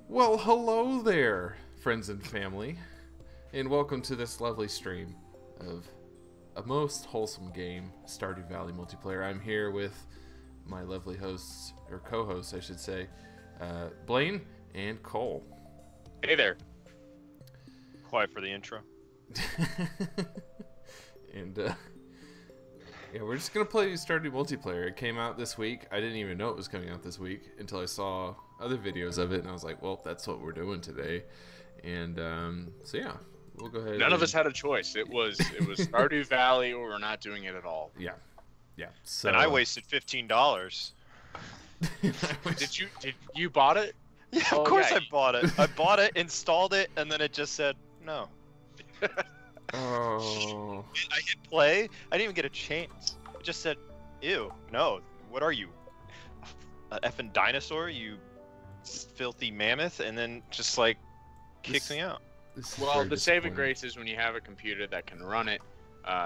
Well, hello there, friends and family, and welcome to this lovely stream of a most wholesome game, Stardew Valley multiplayer. I'm here with my lovely hosts, or co-hosts, I should say, Blaine and Cole. Hey there. Quiet for the intro. And, yeah, we're just gonna play Stardew multiplayer. It came out this week. I didn't even know it was coming out this week until I saw other videos of it, and I was like, well, that's what we're doing today. And so yeah, we'll go ahead. None of us had a choice. It was Stardew Valley, or we're not doing it at all. Yeah. So And I wasted $15. Did you bought it? Yeah, Oh, of course yeah. I bought it. I bought it, installed it, and then it just said no. Oh. I hit play. I didn't even get a chance. It just said, "Ew, no. What are you? An effing dinosaur? You filthy mammoth?" And then just like kicked me out. Well, the saving grace is when you have a computer that can run it.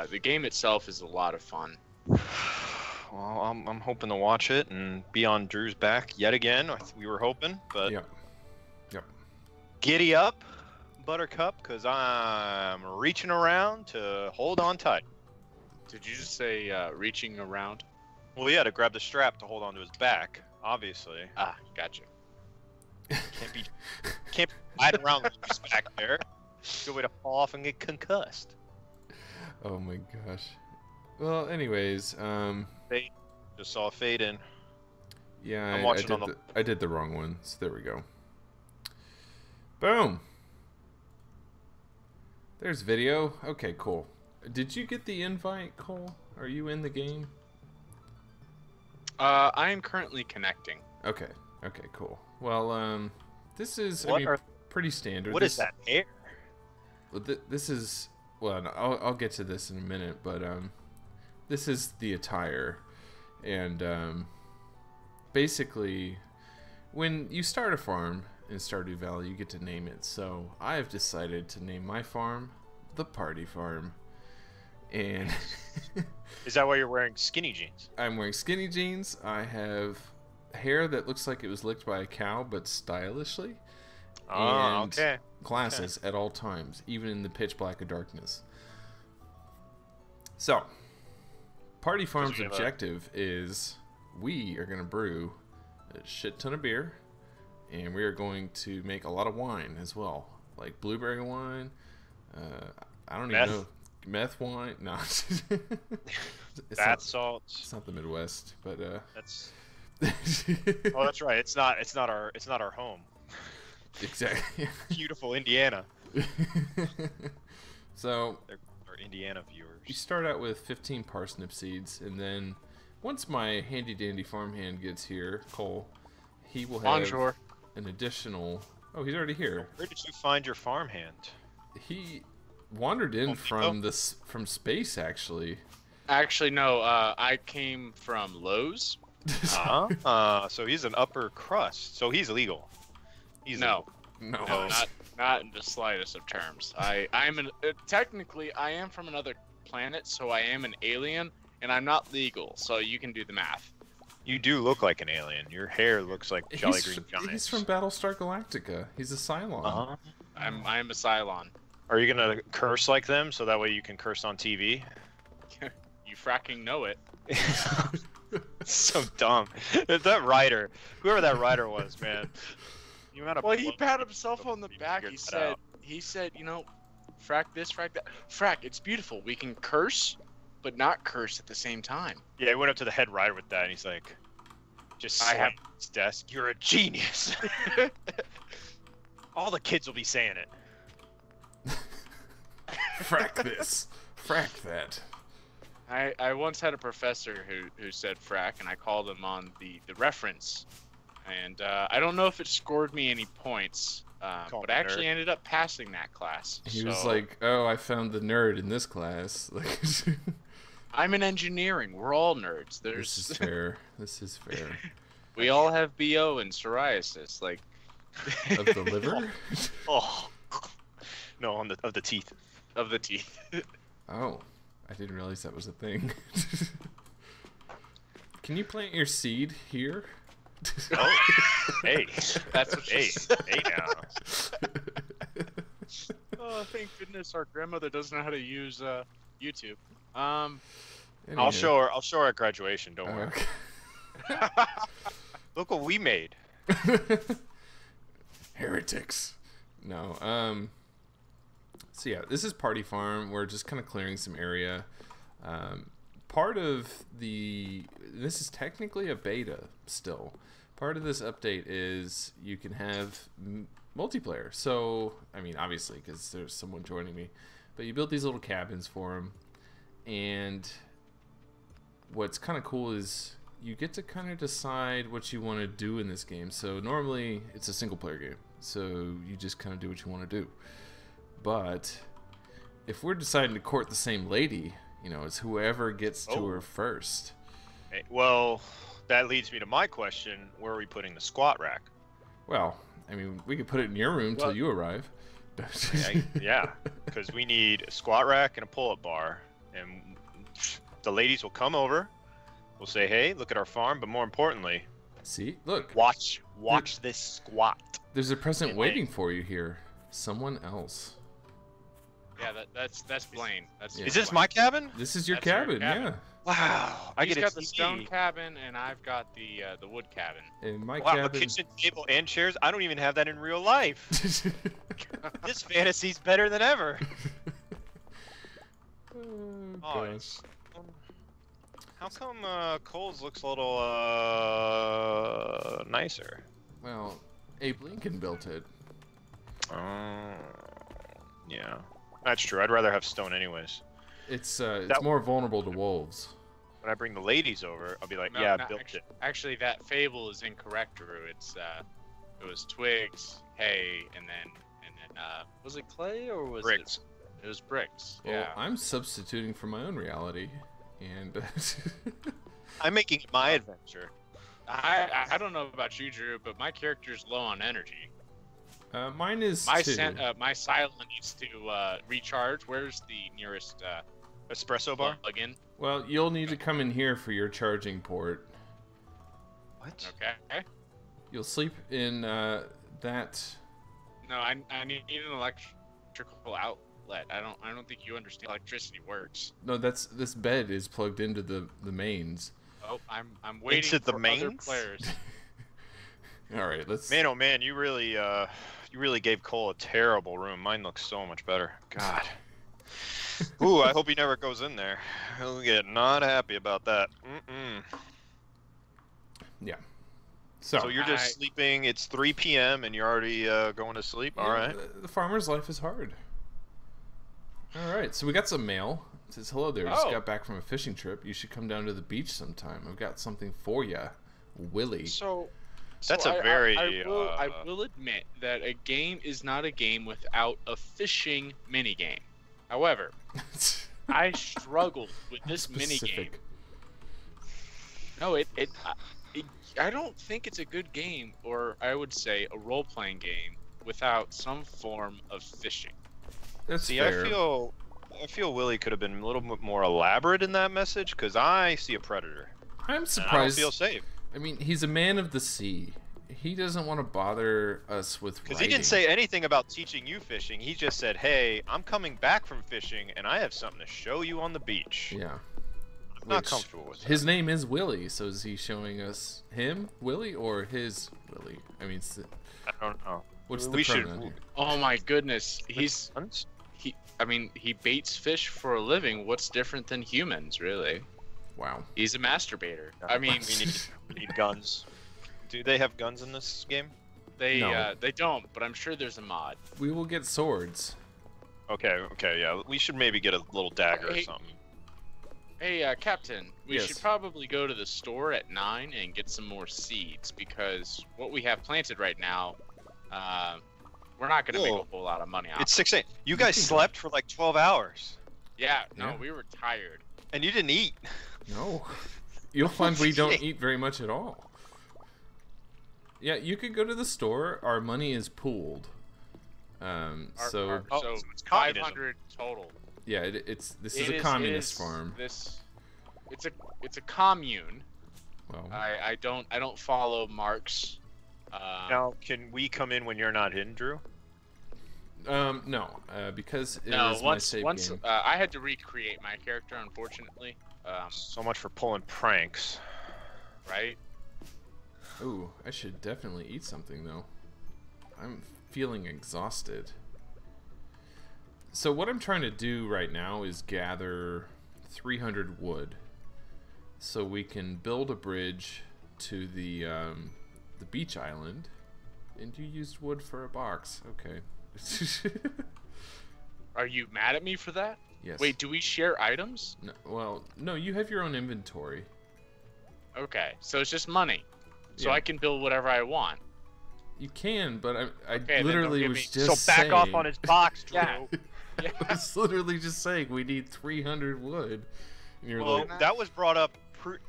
The game itself is a lot of fun. Well, I'm hoping to watch it and be on Drew's back yet again. We were hoping, but Yep. Giddy up, Buttercup, because I'm reaching around to hold on tight. Did you just say reaching around? Well, yeah, to grab the strap to hold onto his back, obviously. Ah, gotcha. Can't be riding around with his back there. Good way to fall off and get concussed. Oh my gosh. Well, anyways, Fade. Just saw a fade in. yeah, I'm watching I did the wrong one, so there we go. Boom. There's video. Okay, cool. Did you get the invite, Cole? Are you in the game? I am currently connecting. Okay, cool. Well, this is, pretty standard. What is that hair? This is, well, no, I'll get to this in a minute, but this is the attire, and basically, when you start a farm in Stardew Valley, you get to name it. So I have decided to name my farm the Party Farm, and Is that why you're wearing skinny jeans? I'm wearing skinny jeans. I have hair that looks like it was licked by a cow, but stylishly. Oh, And okay. glasses at all times, even in the pitch black of darkness. So, Party Farm's objective is we are going to brew a shit ton of beer, and we are going to make a lot of wine as well, like blueberry wine. I don't even know. Meth wine? No. Bath salts. It's not the Midwest, but That's. Oh, that's right. It's not our home. Exactly. Beautiful Indiana. So They're our Indiana you viewers. start out with 15 parsnip seeds, and then once my handy dandy farmhand gets here, Cole, he will have Bonjour. an additional. Oh, he's already here. Where did you find your farmhand? He wandered in from space, actually. Actually, no. I came from Lowe's. So he's an upper crust. So he's illegal. He's No. No. No, not in the slightest of terms. Technically I am from another planet, so I am an alien, and I'm not legal. So you can do the math. You do look like an alien. Your hair looks like Jolly Green Giants. He's from Battlestar Galactica. He's a Cylon. I am a Cylon. Are you gonna curse like them so that way you can curse on TV? You fracking know it. So dumb. That writer, whoever that writer was, man. You had a Well, he patted himself on the back. figured He that said, out. frack this, frack that. Frack, it's beautiful. We can curse, but not curse at the same time. Yeah, he went up to the head writer with that, and he's like, just I have- slammed his desk. You're a genius. All the kids will be saying it. Frack this. Frack that. I once had a professor who said frack, and I called him on the reference. And I don't know if it scored me any points, but I actually ended up passing that class. He was like, "Oh, I found the nerd in this class." Like, I'm in engineering. We're all nerds. this is fair. This is fair. We all have BO and psoriasis. Like, Of the liver? Oh, no, of the teeth. Of the teeth. Oh, I didn't realize that was a thing. Can you plant your seed here? Oh, hey, That's what she said. hey now. Oh, thank goodness our grandmother doesn't know how to use YouTube. I'll Anywho. show her. I'll show her at graduation. Don't worry. Okay. Look what we made. Heretics. No. So yeah, this is Party Farm. We're just kind of clearing some area. Part of this is technically a beta still. Part of this update is you can have multiplayer. So, I mean, obviously, because there's someone joining me. But you build these little cabins for them. And what's kind of cool is you get to kind of decide what you want to do in this game. So normally it's a single player game. So you just kind of do what you want to do. But if we're deciding to court the same lady, you know, it's whoever gets to her first. Hey, well, that leads me to my question: where are we putting the squat rack? Well, I mean, we could put it in your room till you arrive. Yeah, because we need a squat rack and a pull-up bar, and the ladies will come over. We'll say, "Hey, look at our farm," but more importantly, see, look, watch this squat. There's a present waiting for you here. Someone else. Yeah, that's Blaine. Yeah. Is this my cabin? This is your That's your cabin, cabin. yeah. Wow, I He's get got a the TV. stone cabin, and I've got the wood cabin. In my Wow, a cabin. kitchen table and chairs. I don't even have that in real life. This fantasy's better than ever. Oh, Oh, gosh. How come Cole's looks a little nicer? Well, Abe Lincoln built it. Yeah, that's true. I'd rather have stone anyways. It's more vulnerable to wolves. When I bring the ladies over, I'll be like, No, yeah, I not built actually, it. Actually, that fable is incorrect, Drew. It was twigs, hay, and then was it clay or was Bricks. it? It was bricks. Well, Yeah. I'm substituting for my own reality, and I'm making it my adventure. I don't know about you, Drew, but my character's low on energy. mine is My too. my silent needs to recharge. Where's the nearest Espresso bar? plug-in? Well, you'll need to come in here for your charging port. What? Okay. You'll sleep in that. No, I need an electrical outlet. I don't think you understand how electricity works. No, this bed is plugged into the mains. Oh, I'm waiting Into the for other mains? players. All right, let's. Man, oh man, you really gave Cole a terrible room. Mine looks so much better. God. Ooh, I hope he never goes in there. He'll get not happy about that. Yeah. So, So you're just sleeping. It's 3 p.m. and you're already going to sleep. All right. The farmer's life is hard. All right, so we got some mail. It says, hello there. Just Oh. got back from a fishing trip. You should come down to the beach sometime. I've got something for you, Willie. So That's a very, I will admit that a game is not a game without a fishing minigame. However, I struggled with this minigame. Specific. No, I don't think it's a good game, or I would say a role-playing game, without some form of fishing. That's See, fair. I feel Willie could have been a little bit more elaborate in that message because I see a predator. I'm And I don't surprised. feel safe I mean, he's a man of the sea. He doesn't want to bother us with because he didn't say anything about teaching you fishing. He just said, "Hey, I'm coming back from fishing, and I have something to show you on the beach." Yeah. I'm not Which- comfortable with that. His name is Willie, so is he showing us him, Willie, or his Willie? I mean, I don't know. what's the We should- pronoun here? Oh my goodness, he's Guns? he baits fish for a living. What's different than humans, really? Wow. He's a masturbator. I mean, we need guns. Do they have guns in this game? they No. they don't, but I'm sure there's a mod. We will get swords. Okay, yeah. We should maybe get a little dagger or Hey, something. Hey, Captain, we Yes. should probably go to the store at 9 and get some more seeds, because what we have planted right now, we're not going to make Whoa. a whole lot of money off. It's 6 a.m. You guys slept for like 12 hours, Yeah, no, Yeah. we were tired. and you didn't eat. No. You'll find we don't shit. eat very much at all. Yeah, you could go to the store. Our money is pooled. Oh, Oh, so so it's communism. 500 total. Yeah, this is It a communist farm. It's a commune, Well, I don't follow Mark's. Now, can we come in when you're not in, Drew? no, because it No, was my save game. I had to recreate my character, unfortunately. So much for pulling pranks. Right? Ooh, I should definitely eat something though. I'm feeling exhausted. So what I'm trying to do right now is gather 300 wood, so we can build a bridge to the beach island. And you used wood for a box. Okay. Are you mad at me for that? Yes. Wait, do we share items? No, well, no, you have your own inventory. Okay, so it's just money. So Yeah. I can build whatever I want. You can, but I Okay, then literally don't give was me- just So back off saying- on his box, Drew. Yeah. I was literally just saying we need 300 wood. And you're Well, like, that was brought up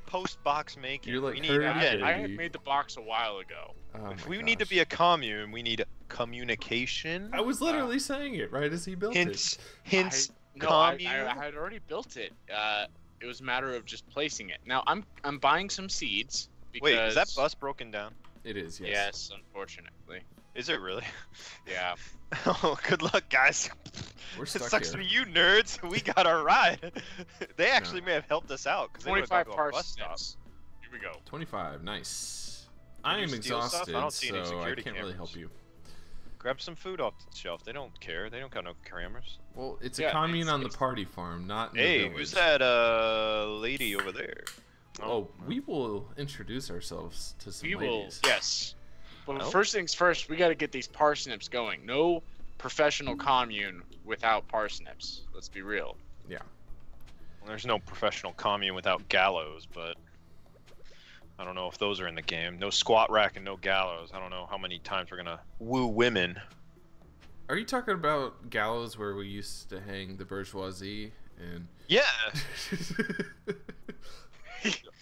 post box making. You're like, we need, hurry Yeah, up, I baby. had made the box a while ago. oh if my we need to gosh. be a commune, we need communication. I was literally saying it right as he built Hints, it. hints, No, commune. I had already built it. It was a matter of just placing it. Now I'm buying some seeds because. Wait, is that bus broken down? It is, yes. Yes, unfortunately. Is it really? Yeah. Oh, good luck, guys. We're It stuck sucks here. to be you nerds. We got our ride. They actually may have helped us out because they would have 25 gone to a bus stop. parsnips. Here we go. 25, nice. Can I you am steal stuff? I exhausted, don't see any so I security can't really cameras. help you. Grab some food off the shelf. They don't care. They don't got no cameras. Well, it's a Yeah, commune on the it's- party farm, not in the Hey, village. who's that lady over there? Oh, we will introduce ourselves to some We will. ladies. Yes. But Oh. first things first, we got to get these parsnips going. No professional commune without parsnips. Let's be real. Yeah. Well, there's no professional commune without gallows, but I don't know if those are in the game. No squat rack and no gallows. I don't know how many times we're gonna woo women. Are you talking about gallows where we used to hang the bourgeoisie and... Yeah.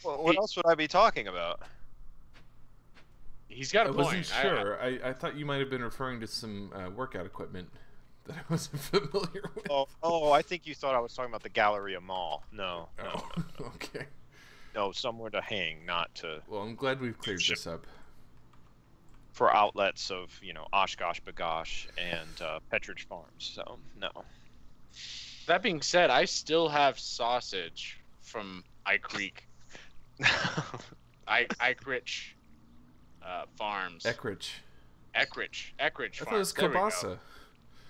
Well, what else would I be talking about? He's got I a wasn't point. sure. I thought you might have been referring to some workout equipment that I wasn't familiar with. Oh, I think you thought I was talking about the Galleria Mall. No, Oh, okay. no, somewhere to hang, not to Well, I'm glad we've cleared this up. for outlets of Oshkosh Bagosh and Petridge Farms. So no. That being said, I still have sausage from Eye Creek, Ickrich Farms. Eckrich. Eckrich I thought it Farms. was There we go. kielbasa.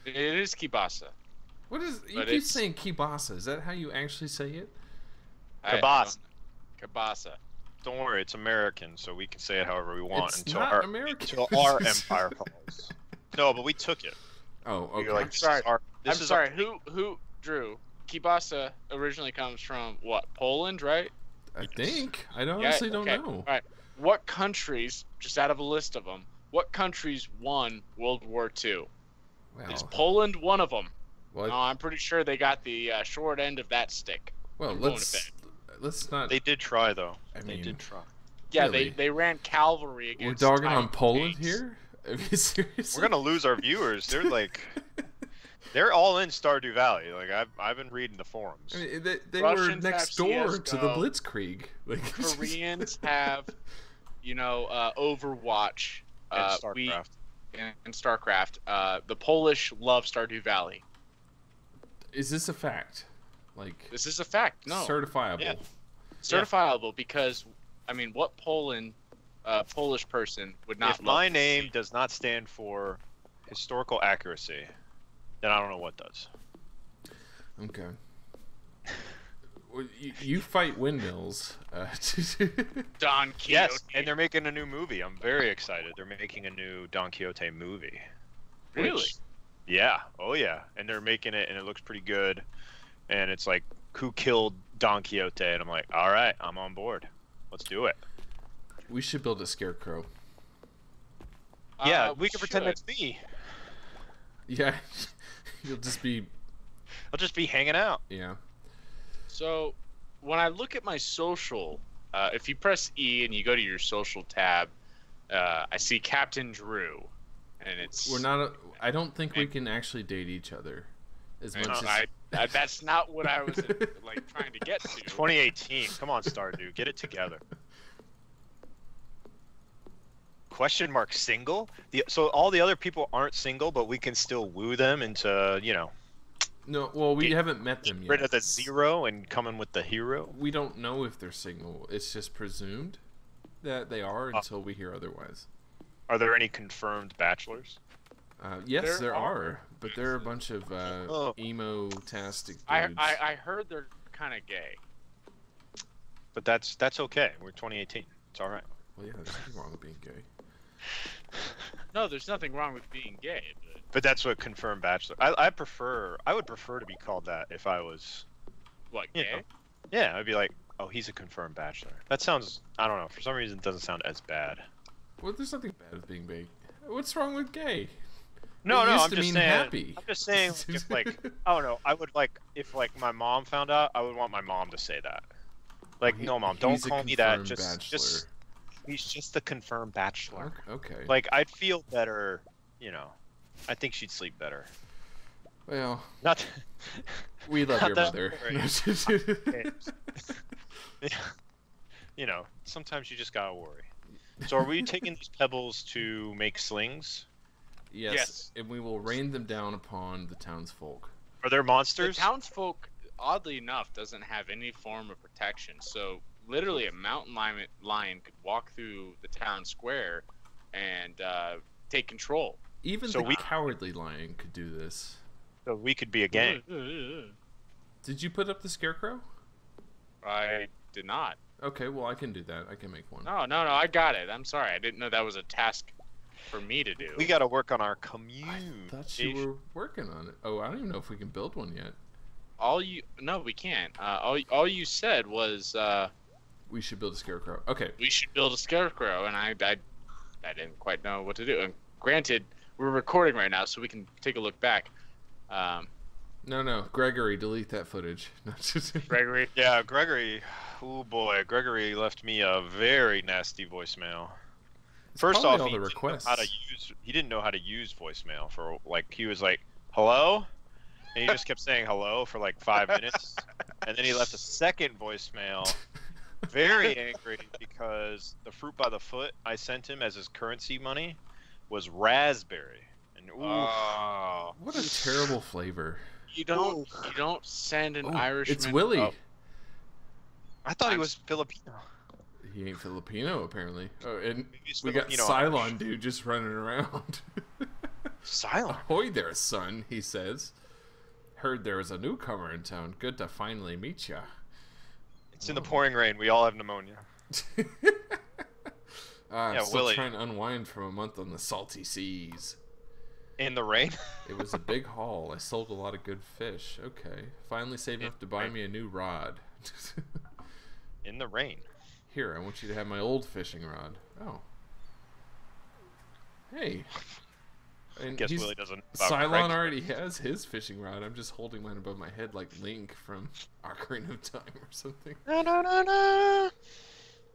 It is kielbasa. What is... You But keep it's- saying kielbasa. Is that how you actually say it? Kielbasa. Kielbasa. Don't worry, it's American, so we can say it however we want It's until not our American. empire falls. No, but we took it. Oh, We okay. were like, I'm this sorry. is our. This I'm is sorry. Our... Who drew? Kielbasa originally comes from what? Poland, right? I think. I honestly don't okay. know. All right. What countries, just out of a list of them, what countries won World War II? Is Well, Poland one of them? well, No, I'm pretty sure they got the short end of that stick. well I'm going let's not... They did try though. I They mean, did try. Yeah, Really? they ran cavalry We're against. dogging on Taiwan Poland tanks. here? Are you serious? We're gonna lose our viewers. They're like, they're all in Stardew Valley. Like I've been reading the forums. I mean, they were Russians next have door to the CS:GO. Blitzkrieg. Like, Koreans have, Overwatch. And StarCraft. And StarCraft. The Polish love Stardew Valley. Is this a fact? Like, This is a fact. No, certifiable? Yeah. certifiable because, what Polish person would not? If love my this name game? does not stand for historical accuracy, then I don't know what does. Okay. Well, you fight windmills. Don Quixote. Yes, and they're making a new movie. I'm very excited. They're making a new Don Quixote movie. Really? Which- yeah. Oh yeah. And they're making it, and it looks pretty good. And it's like, who killed Don Quixote? And I'm like, all right, I'm on board. Let's do it. We should build a scarecrow. Yeah, we can pretend should. that's me. Yeah, you'll just be... I'll just be hanging out. Yeah. So, when I look at my social, if you press E and you go to your social tab, I see Captain Drew, and it's. We're not... I don't think we can actually date each other. As much as... That's not what I was trying to get to. 2018. Come on, Stardew. Get it together. Question mark single? So all the other people aren't single, but we can still woo them into, No, well, we haven't met them yet. rid of the zero and coming with the hero. We don't know if they're single. It's just presumed that they are until we hear otherwise. Are there any confirmed bachelors? Yes, there are, but they're a bunch of emo-tastic dudes. I heard they're kind of gay. But that's okay. We're 2018. It's all right. Well, yeah, there's nothing wrong with being gay. No, there's nothing wrong with being gay. But that's what confirmed bachelor. I would prefer to be called that if I was. What, gay? Yeah, I'd be like, oh, he's a confirmed bachelor. That sounds, I don't know, for some reason it doesn't sound as bad. Well, there's nothing bad with being gay. What's wrong with gay? No, I'm just saying. Happy. I'm just saying, if like, I don't know, I would like, if like my mom found out, I would want my mom to say that. Like, no, mom, don't call me that. Just, he's just a confirmed bachelor. Okay. Like, I'd feel better, I think she'd sleep better. Well, not. We love your mother. Sometimes you just gotta worry. So, are we taking these pebbles to make slings? Yes, and we will rain them down upon the townsfolk. Are there monsters? The townsfolk, oddly enough, doesn't have any form of protection. So, literally, a mountain lion could walk through the town square and take control. Even the cowardly lion could do this. So we could be a gang. Did you put up the scarecrow? I did not. Okay, well, I can do that. I can make one. No, I got it. I'm sorry. I didn't know that was a task for me to do. We got to work on our commune. I thought you were working on it. Oh, I don't even know if we can build one yet. No, we can't. All you said was we should build a scarecrow. Okay. We should build a scarecrow, and I didn't quite know what to do. And granted, we're recording right now, so we can take a look back. No, Gregory, delete that footage. Gregory? Yeah, Gregory. Oh boy, Gregory left me a very nasty voicemail. First off, he didn't know how to use voicemail for he was like, hello? And he just kept saying hello for like 5 minutes. And then he left a second voicemail, very angry because the fruit by the foot I sent him as his currency money was raspberry. And what a terrible flavor. You don't send an Irishman. It's Willie. Oh. I thought he was Filipino. He ain't Filipino, apparently. Oh, and we Filipino got Cylon dude just running around. Cylon? Ahoy there, son, he says. Heard there is a newcomer in town. Good to finally meet ya. It's in the pouring rain. We all have pneumonia. I'm still trying to unwind from a month on the salty seas. In the rain? It was a big haul. I sold a lot of good fish. Okay. Finally saved enough to buy me a new rod. In the rain. Here, I want you to have my old fishing rod. Oh. Hey. And guess Willie doesn't. Cylon already has his fishing rod. I'm just holding mine above my head like Link from Ocarina of Time or something.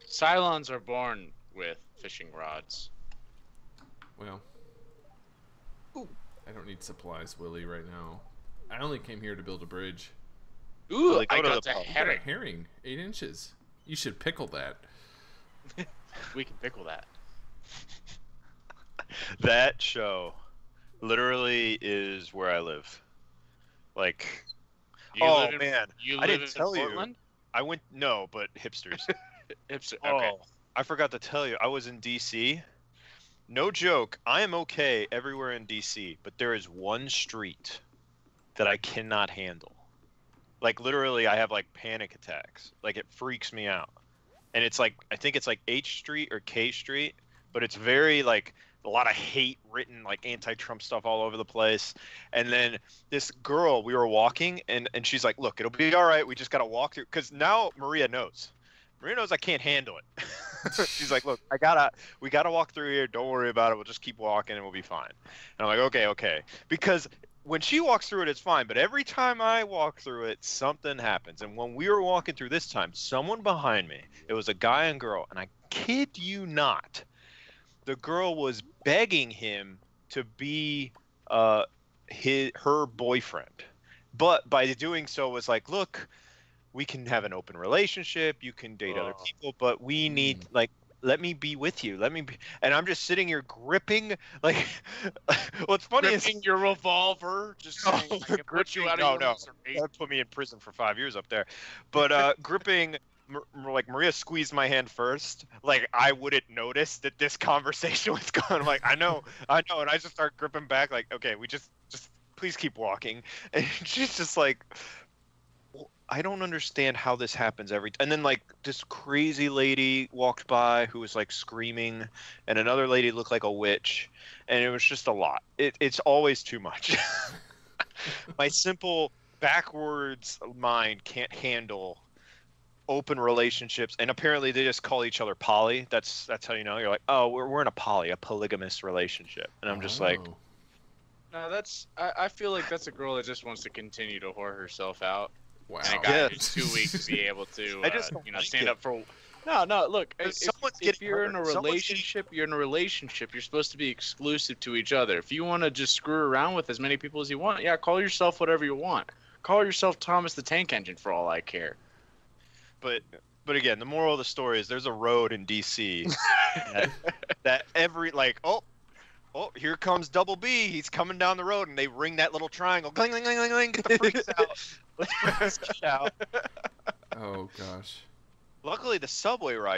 Cylons are born with fishing rods. Well, I don't need supplies, Willie, right now. I only came here to build a bridge. Ooh, I got a herring. A herring, 8 inches. You should pickle that. We can pickle that. That show literally is where I live. Like, I didn't tell you. I went, no, but hipsters. Hipster, okay. Oh, I forgot to tell you. I was in DC. No joke. I am okay everywhere in DC, but there is one street that I cannot handle. Like, literally, I have, like, panic attacks. Like, it freaks me out. And it's, like, I think it's, like, H Street or K Street, but it's very, like, a lot of hate written, like, anti-Trump stuff all over the place. And then this girl, we were walking, and she's like, look, it'll be all right. We just got to walk through. Because now Maria knows. Maria knows I can't handle it. She's like, look, we got to walk through here. Don't worry about it. We'll just keep walking, and we'll be fine. And I'm like, okay. Because when she walks through it, it's fine. But every time I walk through it, something happens. And when we were walking through this time, someone behind me, it was a guy and girl, and I kid you not, the girl was begging him to be her boyfriend. But by doing so was like, look, we can have an open relationship. You can date other people, but we need, like, let me be with you. Let me be. And I'm just sitting here gripping, like, what's funny is Gripping your revolver, just No, saying, I can put you out of your misery. that put me in prison for 5 years up there. But gripping, like Maria squeezed my hand first. Like I wouldn't notice that this conversation was going. Like I know, and I just start gripping back. Like okay, we just please keep walking. And she's just like, I don't understand how this happens every time. And then like this crazy lady walked by who was like screaming, and another lady looked like a witch, and it was just a lot. It's always too much. My simple backwards mind can't handle open relationships, and apparently they just call each other poly. That's how you know. You're like, oh, we're in a polygamous relationship, and I'm just like, no, I feel like that's a girl that just wants to continue to whore herself out. Wow. And a guy who's too weak to be able to, stand up for. No, look. If you're in a relationship, you're in a relationship. You're supposed to be exclusive to each other. If you want to just screw around with as many people as you want, yeah, call yourself whatever you want. Call yourself Thomas the Tank Engine for all I care. But again, the moral of the story is there's a road in DC that every like oh, here comes Double B. He's coming down the road, and they ring that little triangle. Cling, cling, cling, cling, cling. Get the freaks out. Let's get out. Oh gosh. Luckily,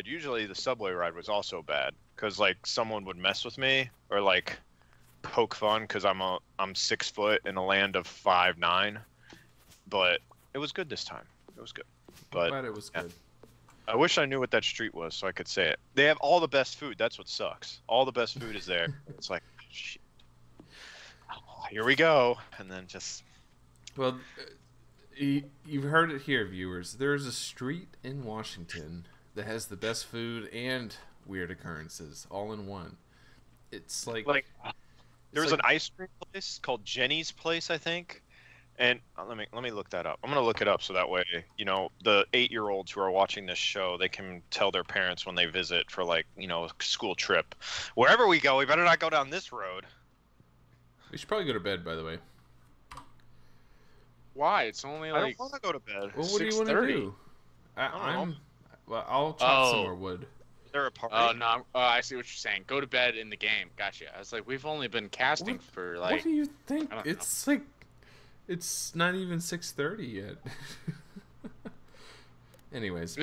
usually the subway ride was also bad because like someone would mess with me or like poke fun because I'm 6 foot in a land of 5'9". But it was good this time. It was good. But I'm glad it was good. I wish I knew what that street was so I could say it. They have all the best food. That's what sucks. All the best food is there. It's like, shit. Oh, here we go. And then just... Well, you've heard it here, viewers. There's a street in Washington that has the best food and weird occurrences all in one. It's like there's an ice cream place called Jenny's Place, I think. And let me look that up. I'm gonna look it up so that way, you know, the 8-year-olds who are watching this show, they can tell their parents when they visit for like, you know, a school trip. Wherever we go, we better not go down this road. We should probably go to bed, by the way. Why? It's only like. I don't want to go to bed. Well, what do you want to do? I'll chop some more wood. Is there a party? Oh no! I see what you're saying. Go to bed in the game. Gotcha. I was like, we've only been casting for like. What do you think? It's like, it's not even 6:30 yet. Anyways.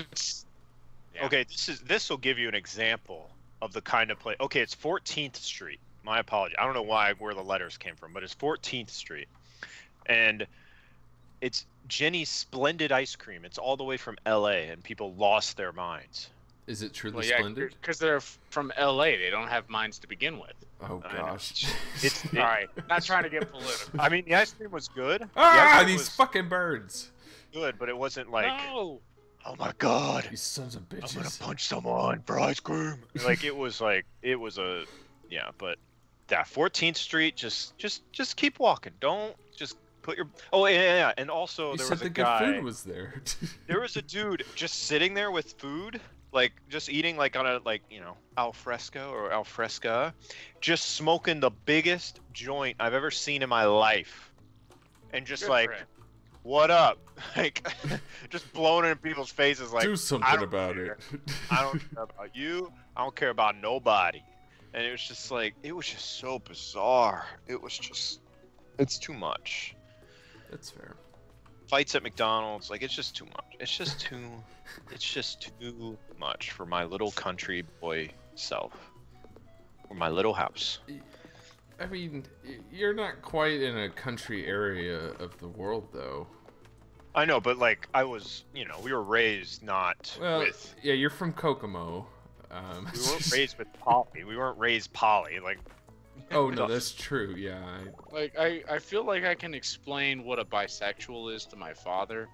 Yeah. Okay, this will give you an example of the kind of place. Okay, it's 14th Street. My apology. I don't know where the letters came from, but it's 14th Street, and it's Jenny's Splendid Ice Cream. It's all the way from L.A. and people lost their minds. Is it truly splendid? Because they're from L.A. They don't have minds to begin with. Oh gosh. All right. Not trying to get political. I mean, the ice cream was good. These fucking birds. Good, but it wasn't like. No. Oh my God. These sons of bitches. I'm gonna punch someone for ice cream. Like it was a, yeah. But that 14th Street, just keep walking. Don't just. Put your yeah, and also you there said was a the guy. Good food was there. There was a dude just sitting there with food, like just eating like on a al fresco or al fresca, just smoking the biggest joint I've ever seen in my life, and just Good what up, like just blowing it in people's faces, like do something about it. I don't care about you. I don't care about nobody, and it was just so bizarre. It's too much. That's fair. Fights at McDonald's, like it's just too much. It's just too much for my little country boy self. Or my little house. I mean, you're not quite in a country area of the world, though. I know, but like I was, we were raised not with. Yeah, you're from Kokomo. We weren't raised with poly. We weren't raised poly. Like. Oh no, that's true. Yeah. I feel like I can explain what a bisexual is to my father.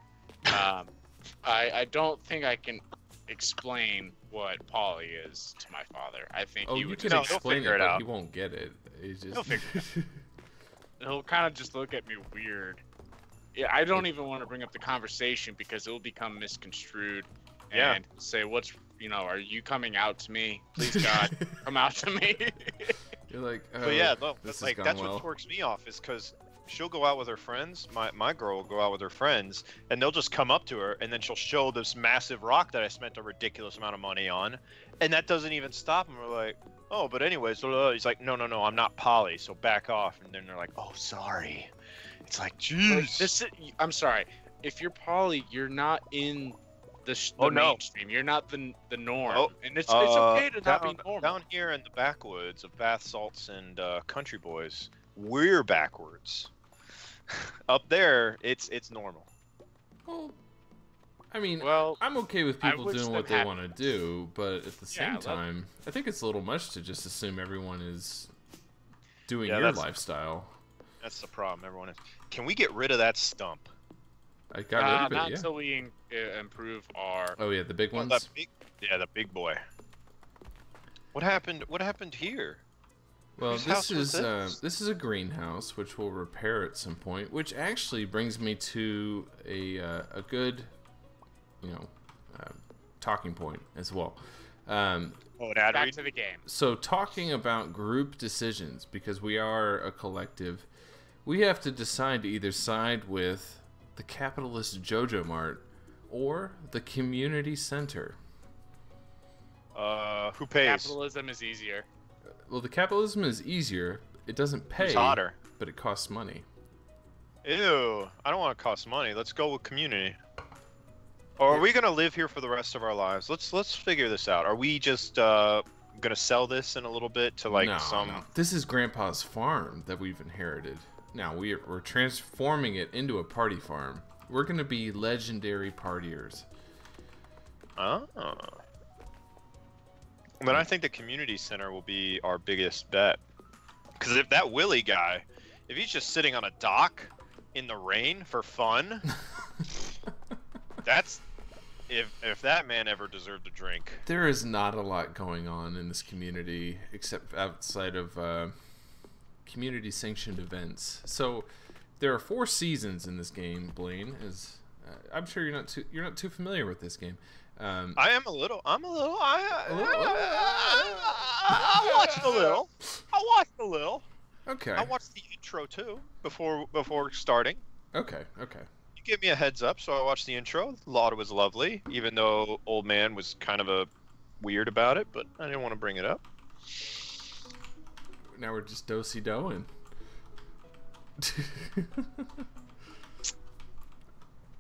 I don't think I can explain what poly is to my father. I think he would can explain it, but he won't get it. He'll figure it out. He'll kind of just look at me weird. Yeah, I don't even want to bring up the conversation because it will become misconstrued. Yeah. And say, are you coming out to me? Please God, come out to me. You're like, but yeah, no, this like has that's gone well. what works me off is because she'll go out with her friends. My girl will go out with her friends, and they'll just come up to her, and then she'll show this massive rock that I spent a ridiculous amount of money on, and that doesn't even stop them. We're like, oh, but anyways, he's like, no, I'm not poly, so back off. And then they're like, oh, sorry. It's like, jeez. I'm sorry. If you're poly, you're not in the mainstream. You're not the norm. Oh, and it's okay to not be normal. Down here in the backwoods of bath salts and country boys, we're backwards. Up there, it's normal. Well, I mean, well, I'm okay with people doing what they want to do, but at the same time, I think it's a little much to just assume everyone is doing your lifestyle. That's the problem. Everyone is. Can we get rid of that stump? I got rid of it, not until we improve our... Oh, yeah, the big ones? The big boy. What happened? What happened here? Well, this is a greenhouse, which we'll repair at some point, which actually brings me to a good, talking point as well. Back to the game. So talking about group decisions, because we are a collective, we have to decide to either side with the capitalist JoJo Mart or the community center. Who pays? Capitalism is easier. Well, the capitalism is easier. It doesn't pay, it's hotter, but it costs money. Ew, I don't want to cost money. Let's go with community. Or are we gonna live here for the rest of our lives? Let's figure this out. Are we just gonna sell this in a little bit to like some? No. This is Grandpa's farm that we've inherited. Now we're transforming it into a party farm. We're gonna be legendary partiers. Oh. Then I think the community center will be our biggest bet. Because if that Willie guy, if he's just sitting on a dock in the rain for fun, that's if that man ever deserved a drink. There is not a lot going on in this community except outside of community sanctioned events. So there are 4 seasons in this game, Blaine. As I'm sure you're not too familiar with this game. I am a little. I watched a little. Okay. I watched the intro too before starting. Okay. You gave me a heads up, so I watched the intro. Thought it was lovely, even though old man was kind of a weird about it, but I didn't want to bring it up. Now we're just do-si-doing.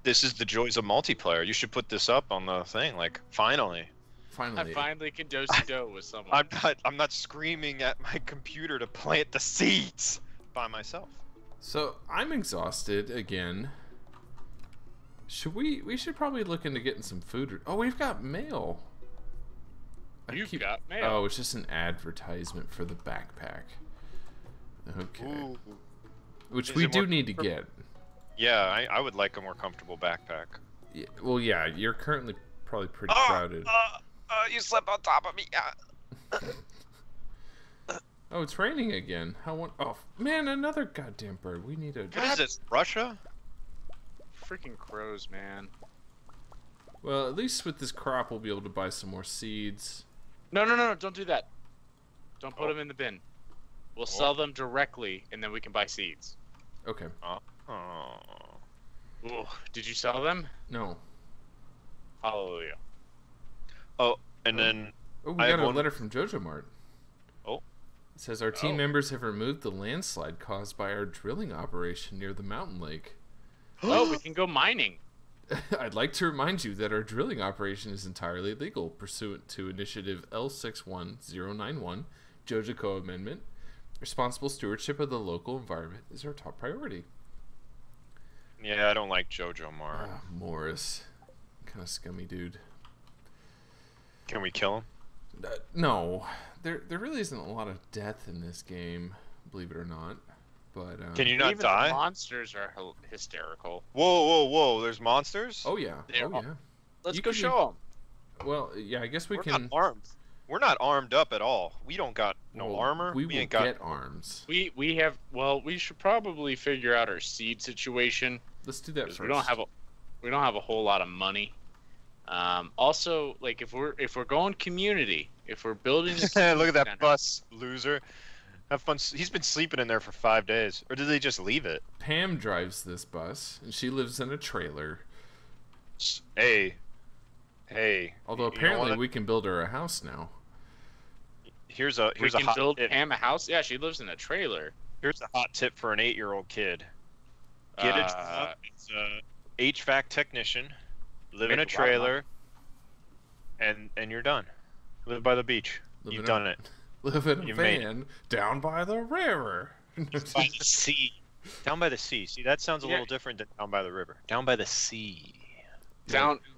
This is the joys of multiplayer. You should put this up on the thing. Like, finally. I finally can do-si-do with someone. I'm not screaming at my computer to plant the seeds by myself. So I'm exhausted again. We should probably look into getting some food. Oh, we've got mail. You've got mail. Oh, it's just an advertisement for the backpack. Okay. Ooh. Which we do need to get. Yeah, I would like a more comfortable backpack. Yeah, well, yeah, you're currently probably pretty crowded. You slept on top of me. Oh, it's raining again. Oh, man, another goddamn bird. We need a... What is this, Russia? Freaking crows, man. Well, at least with this crop, we'll be able to buy some more seeds. No, don't do that. Don't put them in the bin. We'll sell them directly, and then we can buy seeds. Okay. Ooh, did you sell them? No. Hallelujah. Oh, and then... Oh, we got a letter from JoJo Mart. Oh. It says, our team members have removed the landslide caused by our drilling operation near the mountain lake. Oh, we can go mining. I'd like to remind you that our drilling operation is entirely legal, pursuant to Initiative L61091, JoJo Amendment. Responsible stewardship of the local environment is our top priority. Yeah, I don't like JoJo Mart. Morris. Kind of scummy dude. Can we kill him? No. There really isn't a lot of death in this game, believe it or not. But can you not even die? The monsters are hysterical. Whoa! There's monsters? Oh yeah. Let's go show them. Well, yeah, I guess we're not armed. We're not armed up at all. We don't got no armor. We ain't got arms. We have. Well, we should probably figure out our seed situation. Let's do that first. We don't have a whole lot of money. Also, like if we're going community, if we're building. Look at that bus, loser. Have fun. He's been sleeping in there for 5 days. Or did they just leave it? Pam drives this bus, and she lives in a trailer. Hey. Hey. Although apparently we can build her a house now. Here's a We can hot build tip. Pam a house. Yeah, she lives in a trailer. Here's a hot tip for an 8-year-old kid. Get a job. It's a HVAC technician. Live in a trailer. And you're done. Live by the beach. You've done it. Live in a You made van down by the river. By the sea. Down by the sea. See, that sounds a little different than down by the river. Down by the sea.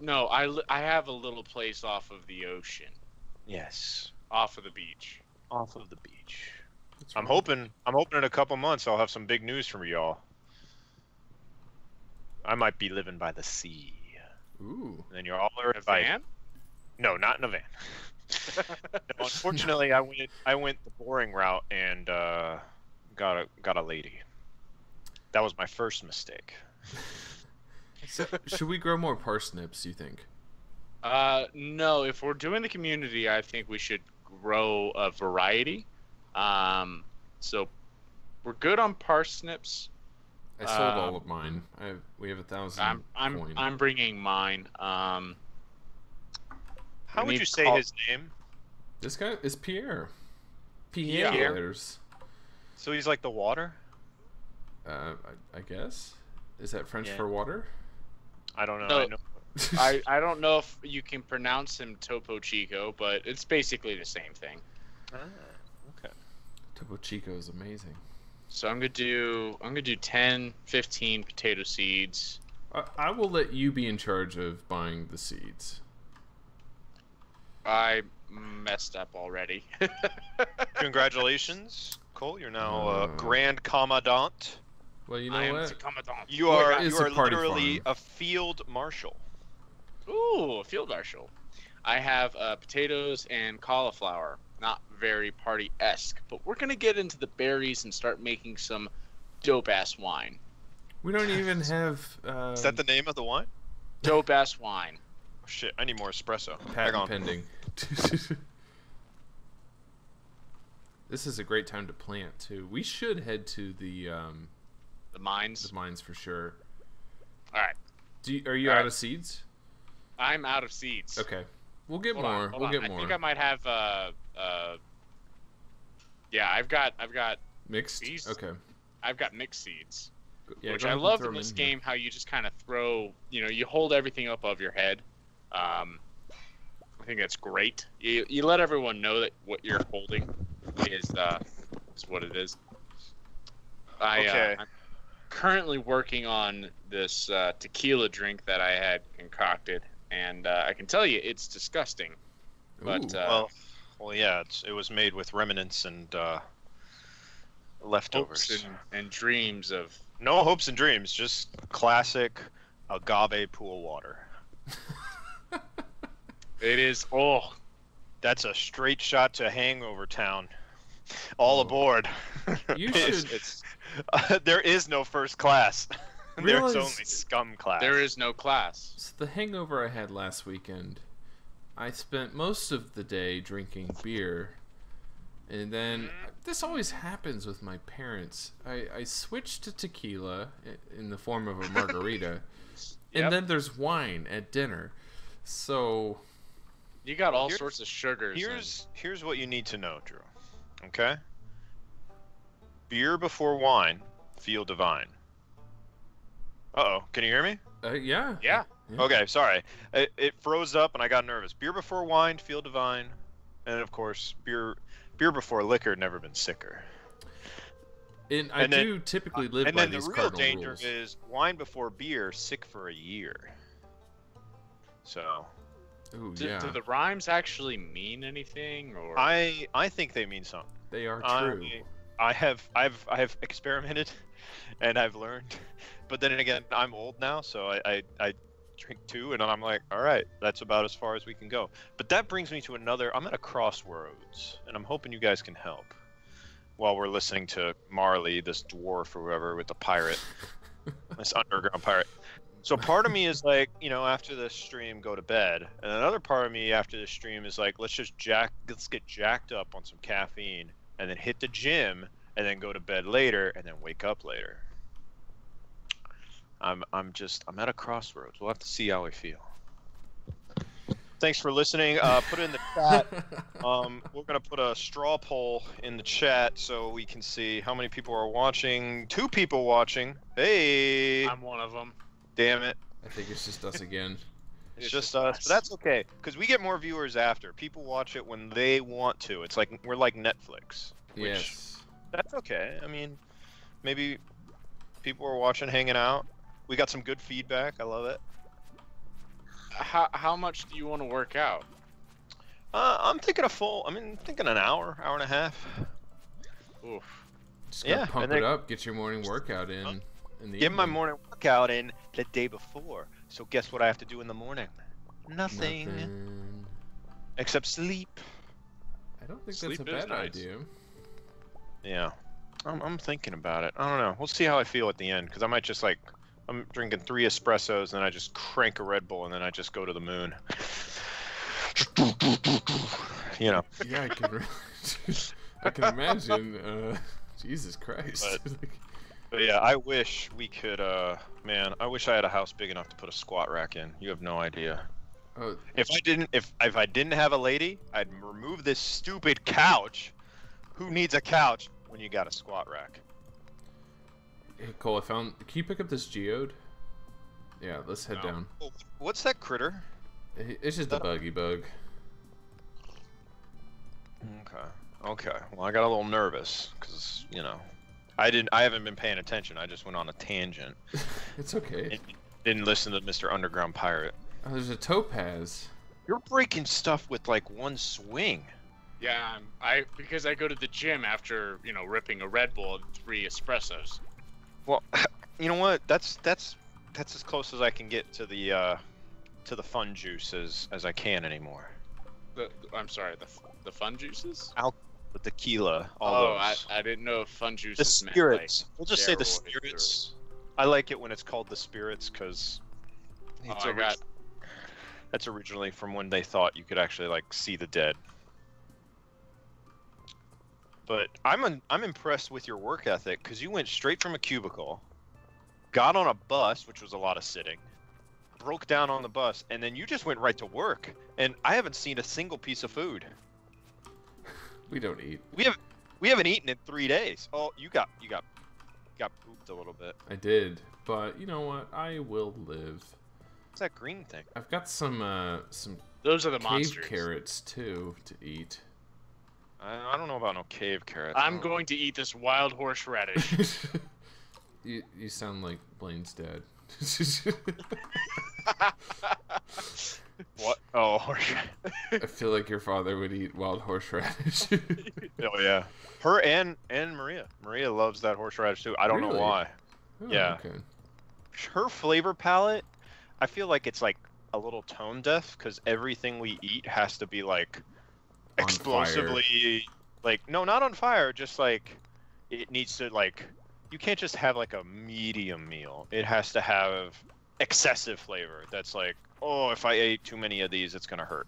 No, I have a little place off of the ocean. Yes. Off of the beach. Off of the beach. I'm hoping in a couple months I'll have some big news from y'all. I might be living by the sea. Ooh. And then you're all In a van? No, not in a van. No, unfortunately, I went the boring route and got a lady. That was my first mistake. So, should we grow more parsnips, you think? No. If we're doing the community, I think we should grow a variety. So we're good on parsnips. I sold all of mine. We have 1,000 coin. I'm bringing mine. How would you say his name? This guy is Pierre. Pierre. So he's like the water? I guess. Is that French for water? I don't know. No. I know. I don't know if you can pronounce him Topo Chico, but it's basically the same thing. Okay. Topo Chico is amazing. So I'm gonna do 10, 15 potato seeds. I will let you be in charge of buying the seeds. I messed up already. Congratulations, Cole. You're now Grand Commandant. Well, you know I am what? the commandant. You are It's a party literally farm. a field marshal. Ooh, a field marshal. I have potatoes and cauliflower. Not very party-esque, but we're gonna get into the berries and start making some dope-ass wine. We don't even have. Is that the name of the wine? Dope-ass wine. Oh, shit, I need more espresso. Hang patent on. pending? This is a great time to plant too. We should head to the mines. The mines for sure. All right. Are you out of seeds? I'm out of seeds. Okay, we'll get Hold more. on, hold We'll on. get more. I think I might have yeah, I've got Mixed. these. Okay. I've got mixed seeds. Yeah, Which go I ahead and love throw in 'em this here. game, how you just kind of throw, you hold everything up above your head. I think that's great. You let everyone know that what you're holding is what it is. I'm currently working on this tequila drink that I had concocted, and I can tell you it's disgusting. But Ooh. Well, yeah, it was made with remnants and leftovers. hopes and dreams of. No hopes and dreams, just classic agave pool water. It is. Oh, That's a straight shot to Hangover Town. All aboard. You It's there is no first class. There's Realize- only scum class. there is no class. So the hangover I had last weekend, I spent most of the day drinking beer, and then this always happens with my parents. I switched to tequila in the form of a margarita, Yep. and then there's wine at dinner. So You got all Here's- sorts of sugars. Here's what you need to know, Drew. Okay? Beer before wine, feel divine. Uh-oh, can you hear me? yeah. Yeah. Okay, sorry. It froze up and I got nervous. Beer before wine, feel divine. And of course, beer before liquor, never been sicker. And I then- do typically live And by then the these real cardinal danger rules. is wine before beer, sick for a year. So, Ooh, Do, yeah. do the rhymes actually mean anything, or I think they mean something. They are true. I've experimented and I've learned, but then again, I'm old now, so I drink too, and I'm like, all right, that's about as far as we can go. But that brings me to another. I'm at a crossroads, and I'm hoping you guys can help while we're listening to Marley, this dwarf or whoever with the pirate, this underground pirate. So part of me is like, after this stream, go to bed, and another part of me after this stream is like, let's get jacked up on some caffeine and then hit the gym, and then go to bed later, and then wake up later. I'm at a crossroads. We'll have to see how I feel. Thanks for listening. Put it in the chat. We're gonna put a straw poll in the chat so we can see how many people are watching. 2 people watching. Hey. I'm one of them. Damn it. I think it's just us again. It's just us. But that's okay, because we get more viewers after. People watch it when they want to. It's like we're like Netflix. Yes. That's okay. I mean, maybe people are watching, hanging out. We got some good feedback. I love it. How much do you want to work out? I'm thinking thinking an hour, hour and a half. Oof. Just gotta pump it up. Get your morning workout in the Get my evening. morning workout in the day before. So guess what I have to do in the morning? Nothing. Except sleep. I don't think Sleep that's a is bad nice. idea. Yeah. I'm thinking about it. I don't know. We'll see how I feel at the end, because I might just like, I'm drinking 3 espressos, and then I just crank a Red Bull, and then I just go to the moon. You know. Yeah, I can imagine. Jesus Christ. But yeah, I wish we could. Man, I wish I had a house big enough to put a squat rack in. You have no idea. Oh, If I didn't have a lady, I'd remove this stupid couch. Who needs a couch when you got a squat rack? hey, Cole, can you pick up this geode? Yeah, let's head down. Oh, what's that critter? It's just a buggy bug. Okay. Well, I got a little nervous because I haven't been paying attention. I just went on a tangent. It's okay. Didn't listen to Mr. Underground Pirate. Oh, there's a topaz. You're breaking stuff with like one swing. Yeah, because I go to the gym after ripping a Red Bull and 3 espressos. Well, you know what? That's as close as I can get to the fun juice as I can anymore. I'm sorry, the fun juices? The tequila, Oh, those. I didn't know if fun juices The spirits. We'll just say the spirits. I like it when it's called the spirits because that's originally from when they thought you could actually like see the dead. But I'm impressed with your work ethic because you went straight from a cubicle, got on a bus, which was a lot of sitting, broke down on the bus, and then you just went right to work. And I haven't seen a single piece of food. We don't eat. We haven't eaten in 3 days. Oh, you got pooped a little bit. I did, but you know what? I will live. What's that green thing? I've got some Those are the cave monsters. carrots too to eat. I don't know about no cave carrots. I'm going to eat this wild horseradish. You sound like Blaine's dad. What? Oh, I feel like your father would eat wild horseradish. oh yeah. Her and Maria. Maria loves that horseradish too. I don't know Really? why. Oh, Yeah. Okay. Her flavor palette, I feel like it's like a little tone deaf because everything we eat has to be like On explosively, like no, not on fire. Just like it needs to like. You can't just have like a medium meal. It has to have excessive flavor. That's like, oh, if I ate too many of these, it's gonna hurt.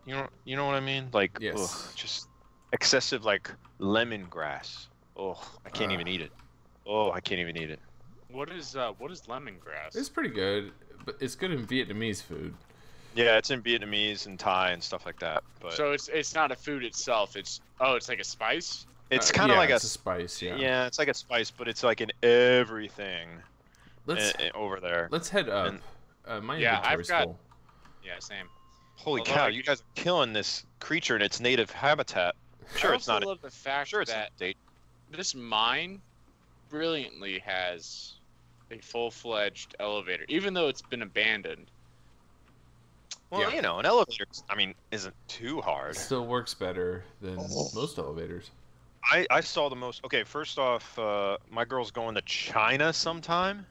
You know what I mean? Like, Yes. ugh, just excessive like lemongrass. Oh, I can't even eat it. Oh, I can't even eat it. What is lemongrass? It's pretty good, but it's good in Vietnamese food. Yeah, it's in Vietnamese and Thai and stuff like that. But So it's not a food itself. It's like a spice. it's kind of yeah, like it's a spice. Yeah. yeah, it's like a spice, but it's like in everything Let's over there. let's head up. My Yeah, I've inventory's got- full. Yeah, same. Holy Although cow, I you guys are killing this creature in its native habitat. Sure, I it's also not. love the fact Sure, it's that a date. this mine brilliantly has a full-fledged elevator, even though it's been abandoned. Well, Yeah. an elevator, isn't too It hard. still works better than Oh. most elevators. I saw the most. Okay, first off, my girl's going to China sometime,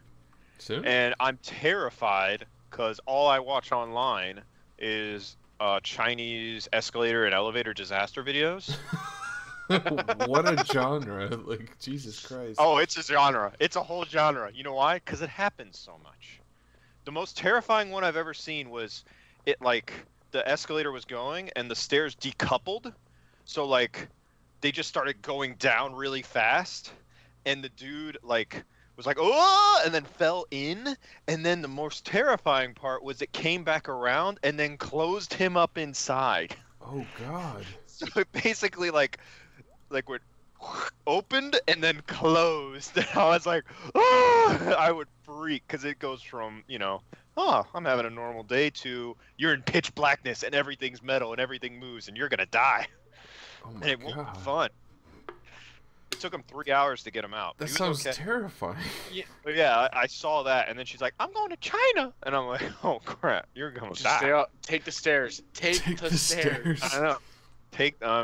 Soon? and I'm terrified because all I watch online is Chinese escalator and elevator disaster videos. What a genre! Like Jesus Christ. Oh, it's a genre. It's a whole genre. You know why? Because it happens so much. The most terrifying one I've ever seen was it like the escalator was going and the stairs decoupled So like, they just started going down really fast, and the dude like was like, oh, and then fell in, and then the most terrifying part was it came back around and then closed him up inside. Oh God. So it basically like went opened and then closed. And I was like, oh, I would freak because it goes from, oh, I'm having a normal day to you're in pitch blackness and everything's metal and everything moves and you're gonna die. Oh my And it God. won't be fun. It took him 3 hours to get him out. That He was sounds okay. terrifying. Yeah, but yeah, I saw that, and then she's like, "I'm going to China," and I'm like, "Oh crap, you're gonna Just die." stay out. Take the stairs. Take the stairs. I know.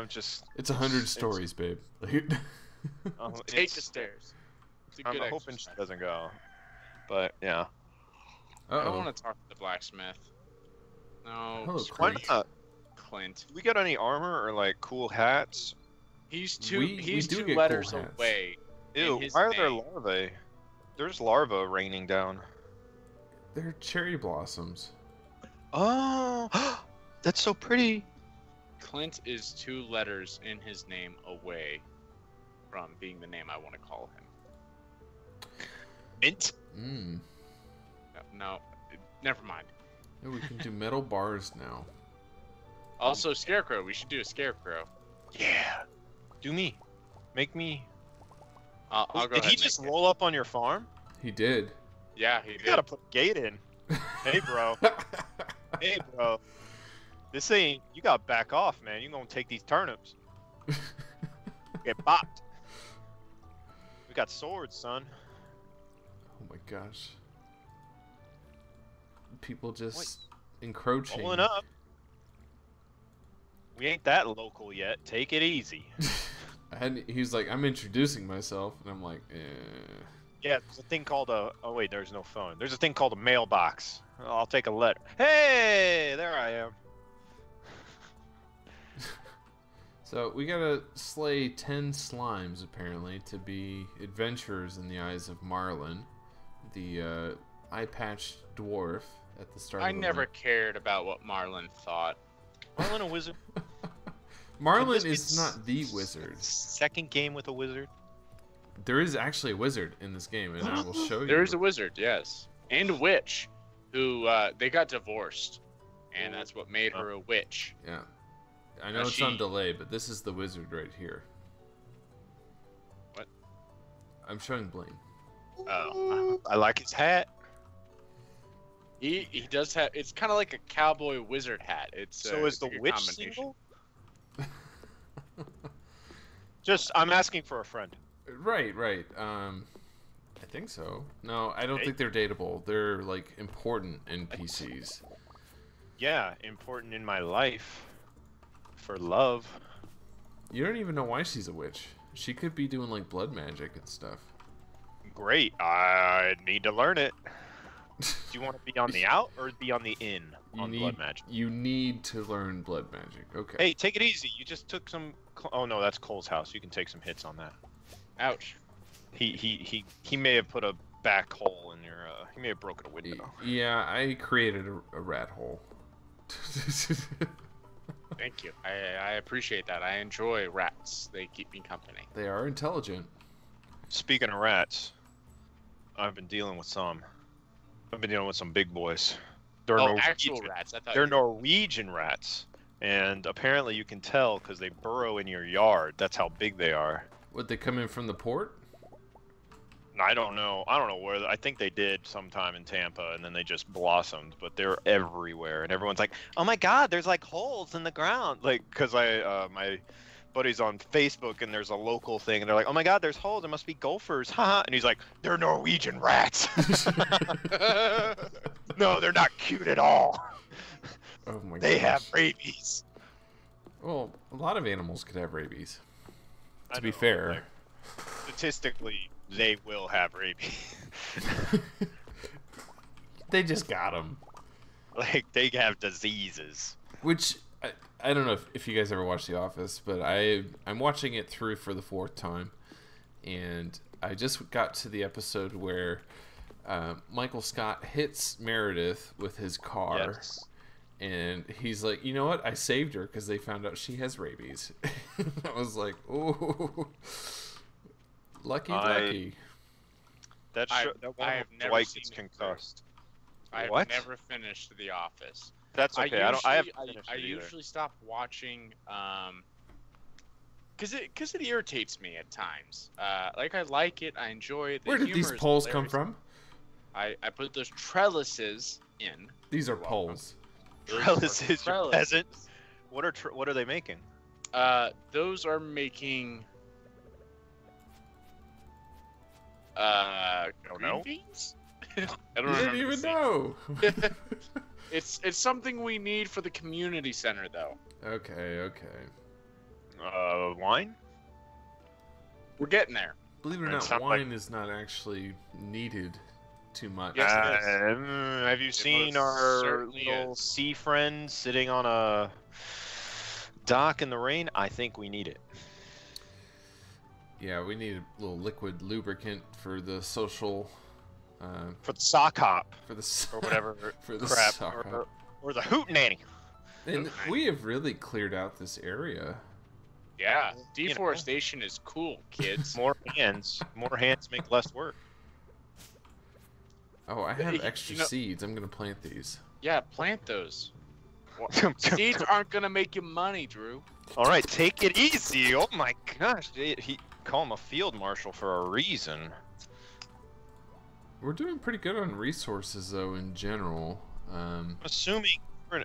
Just. It's 100 stories, babe. Take the stairs. It's a good I'm hoping she exercise. doesn't go, but yeah. I don't want to talk to the blacksmith. No. Hello, Why Clint. not? Clint. Do we get any armor or like cool hats? He's two. We He's do two get letters cool hats. away. Ew, in his why are there name. larvae? There's larvae raining down. They're cherry blossoms. Oh, that's so pretty. Clint is 2 letters in his name away from being the name I want to call him. Mint. Mmm. No, never mind. Yeah, we can do metal bars now. Also, Scarecrow. We should do a Scarecrow. Yeah. Do me. Make me. I'll go Did ahead he and just make it. roll up on your farm? He did. Yeah, he You did. gotta put a gate in. Hey, bro. Hey, bro. This ain't. You gotta back off, man. You gonna take these turnips. Get bopped. We got swords, son. Oh my gosh. People just encroaching. Rolling up. We ain't that local yet. Take it easy. He's like, I'm introducing myself, and I'm like, Yeah, there's a thing called a. Oh wait, there's no phone. There's a thing called a mailbox. I'll take a letter. Hey, there I am. So we gotta slay 10 slimes apparently to be adventurers in the eyes of Marlin, the eye-patched dwarf at the start. I of the never month. cared about what Marlin thought. Marlin a wizard. Marlin Could this is be not the wizard. Second game with a wizard. There is actually a wizard in this game, and I will show you. There is a wizard, yes, and a witch, who they got divorced, and that's what made her a witch. Yeah. I know Now it's on she- delay, but this is the wizard right here. What? I'm showing Blaine. Oh, I like his hat. he does have. It's kind of like a cowboy wizard hat. It's So is it's the a good witch combination. single? Just, I'm asking for a friend. Right. I think so. No, I don't Okay. think they're dateable. They're like important NPCs. Yeah, important in my life. For love. You don't even know why she's a witch. She could be doing like blood magic and stuff. Great. I need to learn it. Do you want to be on the out or be on the in on blood magic? You need to learn blood magic. Okay. Hey, take it easy. You just took some. Oh no, that's Cole's house. You can take some hits on that. Ouch. He may have put a back hole in your. He may have broken a window. Yeah, I created a rat hole. Thank you. I appreciate that. I enjoy rats. They keep me company. They are intelligent. Speaking of rats, I've been dealing with some. I've been dealing with some big boys. They're Oh, actual Norwegian. rats. I thought They're you- Norwegian rats, and apparently you can tell because they burrow in your yard. That's how big they are. Would they come in from the port? I don't know. I don't know where. I think they did sometime in Tampa, and then they just blossomed. But they're everywhere, and everyone's like, "Oh my God, there's like holes in the ground!" Like, cause my buddy's on Facebook, and there's a local thing, and they're like, "Oh my God, there's holes. There must be gophers, haha!" And he's like, "They're Norwegian rats." No, they're not cute at all. Oh my god. They have rabies. Well, a lot of animals could have rabies. I To be know, fair. like, statistically, they will have rabies. They just got them. Like, they have diseases. Which, I don't know if you guys ever watched The Office, but I'm watching it through for the 4th time. And I just got to the episode where Michael Scott hits Meredith with his car. Yes. And he's like, you know what? I saved her because they found out she has rabies. I was like, oh, lucky. That I have never Dwight seen gets it concussed. I've What? never finished The Office. That's okay. I haven't I finished it either. usually stop watching because it irritates me at times. Like I like it, I enjoy it. The Where did these humor is poles come hilarious. from? I put those trellises in. These are You're welcome. poles. Those are Trellises, you trellises. peasant. What are they making? Those are making green know. beans? I don't You didn't remember even the know. It's something we need for the community center though. Okay. Wine? We're getting there. Believe it or It not, sounds wine is not actually needed too much. Yes, it is. Have you seen most our certainly little is. sea friend sitting on a dock in the rain? I think we need it. Yeah, we need a little liquid lubricant for the social, For the sock hop for the or whatever for the crap, sock hop. or the hoot nanny. And we have really cleared out this area. Yeah, You know. deforestation is cool, kids. More hands make less work. Oh, I have extra You know- seeds. I'm gonna plant these. Yeah, plant those. Seeds aren't gonna make you money, Drew. All right, take it easy. Oh my gosh, he call him a field marshal for a reason. We're doing pretty good on resources, though, in general. I'm assuming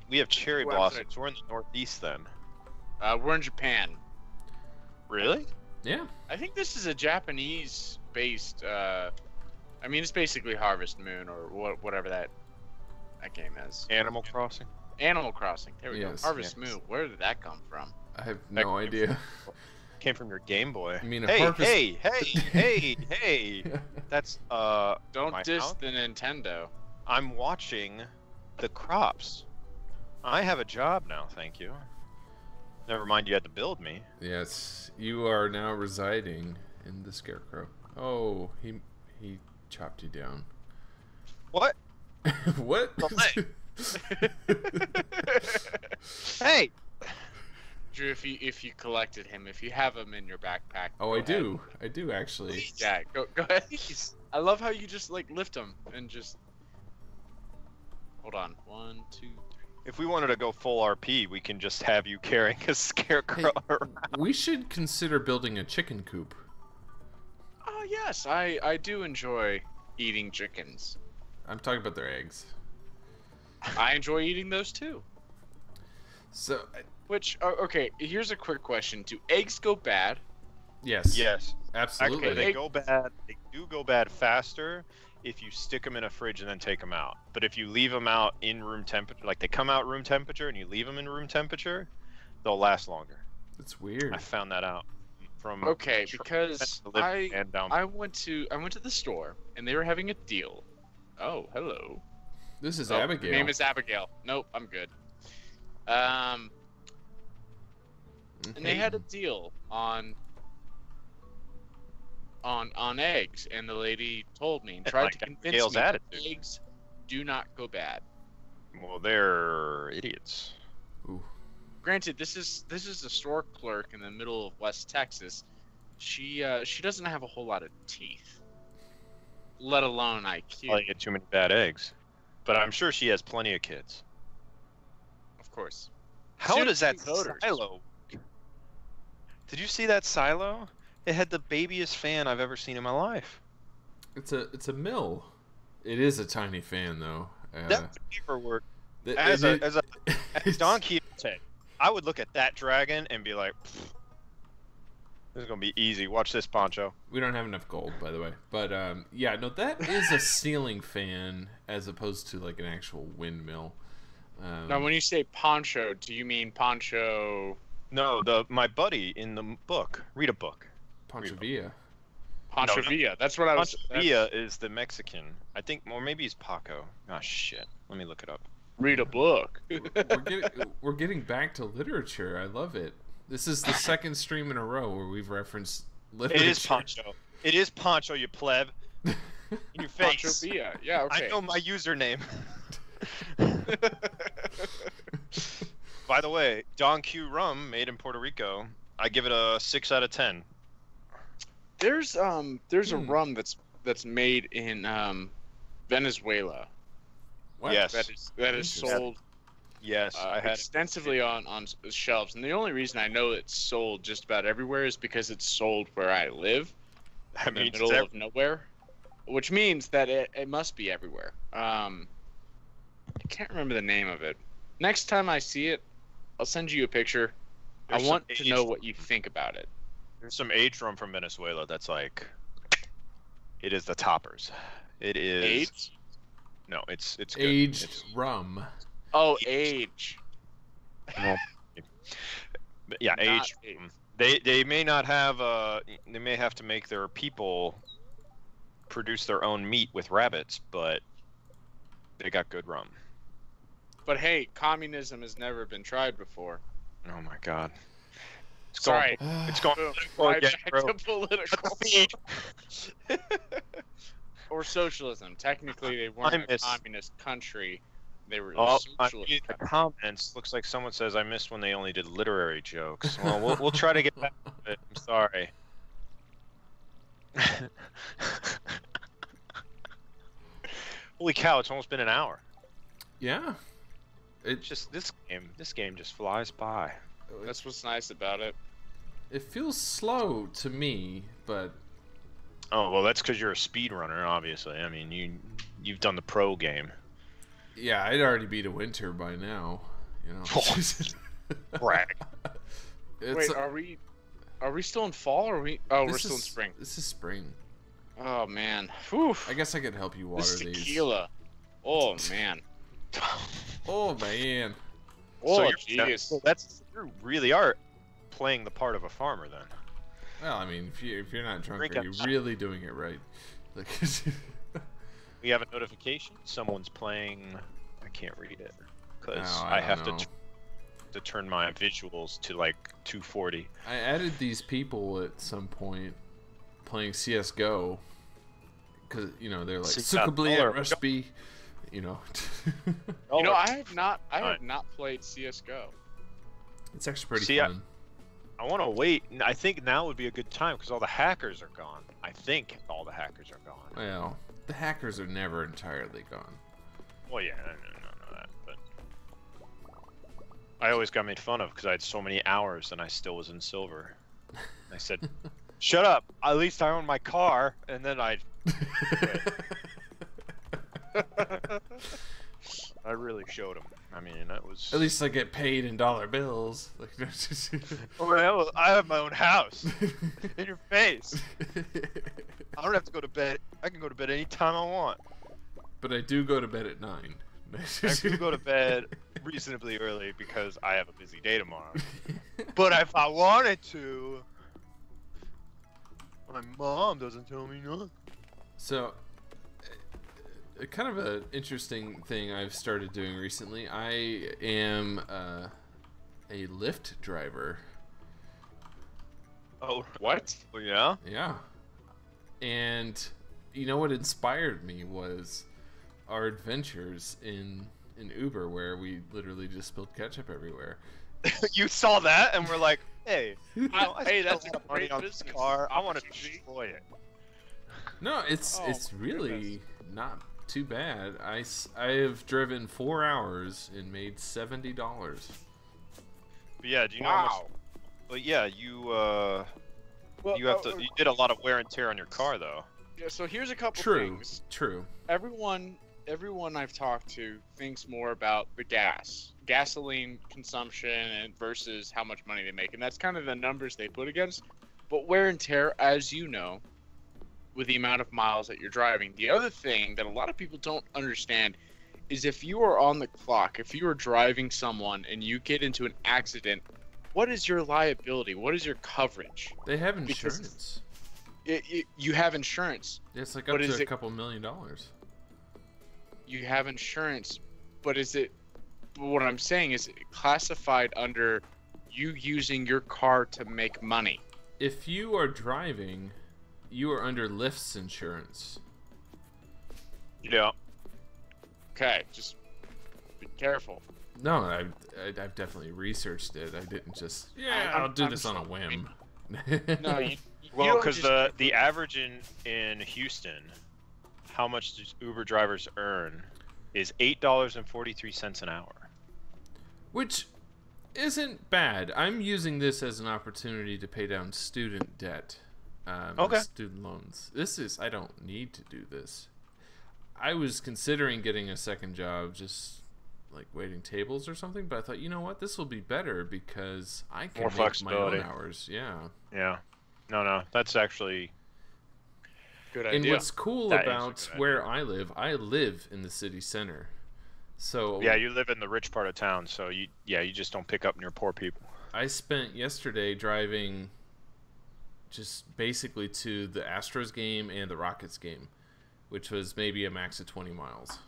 we have cherry Well, blossoms. We're in the northeast then. We're in Japan. Really? Yeah. I think this is a Japanese-based. I mean, it's basically Harvest Moon or whatever that game is. Animal Crossing. Animal Crossing. There we Yes, go. Harvest yes. Moon. Where did that come from? I have no idea. Came from your Game Boy. I mean, a hey, harvest- hey! That's Don't my diss house? the Nintendo. I'm watching the crops. I have a job now, thank you. Never mind, you had to build me. Yes, you are now residing in the Scarecrow. Oh, he chopped you down. What? What? Hey! Drew, if you collected him, if you have him in your backpack. Oh, go I ahead. do. I do actually. Yeah, go ahead. I love how you just like lift him and just. Hold on. 1, 2, 3. If we wanted to go full RP, we can just have you carrying a scarecrow around. We should consider building a chicken coop. Oh yes, I do enjoy eating chickens. I'm talking about their eggs. I enjoy eating those too. So, Which okay, here's a quick question: do eggs go bad? yes. Yes. Absolutely. Actually, they go bad. They do go bad faster if you stick them in a fridge and then take them out. But if you leave them out in room temperature, like they come out room temperature and you leave them in room temperature, they'll last longer. It's weird. I found that out from Okay, because I I went to the store and they were having a deal. Oh, hello. This is Oh, Abigail. Her name is Abigail. Nope, I'm good. And they had a deal on eggs, and the lady told me and tried like to convince Abigail's me that attitude. eggs do not go bad. Well, they're idiots. Ooh. Granted, this is a store clerk in the middle of West Texas. She doesn't have a whole lot of teeth, let alone IQ. Probably get too many bad eggs. But I'm sure she has plenty of kids. Of course. How Soon does that to be voters. silo? Did you see that silo? It had the babiest fan I've ever seen in my life. It's a mill. It is a tiny fan though. That paperwork. th- As it- as Don Quixote, I would look at that dragon and be like, "Pfft, this is gonna be easy. Watch this, Poncho." We don't have enough gold, by the way. But yeah, no, that is a ceiling fan as opposed to like an actual windmill. Now, when you say poncho, do you mean poncho? No, my buddy in the book. Read a book. Poncho Villa. Poncho no. Villa. That's what I was. Poncho Villa is the Mexican. I think, or maybe he's Paco. Oh shit. Let me look it up. Read a book. We're getting back to literature. I love it. This is the second stream in a row where we've referenced literature. It is Poncho. It is Poncho, you pleb. In your face. Poncho Villa. Yeah. Okay. I know my username. by the way, Don Q rum made in Puerto Rico. I give it a 6 out of 10. There's a rum that's made in Venezuela. What? Yes. That is sold Yes, I had extensively on shelves, and the only reason I know it's sold just about everywhere is because it's sold where I live, in the middle of nowhere, which means that it must be everywhere. I can't remember the name of it. Next time I see it, I'll send you a picture. I want to know what you think about it. There's some aged rum from Venezuela that's like, it is the toppers. It is Aged? No, it's good. Aged rum. Oh, age. Yeah, Not aged. aged. They may not have they may have to make their people produce their own meat with rabbits, but they got good rum. But hey, communism has never been tried before. Oh my god. Sorry. It's going Right again, back bro. to political. Or socialism. Technically, they weren't a communist country. They were a socialist the comments looks like someone says I missed when they only did literary jokes. Well, we'll try to get back to it. I'm sorry. Holy cow! It's almost been an hour. Yeah. It's just this game just flies by. That's what's nice about it. It feels slow to me, but Oh well, that's because you're a speedrunner, obviously. I mean, you've done the pro game. yeah, I'd already beat a winter by now. You know. Brag. It's Wait, are we still in fall or are we? Oh, we're this still in is- spring. This is spring. Oh man. Whew. I guess I could help you water This these. tequila. Oh man. Oh man. Oh you're, jeez. so you really are playing the part of a farmer then. Well, I mean, if you're not drunk, Drink are up. you really doing it right? Like, We have a notification. Someone's playing. I can't read it because Oh, I don't have know. to turn my visuals to like 240. I added these people at some point playing CS:GO because they're like suckably at Rushby, you know. You know, I have not played CS:GO. It's actually pretty See, fun. I want to wait. I think now would be a good time because all the hackers are gone. I think all the hackers are gone. Well, the hackers are never entirely gone. Well, yeah, I know that, but I always got made fun of because I had so many hours and I still was in silver. I said, "Shut up! At least I own my car." And then I really showed them. I mean, that was. At least I get paid in dollar bills. Like, Well, I have my own house. In your face. I don't have to go to bed. I can go to bed anytime I want. But I do go to bed at 9. I do go to bed reasonably early because I have a busy day tomorrow. But if I wanted to, my mom doesn't tell me no. So, kind of an interesting thing I've started doing recently. I am a Lyft driver. Oh, What? well, yeah? Yeah. And you know what inspired me was our adventures in Uber, where we literally just spilled ketchup everywhere. You saw that and we're like, hey, Hey, that's a spent money great on this business car. I want to opportunity. destroy it. No, it's Oh, it's my really goodness. not too bad. I have driven 4 hours and made $70. But yeah, do you know how much? Wow. But yeah, you Well, you have to. You did a lot of wear and tear on your car, though. Yeah, so here's a couple True, things. true. Everyone I've talked to thinks more about the gasoline consumption and versus how much money they make, and that's kind of the numbers they put against. But wear and tear, as you know, with the amount of miles that you're driving. The other thing that a lot of people don't understand is if you are on the clock, if you are driving someone and you get into an accident, what is your liability? What is your coverage? They have Because- insurance. You have insurance. It's like but up is to a it- couple $1 million. You have insurance, but is it? But what I'm saying is it classified under you using your car to make money. If you are driving, you are under Lyft's insurance. Yeah. Okay, just be careful. No, I've definitely researched it. I didn't just I'll do this on a whim. No, you Well, don't because just- the average in Houston, how much does Uber drivers earn, is $8.43 an hour. Which isn't bad. I'm using this as an opportunity to pay down student debt, Okay. student loans. I don't need to do this. I was considering getting a second job, just like waiting tables or something, but I thought, you know what, this will be better because I can More make flexibility. my own hours. Yeah. Yeah. No, that's actually good And idea. what's cool That is a about good where I live in the city center. So yeah. You live in the rich part of town, so you just don't pick up near poor people. I spent yesterday driving just basically to the Astros game and the Rockets game, which was maybe a max of 20 miles.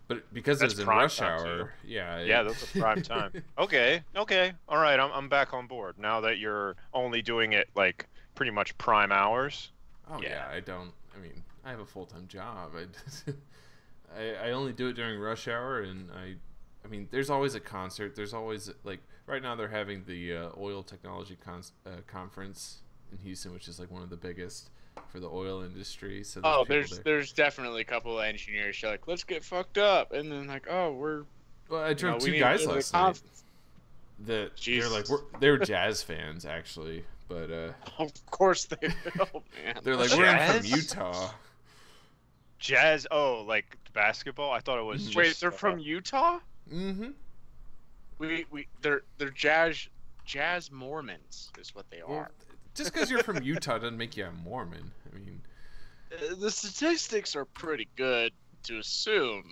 But because it That's was in prime rush time, hour, Yeah, that's a prime time. Okay, all right. I'm back on board now that you're only doing it like pretty much prime hours. Oh yeah, I have a full-time job. I only do it during rush hour, and I mean, there's always a concert. There's always, like, right now they're having the oil technology conference in Houston, which is like one of the biggest for the oil industry. So there's definitely a couple of engineers who are like, let's get fucked up, and then like, oh, Well, I drove we two need guys to go to the last night. conference. That Jesus. they're jazz fans actually, but Of course they will, man. they're like, we're in from Jazz? Utah. Jazz? Oh, like basketball? I thought it was. Wait, just, they're from Utah? Mm-hmm. They're jazz Mormons is what they are. Well, just because you're from Utah doesn't make you a Mormon. I mean, The statistics are pretty good to assume.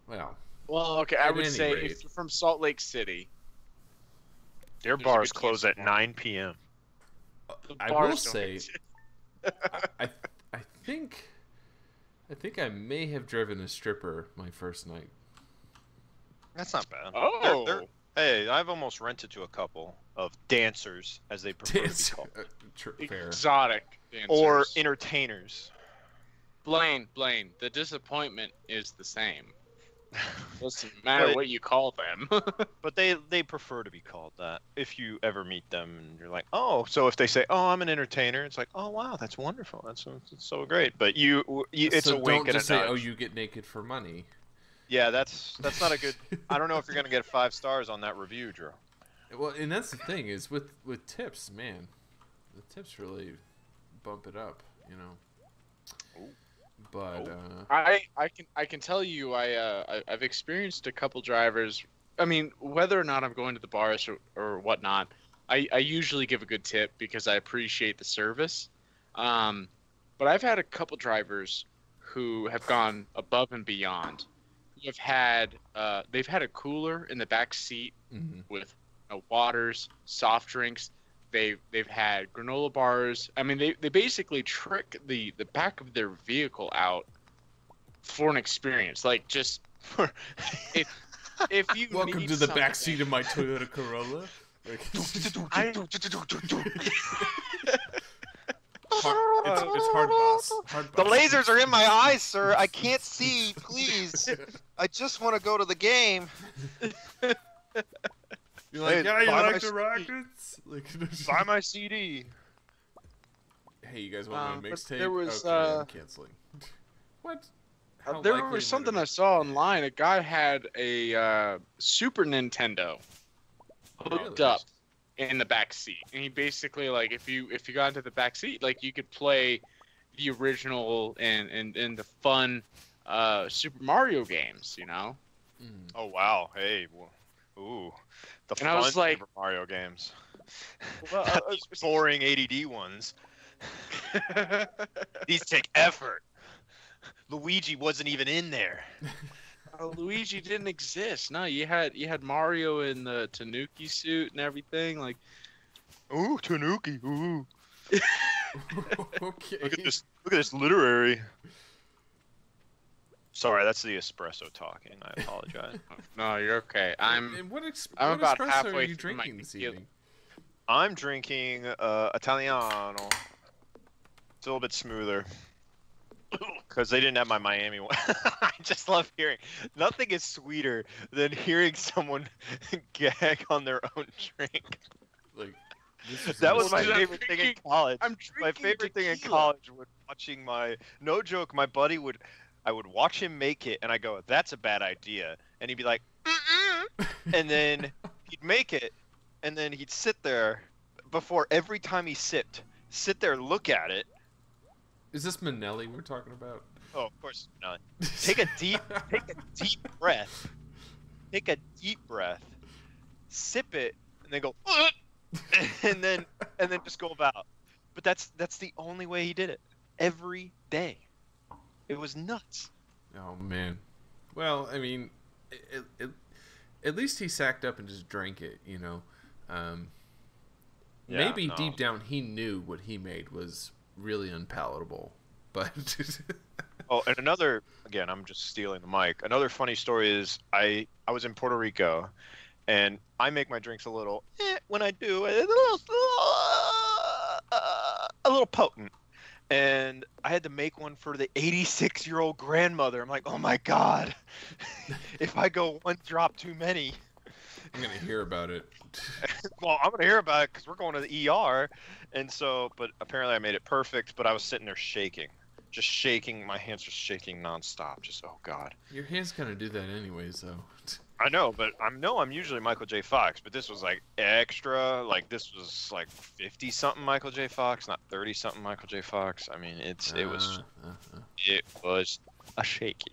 well, Well, okay, I At would any say rate. if you're from Salt Lake City, Their There's a bars good close chance at they're 9 p.m. the I bars will don't say, exist. I think I may have driven a stripper my first night. That's not bad. Oh, Hey, I've almost rented to a couple of dancers, as they prefer to be called, Fair. exotic dancers. or entertainers. Blaine, the disappointment is the same. Doesn't matter But- what you call them. But they prefer to be called that. If you ever meet them and you're like, oh, so if they say, oh, I'm an entertainer, it's like, oh wow, that's wonderful, that's so great. But it's So a wink don't and a just say, nudge. "Oh, you get naked for money." Yeah, that's not a good. I don't know if you're gonna get 5 stars on that review, Drew. Well, and that's the thing is with tips, man, the tips really bump it up, you know. Ooh. But I can tell you I've experienced a couple drivers. I mean, whether or not I'm going to the bars or whatnot, I usually give a good tip because I appreciate the service. But I've had a couple drivers who have gone above and beyond. They've had a cooler in the back seat mhm. with waters, soft drinks. They've had granola bars. I mean, they basically trick the back of their vehicle out for an experience. Like, just if you Welcome need to the something- back seat of my Toyota Corolla. Like, it's hard, boss. Hard, The boss. lasers are in my eyes, sir. I can't see. Please. I just want to go to the game. You're like, Hey, yeah, you buy like my the CD. Rockets? Like, Buy my CD. hey, you guys want my but mixtape? there was, okay, I'm canceling. What? How there likely was something would I saw online. A guy had a Super Nintendo hooked Really? up in the back seat, and he basically, like, if you got into the back seat, like, you could play the original and the fun Super Mario games, you know. Mm. Oh wow, hey, ooh, the And I was fun like- Super Mario games. Well, Not these boring ADD ones. These take effort. Luigi wasn't even in there. Luigi didn't exist. No, you had Mario in the Tanuki suit and everything. Like, Ooh, Tanuki. Ooh. Okay. Look at this literary. Sorry, that's the espresso talking. I apologize. no, you're okay. I'm And what I'm what about espresso halfway are you through my drinking this tequila. evening? I'm drinking Italiano. It's a little bit smoother. Because they didn't have my Miami one. I just love hearing. Nothing is sweeter than hearing someone gag on their own drink. Like, this That was Well, my dude, I'm favorite thing in drinking- college. I'm My drinking favorite thing in tequila. college was watching no joke, my buddy I would watch him make it, and I go, that's a bad idea. And he'd be like, mm-mm. And then he'd make it, and then he'd sit there before every time he sit there, look at it. Is this Manelli we're talking about? Oh, of course not. Take a deep breath. Take a deep breath. Sip it, and then go, and then just go about. But that's the only way he did it. Every day. It was nuts. Oh man. Well, I mean, at least he sacked up and just drank it, you know. Maybe deep down he knew what he made was really unpalatable, but. Oh, and again, I'm just stealing the mic. Another funny story is I was in Puerto Rico, and I make my drinks a little, when I do, a little potent. And I had to make one for the 86-year-old grandmother. I'm like, oh my God, if I go one drop too many. I'm going to hear about it. Well, I'm going to hear about it because we're going to the ER. And so, but apparently I made it perfect, but I was sitting there shaking. Just shaking. My hands were shaking nonstop. Just, oh God. Your hand's going to do that anyways, though. I know, but I'm usually Michael J. Fox, but this was like extra. Like this was like 50-something Michael J. Fox, not 30-something Michael J. Fox. I mean, it was a shaky.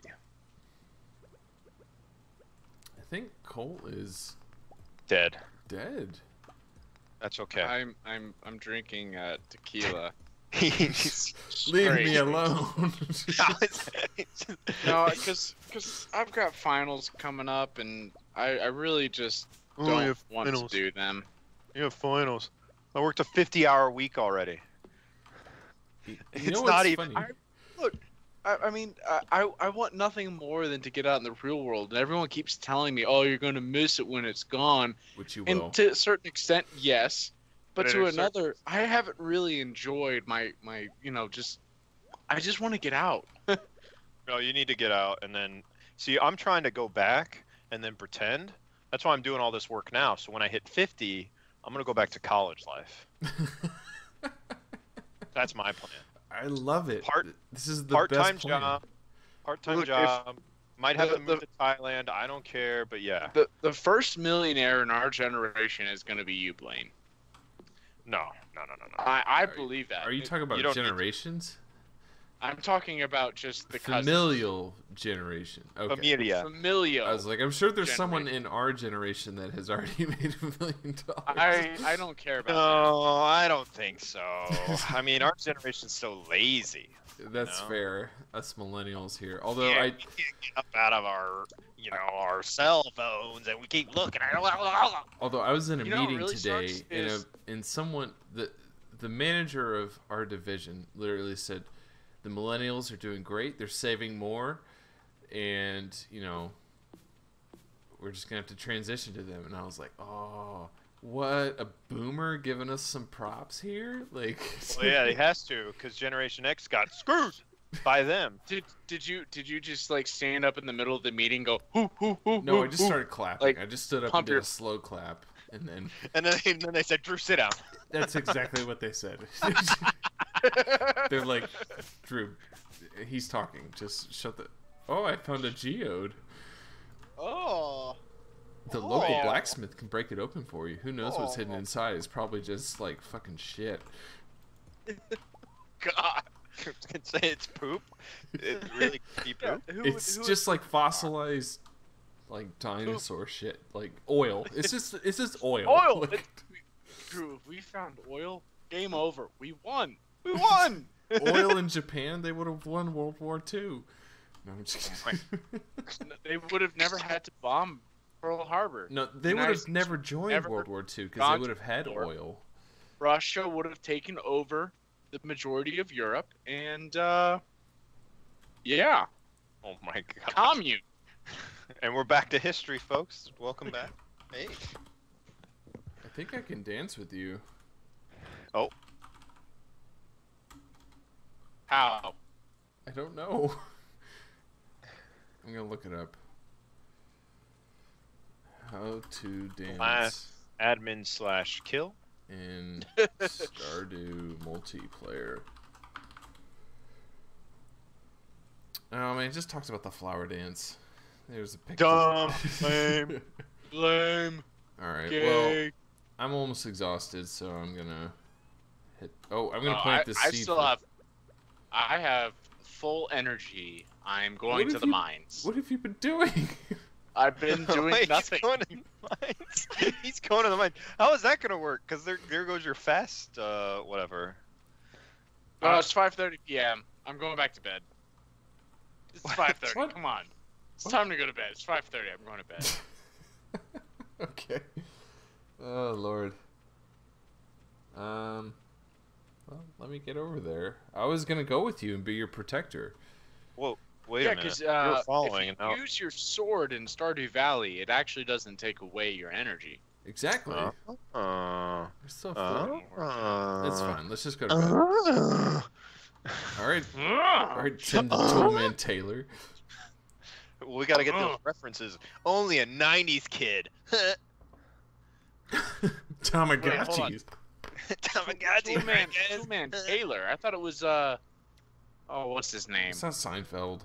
I think Cole is Dead. That's okay. I'm drinking tequila. Leave me alone. No, because I've got finals coming up, and I really just don't want to do them. You have finals. I worked a 50-hour week already. You know what's funny? I mean, I want nothing more than to get out in the real world, and everyone keeps telling me, "Oh, you're going to miss it when it's gone," Which you will. and to a certain extent, yes. But But to at a certain- another, I haven't really enjoyed my I just want to get out. No, you need to get out and then see. I'm trying to go back and then pretend. That's why I'm doing all this work now. So when I hit 50, I'm gonna go back to college life. That's my plan. I love it. This is the Part-time best plan. job. Part-time Look, job. Might have the- to move to Thailand. I don't care, but yeah. The first millionaire in our generation is going to be you, Blaine. No. I believe that. Are you talking about you don't need to- generations? I'm talking about just the cousins. Familial generation. Okay. Familia. Familial. I was like, I'm sure there's Generation. someone in our generation that has already made $1 million. I don't care about No, I don't think so. I mean, our generation's so lazy. That's No. fair. Us millennials here. Although We can't get up out of our, our cell phones, and we keep looking at it. Although I was in a You know what meeting really today, sucks is- and someone the manager of our division literally said, the millennials are doing great. They're saving more, and we're just gonna have to transition to them. And I was like, oh, what a boomer giving us some props here. Like, Well, yeah, he has to, because Generation X got screwed by them. Did you just like stand up in the middle of the meeting, and go hoo hoo hoo? no, hoo, I just hoo? started clapping. Like, I just stood up and pump did your- a slow clap, and then And then they said, Drew, sit down. that's exactly what they said. They're like, Drew, he's talking. Just shut the. Oh, I found a geode. Oh. The local Oh. blacksmith can break it open for you. Who knows what's hidden Oh. inside? It's probably just like fucking shit. God. Can say it's poop. It's really deep poop. It's just like fossilized, like dinosaur shit, like oil. It's just oil. Oil. Like, Drew, if we found oil, game over. We won. We won. oil in Japan, they would have won World War II. No, I'm just kidding. They would have never had to bomb Pearl Harbor. No, they United would have States never joined never World War II because gone they would have had to war. oil. Russia would have taken over the majority of Europe, and yeah, Oh my God. commune. And we're back to history, folks. Welcome back. Hey. I think I can dance with you. How? I don't don't know. I'm gonna look it up. How to dance Last admin/kill. in Stardew multiplayer. Oh man, it just talks about the flower dance. There's a picture. Dumb. Lame. Lame. Alright, Gay. well, I'm almost exhausted, so I'm gonna hit. Oh, I'm gonna plant this seed. I have full energy. I'm going to the mines. What have you been doing? I've been doing Wait, nothing. He's going to the mines. He's going to the mines. How is that gonna work? Because there goes your fast, whatever. Oh, it's 5:30 p.m. I'm going back to bed. It's 5:30. What? Come on. It's time to go to bed. It's 5:30. I'm going to bed. Okay. Oh Lord. Well, let me get over there. I was gonna go with you and be your protector. Whoa, wait a minute. Because You're following. if you use your sword in Stardew Valley, it actually doesn't take away your energy. Exactly. You're so funny. It's fine. Let's just go to bed. All right, Tim the Toolman Taylor. We gotta get those references. Only a '90s kid. Tamagotchis. Tamagotchi. Toolman Taylor. I thought it was what's his name? It's not Seinfeld.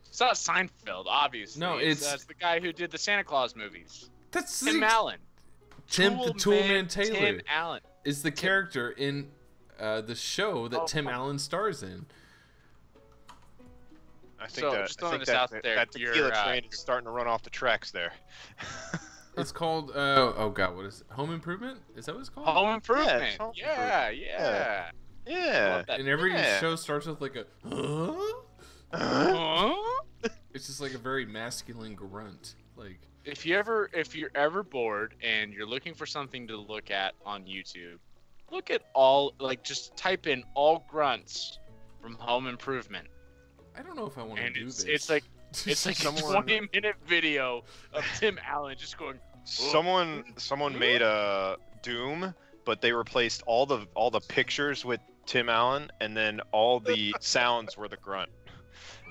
It's not Seinfeld, obviously. No, it's the guy who did the Santa Claus movies. That's Tim Allen. Tim the Toolman Taylor Tim Allen is the character in the show that Tim Allen stars in. I think that tequila train is starting to run off the tracks there. It's called oh god, what is it? Home Improvement? Is that what it's called? Home Improvement. Yeah, Yeah. And every show starts with like a It's just like a very masculine grunt. Like if you're ever bored and you're looking for something to look at on YouTube, look at just type in all grunts from Home Improvement. I don't know if I want to do this. It's like a 20-minute video of Tim Allen just going. Someone made a Doom, but they replaced all the pictures with Tim Allen, and then all the sounds were the grunt.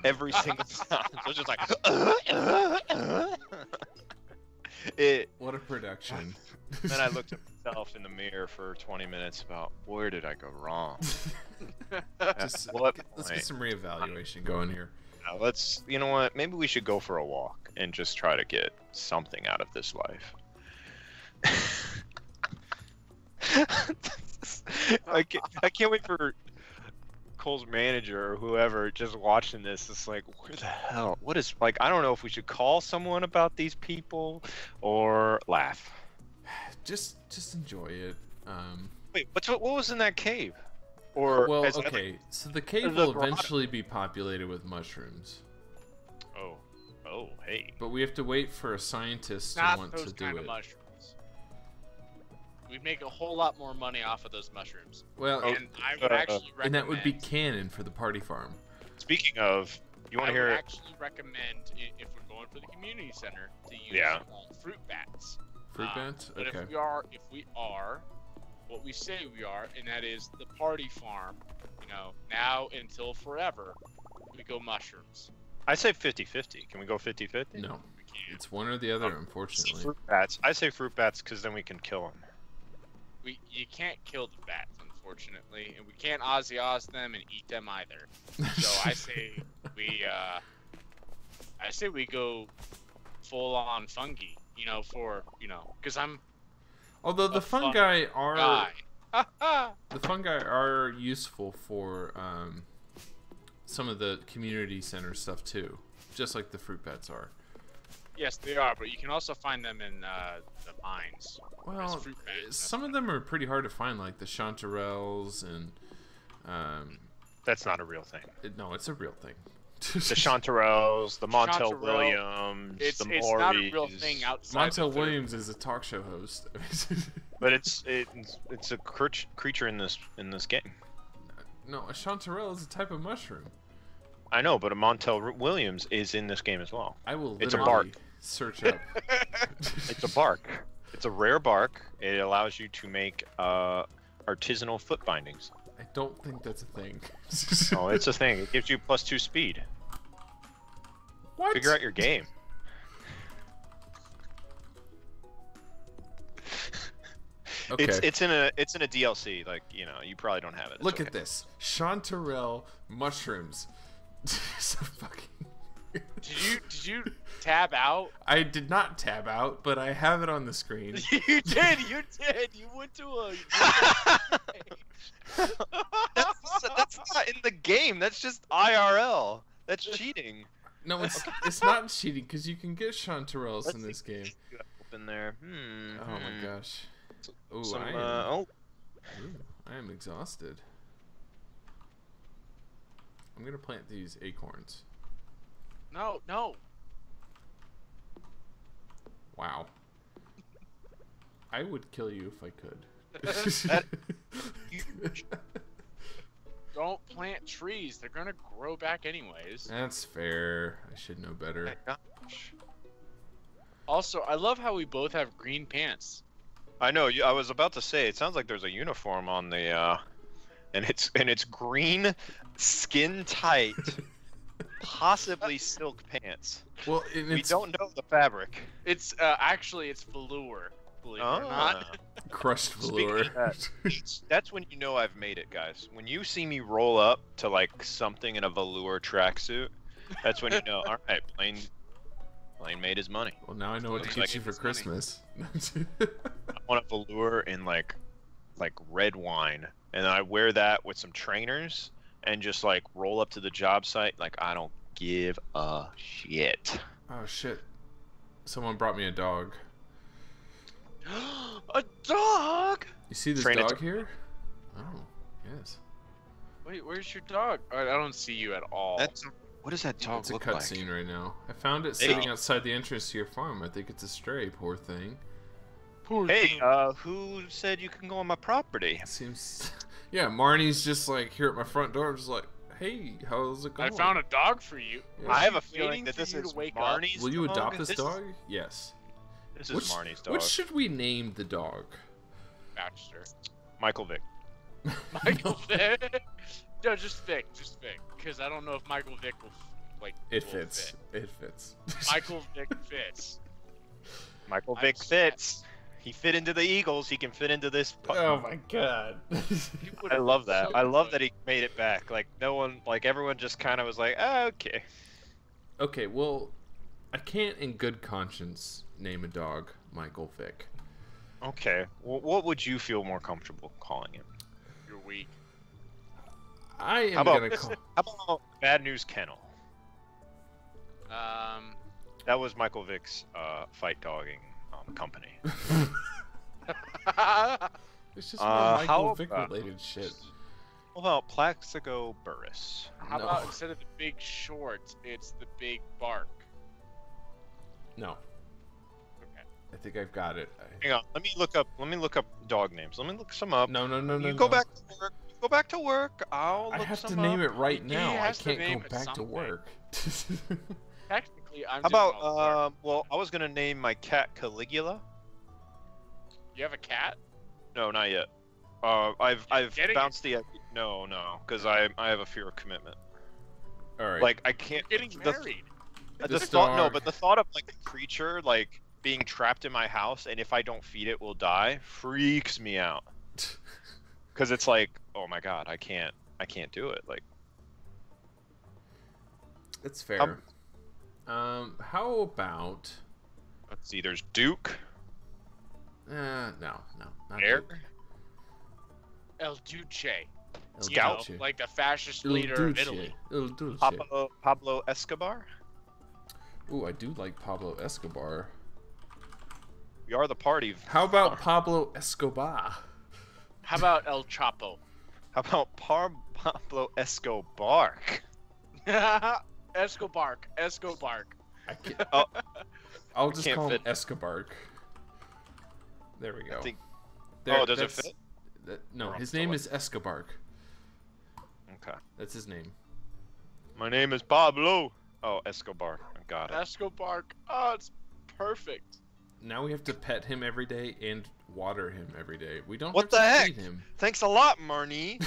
Every single sound. So it's just like. What a production. Then I looked at myself in the mirror for 20 minutes about where did I go wrong. Let's get some reevaluation going here. You know what? Maybe we should go for a walk and just try to get something out of this life. I can't wait for Cole's manager or whoever just watching this. It's like, where the hell? What is like? I don't know if we should call someone about these people or laugh. Just enjoy it. Wait, what was in that cave? Or okay, so the cave will eventually be populated with mushrooms. Oh, hey. But we have to wait for a scientist to want to do it. Mushrooms. We'd make a whole lot more money off of those mushrooms. Well, and I would actually recommend. And that would be canon for the party farm. Speaking of, you want to hear? I would actually recommend if we're going for the community center to use fruit bats. Fruit bats? But okay. if we are what we say we are, and that is the party farm, now until forever, we go mushrooms. I say 50-50. Can we go 50-50? No, we can't. It's one or the other, unfortunately. Fruit bats. I say fruit bats because then we can kill them. You can't kill the bats, unfortunately, and we can't Ozzy them and eat them either. So I say we go full on fungi. Because I'm. Although the fungi are guy. the fungi are useful for some of the community center stuff too, just like the fruit bats are. Yes, they are, but you can also find them in the mines. Well, some of them are pretty hard to find, like the chanterelles and. That's not a real thing. No, it's a real thing. The chanterelles, the Montel Williams, it's the Morris. It's not a real thing outside. Montel Williams is a talk show host. But it's a creature in this game. No, a chanterelle is a type of mushroom. I know, but a Montel Williams is in this game as well. I will literally it's a bark. Search up. It's a bark. It's a rare bark. It allows you to make artisanal foot bindings. I don't think that's a thing. Oh, it's a thing. It gives you +2 speed. What? Figure out your game. Okay. It's in a DLC. Like, you know, you probably don't have it. It's Look okay. at this. Chanterelle mushrooms. So fucking. Did you tab out? I did not tab out, but I have it on the screen. You did. You went to a. That's not in the game. That's just IRL. That's cheating. No, it's not cheating because you can get chanterelles in this game. Open there. Oh my gosh. Ooh, Some, I am exhausted. I'm gonna plant these acorns. No. Wow. I would kill you if I could. Don't plant trees. They're gonna grow back anyways. That's fair. I should know better. Also, I love how we both have green pants. I know. I was about to say. It sounds like there's a uniform on the, and it's green, skin tight, possibly silk pants. Well, We don't know the fabric. It's actually it's velour. Believe it or not. crushed Speaking velour. of that, that's when you know I've made it, guys. When you see me roll up to like something in a velour tracksuit, that's when you know. All right, Blaine made his money. Well, now I know what to Looks get like you for it's money. Christmas. I want a velour in like red wine, and I wear that with some trainers and just like roll up to the job site like I don't give a shit. Oh shit! Someone brought me a dog. A dog? You see this Train it dog to- here? Oh, yes. Wait, where's your dog? I don't see you at all. What does that dog It's a look like? cutscene right now. I found it Hey. sitting outside the entrance to your farm. I think it's a stray. Poor thing. Poor Hey, thing. who said you can go on my property? It seems. Yeah, Marnie's just like here at my front door. I'm just like, hey, how's it I going? found a dog for you. Yeah. I have a Waiting feeling that for this you to is wake up. Marnie's Will you dog. adopt this This dog? Yes. This is Marnie's dog. What should we name the dog? Baxter. Michael Vick. Michael Vick. No, just Vic, because I don't know if Michael Vick will It will fits. fit. It fits. Michael Vick fits. Michael I'm Vick sad. fits. He fit into the Eagles. He can fit into this. Oh my god. He I would've love been that. so I love good. that he made it back. Like no one, like everyone, just kind of was like, ah, okay. Okay, well, I can't in good conscience name a dog Michael Vick. Okay. Well, what would you feel more comfortable calling him? You're weak. I am How about gonna call. How about Bad News Kennel? That was Michael Vick's fight dogging company. It's just more how Michael Vick about- related shit. What about Plaxico Burris? How No. about instead of the big short, it's the big bark? No, Okay. I think I've got it. Hang on. Let me look up dog names. Let me look some up. No, no, no, no. You go no. back to work. You go back to work. I'll I look have to some name up. it right He now. I has to can't name go it back to something. work. Technically, I'm How doing all the about work. well, I was gonna name my cat Caligula. You have a cat? No, not yet. I've getting bounced the no, because I have a fear of commitment. All right. Like I can't You're getting the, married. the This thought no, dog- but the thought of like a creature like being trapped in my house and if I don't feed it will die freaks me out. Cuz it's like, oh my god, I can't do it. Like It's fair. How about? let's see, there's Duke, No, not Eric, Duke. El Duce. El Scout? Duce. Like the fascist Il leader of Duce. Italy. Il Duce. Pablo Escobar. Ooh, I do like Pablo Escobar. We are the party. How about Pablo Escobar? How about El Chapo? How about Pablo Escobar? Escobar. I can't, Oh, I'll just can't call him fit. Escobar. There we go. I think. There, Oh, does it that's- fit? no, Or his I'm name still is Escobar. Okay. That's his name. My name is Pablo. Oh, Escobar. I got it. Escobar. Oh, it's perfect. Now we have to pet him every day and water him every day. We don't What have the to heck? feed him. Thanks a lot, Marnie.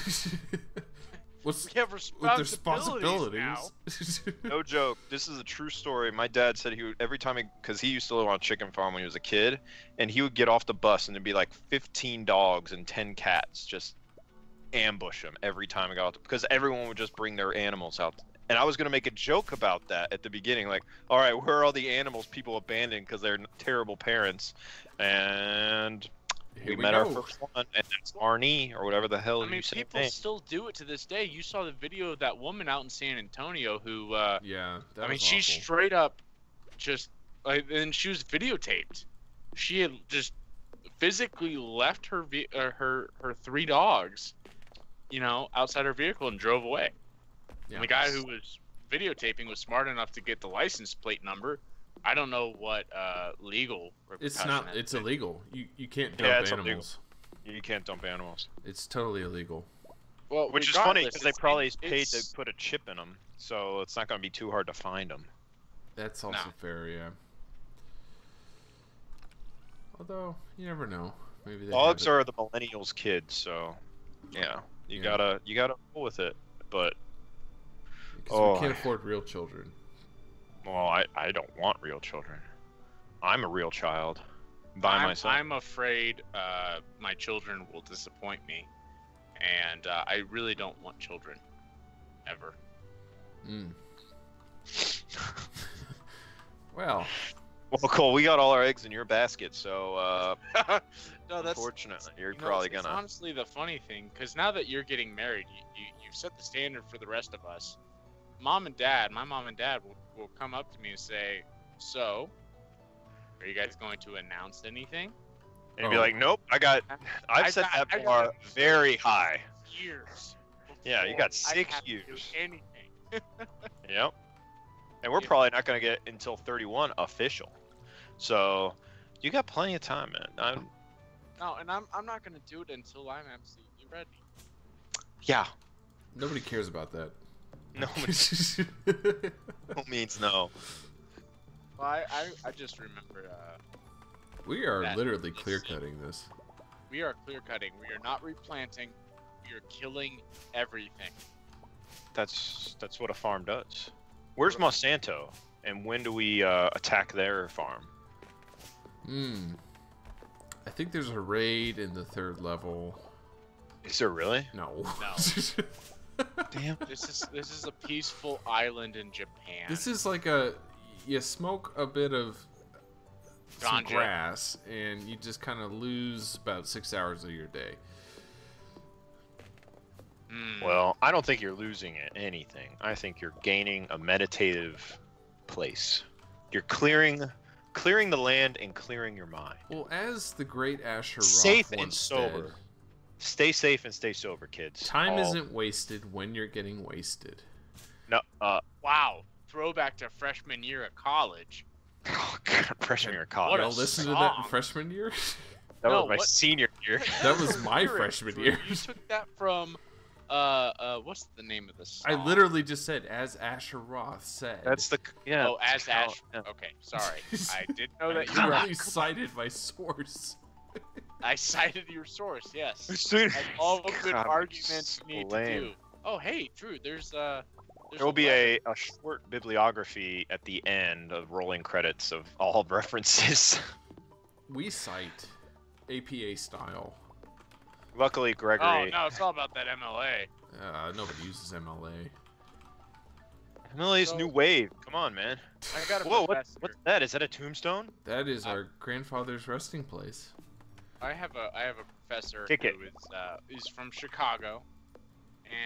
What's We have with responsibilities now. No joke. This is a true story. My dad said he would every time because he used to live on a chicken farm when he was a kid, and he would get off the bus and there'd be like 15 dogs and 10 cats just ambush him every time he got off because everyone would just bring their animals out. And I was gonna make a joke about that at the beginning, like, all right, where are all the animals people abandoned because they're terrible parents? And Here we met our go. first one, and that's Arnie or whatever the hell I mean, you said. people still do it to this day. You saw the video of that woman out in San Antonio who, Yeah, that I mean, was she awful. straight up just, like, and she was videotaped. She had just physically left her her 3 dogs, you know, outside her vehicle and drove away. Yeah. And the guy who was videotaping was smart enough to get the license plate number. I don't know what legal It's repercussion not. that It's is. illegal. You can't Yeah, dump it's illegal. animals. You can't dump animals. It's totally illegal. Well, Which is funny regardless, because they it's- probably it's- paid to put a chip in them, so it's not going to be too hard to find them. That's also No. fair, yeah. Although you never know. Maybe they Dogs have it. are the millennials' kids, so yeah, you Yeah. gotta roll with it. But Because Oh. we can't afford real children. well, I don't want real children. I'm a real child by myself. I'm afraid my children will disappoint me, and I really don't want children, ever. Mm. Well, Well, Cole, we got all our eggs in your basket, so No, that's unfortunately, you're you know, probably it's gonna. honestly the funny thing, because now that you're getting married, you've set the standard for the rest of us. My mom and dad will come up to me and say, "So, are you guys going to announce anything?" And be Oh. like, nope, I've set that I got bar very high. Years. Yeah, you before got I 6 have to do years. anything. Yep. And we're Yeah. probably not gonna get until 31 official. So you got plenty of time, man. No, and I'm not gonna do it until I'm absolutely ready. Yeah. nobody cares about that. No, no means no. Well, I just remember We are That literally is- clear cutting this. we are clear cutting. We are not replanting. We are killing everything. That's what a farm does. Where's Monsanto? And when do we attack their farm? Hmm. I think there's a raid in the 3rd level. Is there really? No. Damn. This is a peaceful island in Japan. This is like you smoke a bit of some Ganja. grass and you just kind of lose about 6 hours of your day. Well, I don't think you're losing anything. I think you're gaining a meditative place. You're clearing the land and clearing your mind. Well, as the great Asher Safe Roth and once sober. said, Stay safe and stay sober, kids. time All- isn't wasted when you're getting wasted. No. Wow, throwback to freshman year of college. Oh God, freshman year of college. What a Y'all listen to that in song. freshman year? That No, was my what- senior year. That was my Lyric, freshman Drew. year. You took that from what's the name of the song? I literally just said, as Asher Roth said. That's the yeah. Oh, as Ash. yeah. Okay, sorry. I didn't know I that you were. literally cited my source. I cited your source. Yes. Dude, Like all the good God, arguments so you need lame. to do. Oh, hey, Drew. There's There will be a short bibliography at the end of rolling credits of all references. We cite APA style. Luckily, Oh Gregory. no, it's all about that MLA. Nobody uses MLA. Emily's So- new wave. Come on, man. I got a Whoa, professor. what's that? Is that a tombstone? That is our grandfather's resting place. I have a professor Kick it. who is from Chicago,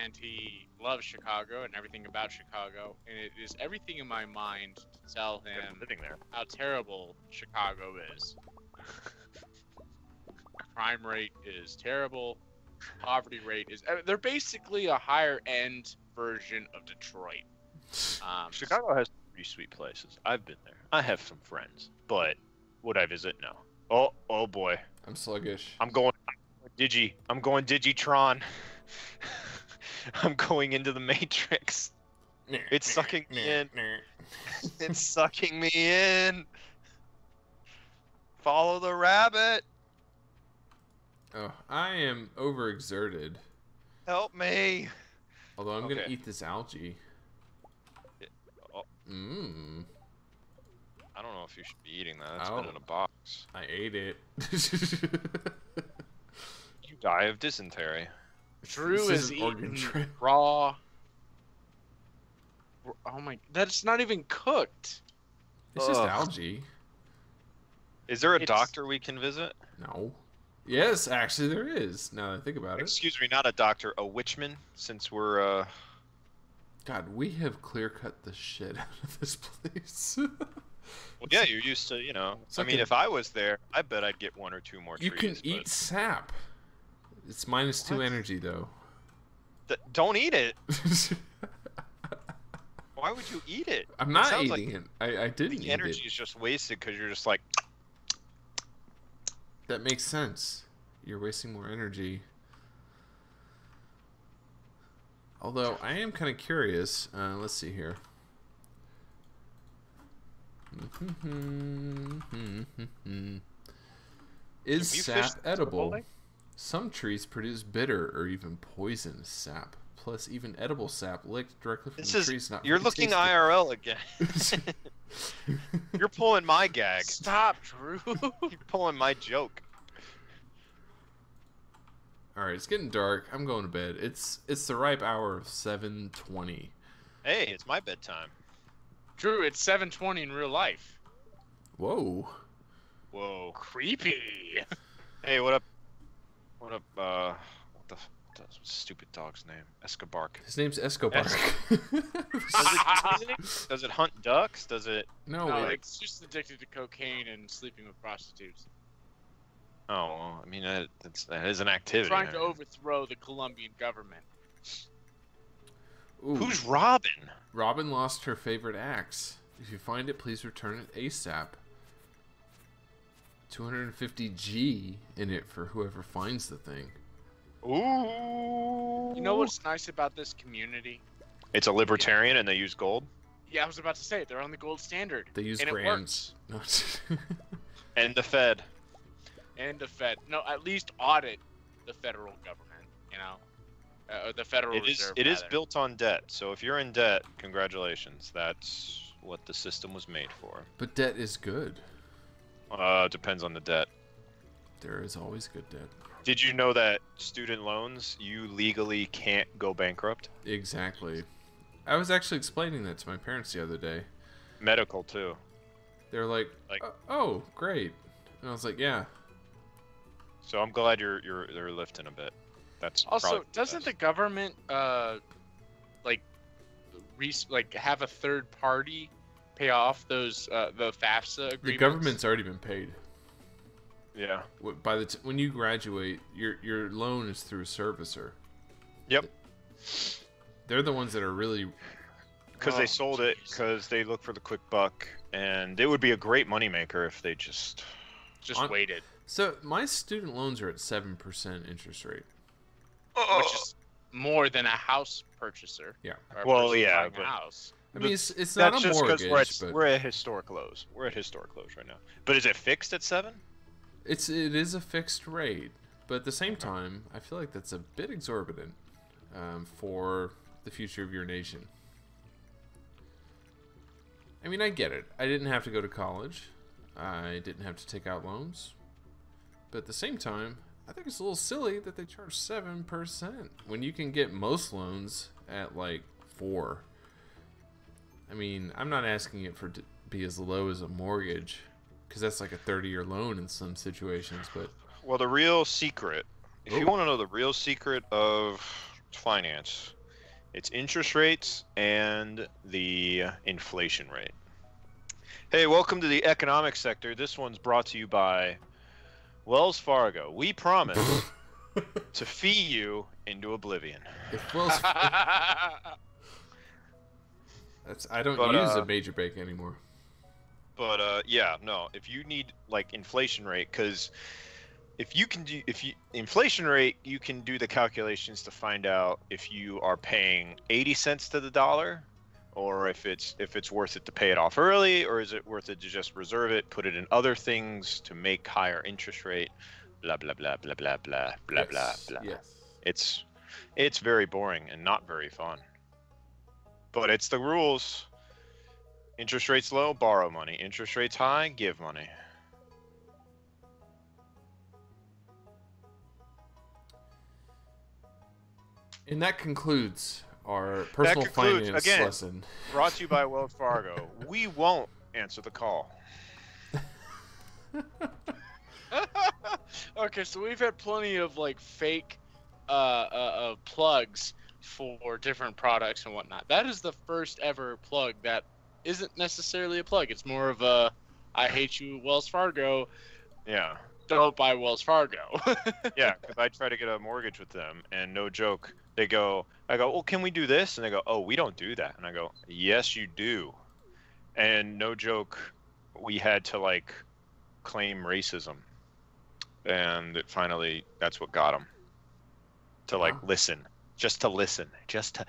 and he loves Chicago and everything about Chicago, and it is everything in my mind to tell him Living there. how terrible Chicago is. Crime rate is terrible. Poverty rate is. They're basically a higher end version of Detroit. Chicago has pretty sweet places. I've been there. I have some friends, but would I visit? No. Oh boy. I'm sluggish. I'm going Digitron. I'm going into the Matrix. It's sucking me in. It's sucking me in. Follow the rabbit. Oh, I am overexerted. Help me. Although I'm gonna Okay. eat this algae. Oh, Mmm. I don't know if you should be eating that. It's Oh. been in a box. I ate it. You die of dysentery. Drew This is is organ eating trip. raw. Oh my! That's not even cooked. It's just Ugh. algae. Is there a It's- doctor we can visit? No. Yes, actually there is. Now that I think about it. Excuse me, not a doctor, a witchman, since we're, God, we have clear cut the shit out of this place. Well, yeah, you're used to, you know. It's I like mean, a- if I was there, I bet I'd get 1 or 2 more You trees. can eat sap. It's -2 What? energy though. Don't eat it. Why would you eat it? I'm It not sounds eating it. I didn't The eat energy it. is just wasted because you're just like, That makes sense. You're wasting more energy. Although I am kind of curious. Let's see here. Is Have you sap fished edible? Chipotle? Some trees produce bitter or even poisonous sap. Plus, even edible sap licked directly from this the is, trees. Not you're very looking tasty. IRL again. You're pulling my gag. Stop, Drew. You're pulling my joke. All right, it's getting dark. I'm going to bed. It's the ripe hour of 7:20. Hey, it's my bedtime. Drew, it's 7:20 in real life. Whoa. Whoa. Creepy. Hey, what up? What up, what the stupid dog's name? Escobar. His name's Escobar. Does it hunt ducks? Does it? no, No, wait. it's just addicted to cocaine and sleeping with prostitutes. Oh, well, I mean, that is an activity. Trying to overthrow the Colombian government. Ooh. Who's Robin? Robin lost her favorite axe. If you find it, please return it ASAP. 250G in it for whoever finds the thing. Ooh. You know what's nice about this community? It's a libertarian and they use gold. Yeah, I was about to say it. They're on the gold standard. They use and grams. No. And the Fed. And the Fed. No, at least audit the federal government. You know, the Federal Reserve. It is rather. built on debt. So if you're in debt, congratulations. That's what the system was made for. But debt is good. Depends on the debt. There is always good debt. Did you know that student loans, you legally can't go bankrupt? Exactly. I was actually explaining that to my parents the other day. Medical too. They're like, Like- "Oh, great," and I was like, "Yeah." So I'm glad they're lifting a bit. That's Also, probably doesn't the government like have a third party pay off those the FAFSA agreements? The government's already been paid. Yeah. By the when you graduate, your loan is through a servicer. Yep. They're the ones that are really. Because Oh, they sold it jeez. because they look for the quick buck, and it would be a great moneymaker if they just. Just waited, So my student loans are at 7% interest rate. which is more than a house purchaser. Yeah. Or a Well, person yeah, buying a but- house. I mean, it's not That's a just mortgage, because but we're at historic lows. We're at historic lows right now. But is it fixed at 7? it is a fixed rate. But at the same time, I feel like that's a bit exorbitant for the future of your nation. I mean, I get it. I didn't have to go to college. I didn't have to take out loans. But at the same time, I think it's a little silly that they charge 7% when you can get most loans at like 4. I mean, I'm not asking it to be as low as a mortgage, because that's like a 30-year loan in some situations. But Well, the real secret, if you Oh. want to know the real secret of finance, it's interest rates and the inflation rate. Hey, welcome to the economic sector. This one's brought to you by Wells Fargo. We promise to fee you into oblivion. if Wells, I don't But, use a major bank anymore. But yeah, no. If you need like inflation rate, because inflation rate, you can do the calculations to find out if you are paying 80 cents to the dollar, or if it's worth it to pay it off early, or is it worth it to just reserve it, put it in other things to make higher interest rate. blah blah blah blah blah blah blah blah Yes, blah. yes. It's very boring and not very fun. But it's the rules. Interest rates low, borrow money. Interest rates high, give money. And that concludes our personal finance again, lesson. Brought to you by Wells Fargo. We won't answer the call. Okay, so we've had plenty of like fake plugs for different products and whatnot. That is the first ever plug that isn't necessarily a plug. It's more of a I hate you, Wells Fargo. Yeah. Don't buy Wells Fargo. Yeah, because I try to get a mortgage with them, and no joke, I go, well, can we do this? And they go, oh, we don't do that. And I go, yes, you do. And no joke, we had to like claim racism, and finally, that's what got them to like listen, just to listen, just to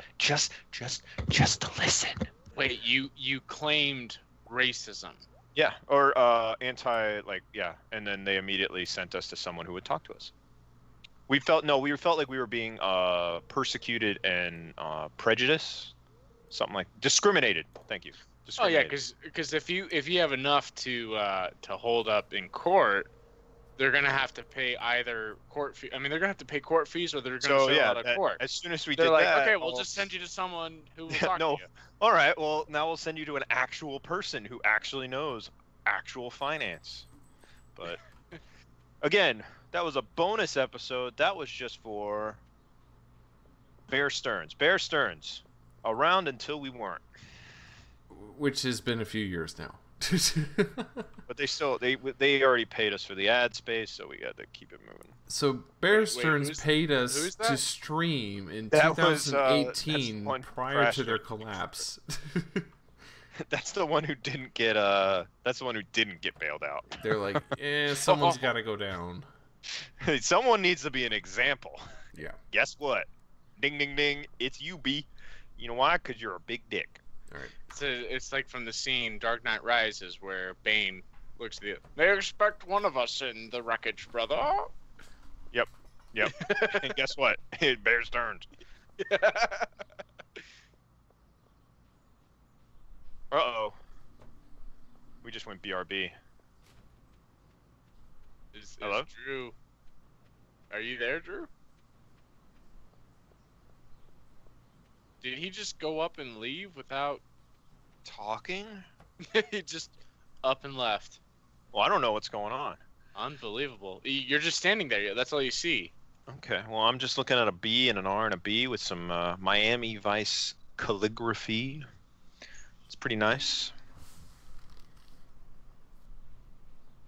listen. Wait, you claimed racism? Yeah, or yeah, and then they immediately sent us to someone who would talk to us. We felt like we were being persecuted and prejudiced, something like discriminated. Thank you. Oh yeah, because if you have enough to hold up in court, they're gonna have to pay either court fee. I mean, they're gonna have to pay court fees, or they're gonna settle out of court. As soon as we they're did like, that, okay, we'll just send you to someone who will talk to you. All right, well, now we'll send you to an actual person who actually knows actual finance. But again, that was a bonus episode. That was just for Bear Stearns. Bear Stearns, around until we weren't. Which has been a few years now. But they already paid us for the ad space, so we got to keep it moving. So Bear Stearns paid us to stream in 2018 prior to their collapse. That's the one who didn't get bailed out. They're like, someone's got to go down. Someone needs to be an example. Yeah. Guess what? Ding ding ding, it's you, B. You know why? Because you're a big dick. All right. It's like from the scene Dark Knight Rises where Bane looks at they expect one of us in the wreckage, brother. Yep. And guess what? It bears turns. Uh-oh. We just went BRB. Hello? Drew. Are you there, Drew? Did he just go up and leave without talking? He just up and left. Well, I don't know what's going on. Unbelievable. You're just standing there. That's all you see. Okay. Well, I'm just looking at a B and an R and a B with some Miami Vice calligraphy. It's pretty nice.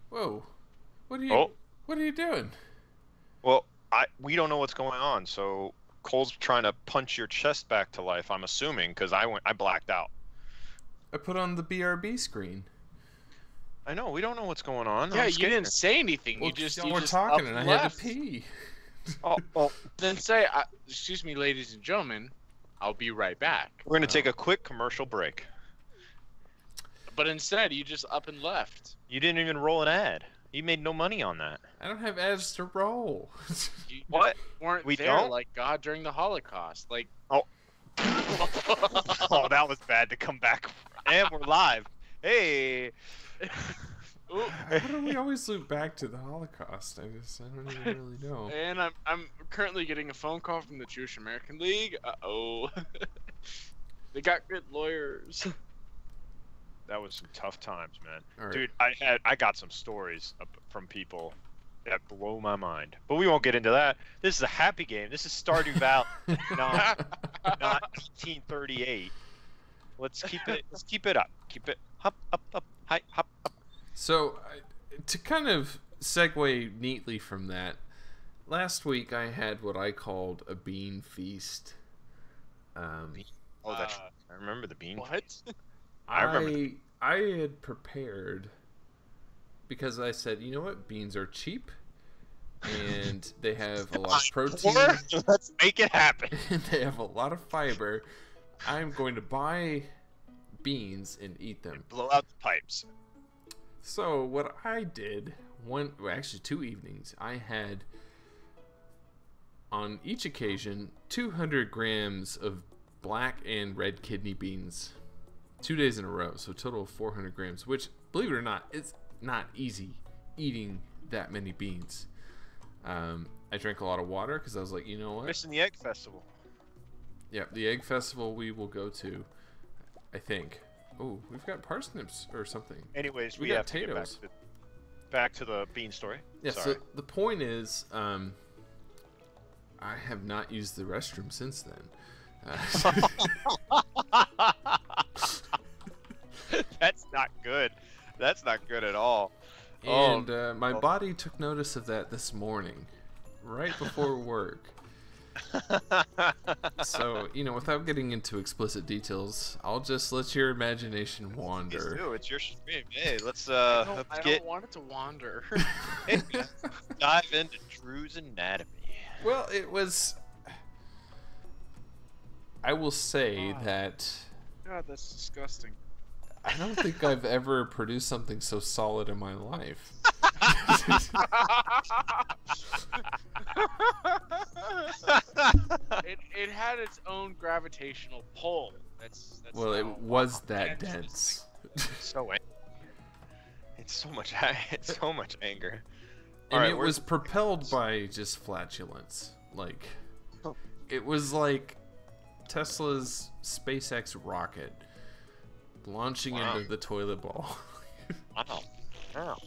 Whoa. What are you doing? Well, we don't know what's going on, so Cole's trying to punch your chest back to life, I'm assuming, because I blacked out. I put on the BRB screen. I know, we don't know what's going on. Yeah, you didn't say anything. Well, you were just talking and I had left. to pee. Oh, then say, excuse me, ladies and gentlemen, I'll be right back. We're going to take a quick commercial break. But instead, you just up and left. You didn't even roll an ad. You made no money on that. I don't have ads to roll. You what? Weren't we there don't? like God during the Holocaust. Like. Oh. Oh, that was bad to come back. And we're live. Hey. Why do we always loop back to the Holocaust? I don't even really know. And I'm currently getting a phone call from the Jewish American League. Uh-oh. They got good lawyers. That was some tough times, man. Right. Dude, I got some stories from people that blow my mind. But we won't get into that. This is a happy game. This is Stardew Valley, not 1938. Let's keep it up. Keep it up, high, up. So, to kind of segue neatly from that, last week I had what I called a bean feast. I remember the bean. What? I had prepared because I said, you know what, beans are cheap and they have a lot of protein. Let's make it happen. And they have a lot of fiber. I'm going to buy beans and eat them. Blow out the pipes. So what I did actually 2 evenings, I had on each occasion 200 grams of black and red kidney beans 2 days in a row, so a total of 400 grams, which, believe it or not, it's not easy eating that many beans. I drank a lot of water because I was like, you know what? Missing the egg festival. Yeah, the egg festival we will go to, I think. Oh, we've got parsnips or something. Anyways, We we got have to get potatoes. back to the bean story. Yeah, Sorry. so the point is, I have not used the restroom since then. That's not good. That's not good at all. And my body took notice of that this morning, right before work. So, you know, without getting into explicit details, I'll just let your imagination wander. Please do. It's your stream. Hey, let's I let's don't want it to wander. dive into Drew's anatomy. Well, it was... I will say that God, that's disgusting. I don't think I've ever produced something so solid in my life. It had its own gravitational pull. That's Well, it how was that dense this dense. So angry. It's so much anger. And Alright, it was propelled by just flatulence. Like, it was like Tesla's SpaceX rocket launching into the toilet bowl. Wow. Wow.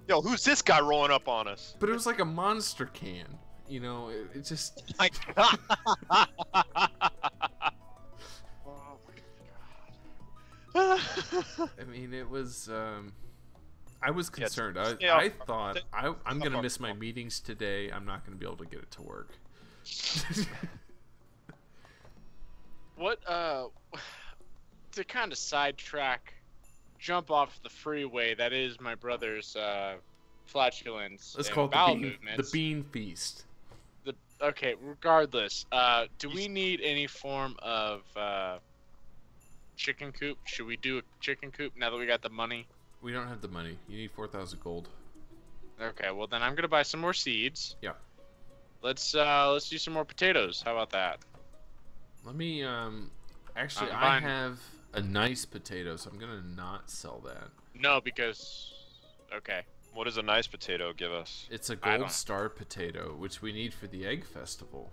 Yo, who's this guy rolling up on us? But it was like a monster can. You know, it just... My God. Oh my God. I mean, it was... I was concerned. Yeah, I thought, I'm going to off. miss my meetings today. I'm not going to be able to get it to work. What to kind of sidetrack, jump off the freeway, that is my brother's flatulence Let's and call it bowel the movements. bean feast. Okay, regardless, do we need any form of chicken coop? Should we do a chicken coop now that we got the money? We don't have the money. You need 4,000 gold. Okay, well then I'm gonna buy some more seeds. Yeah. Let's do some more potatoes. How about that? Let me, actually, I'm I buying- have a nice potato, so I'm gonna not sell that. No, because okay. What does a nice potato give us? It's a I gold don't- star potato, which we need for the egg festival.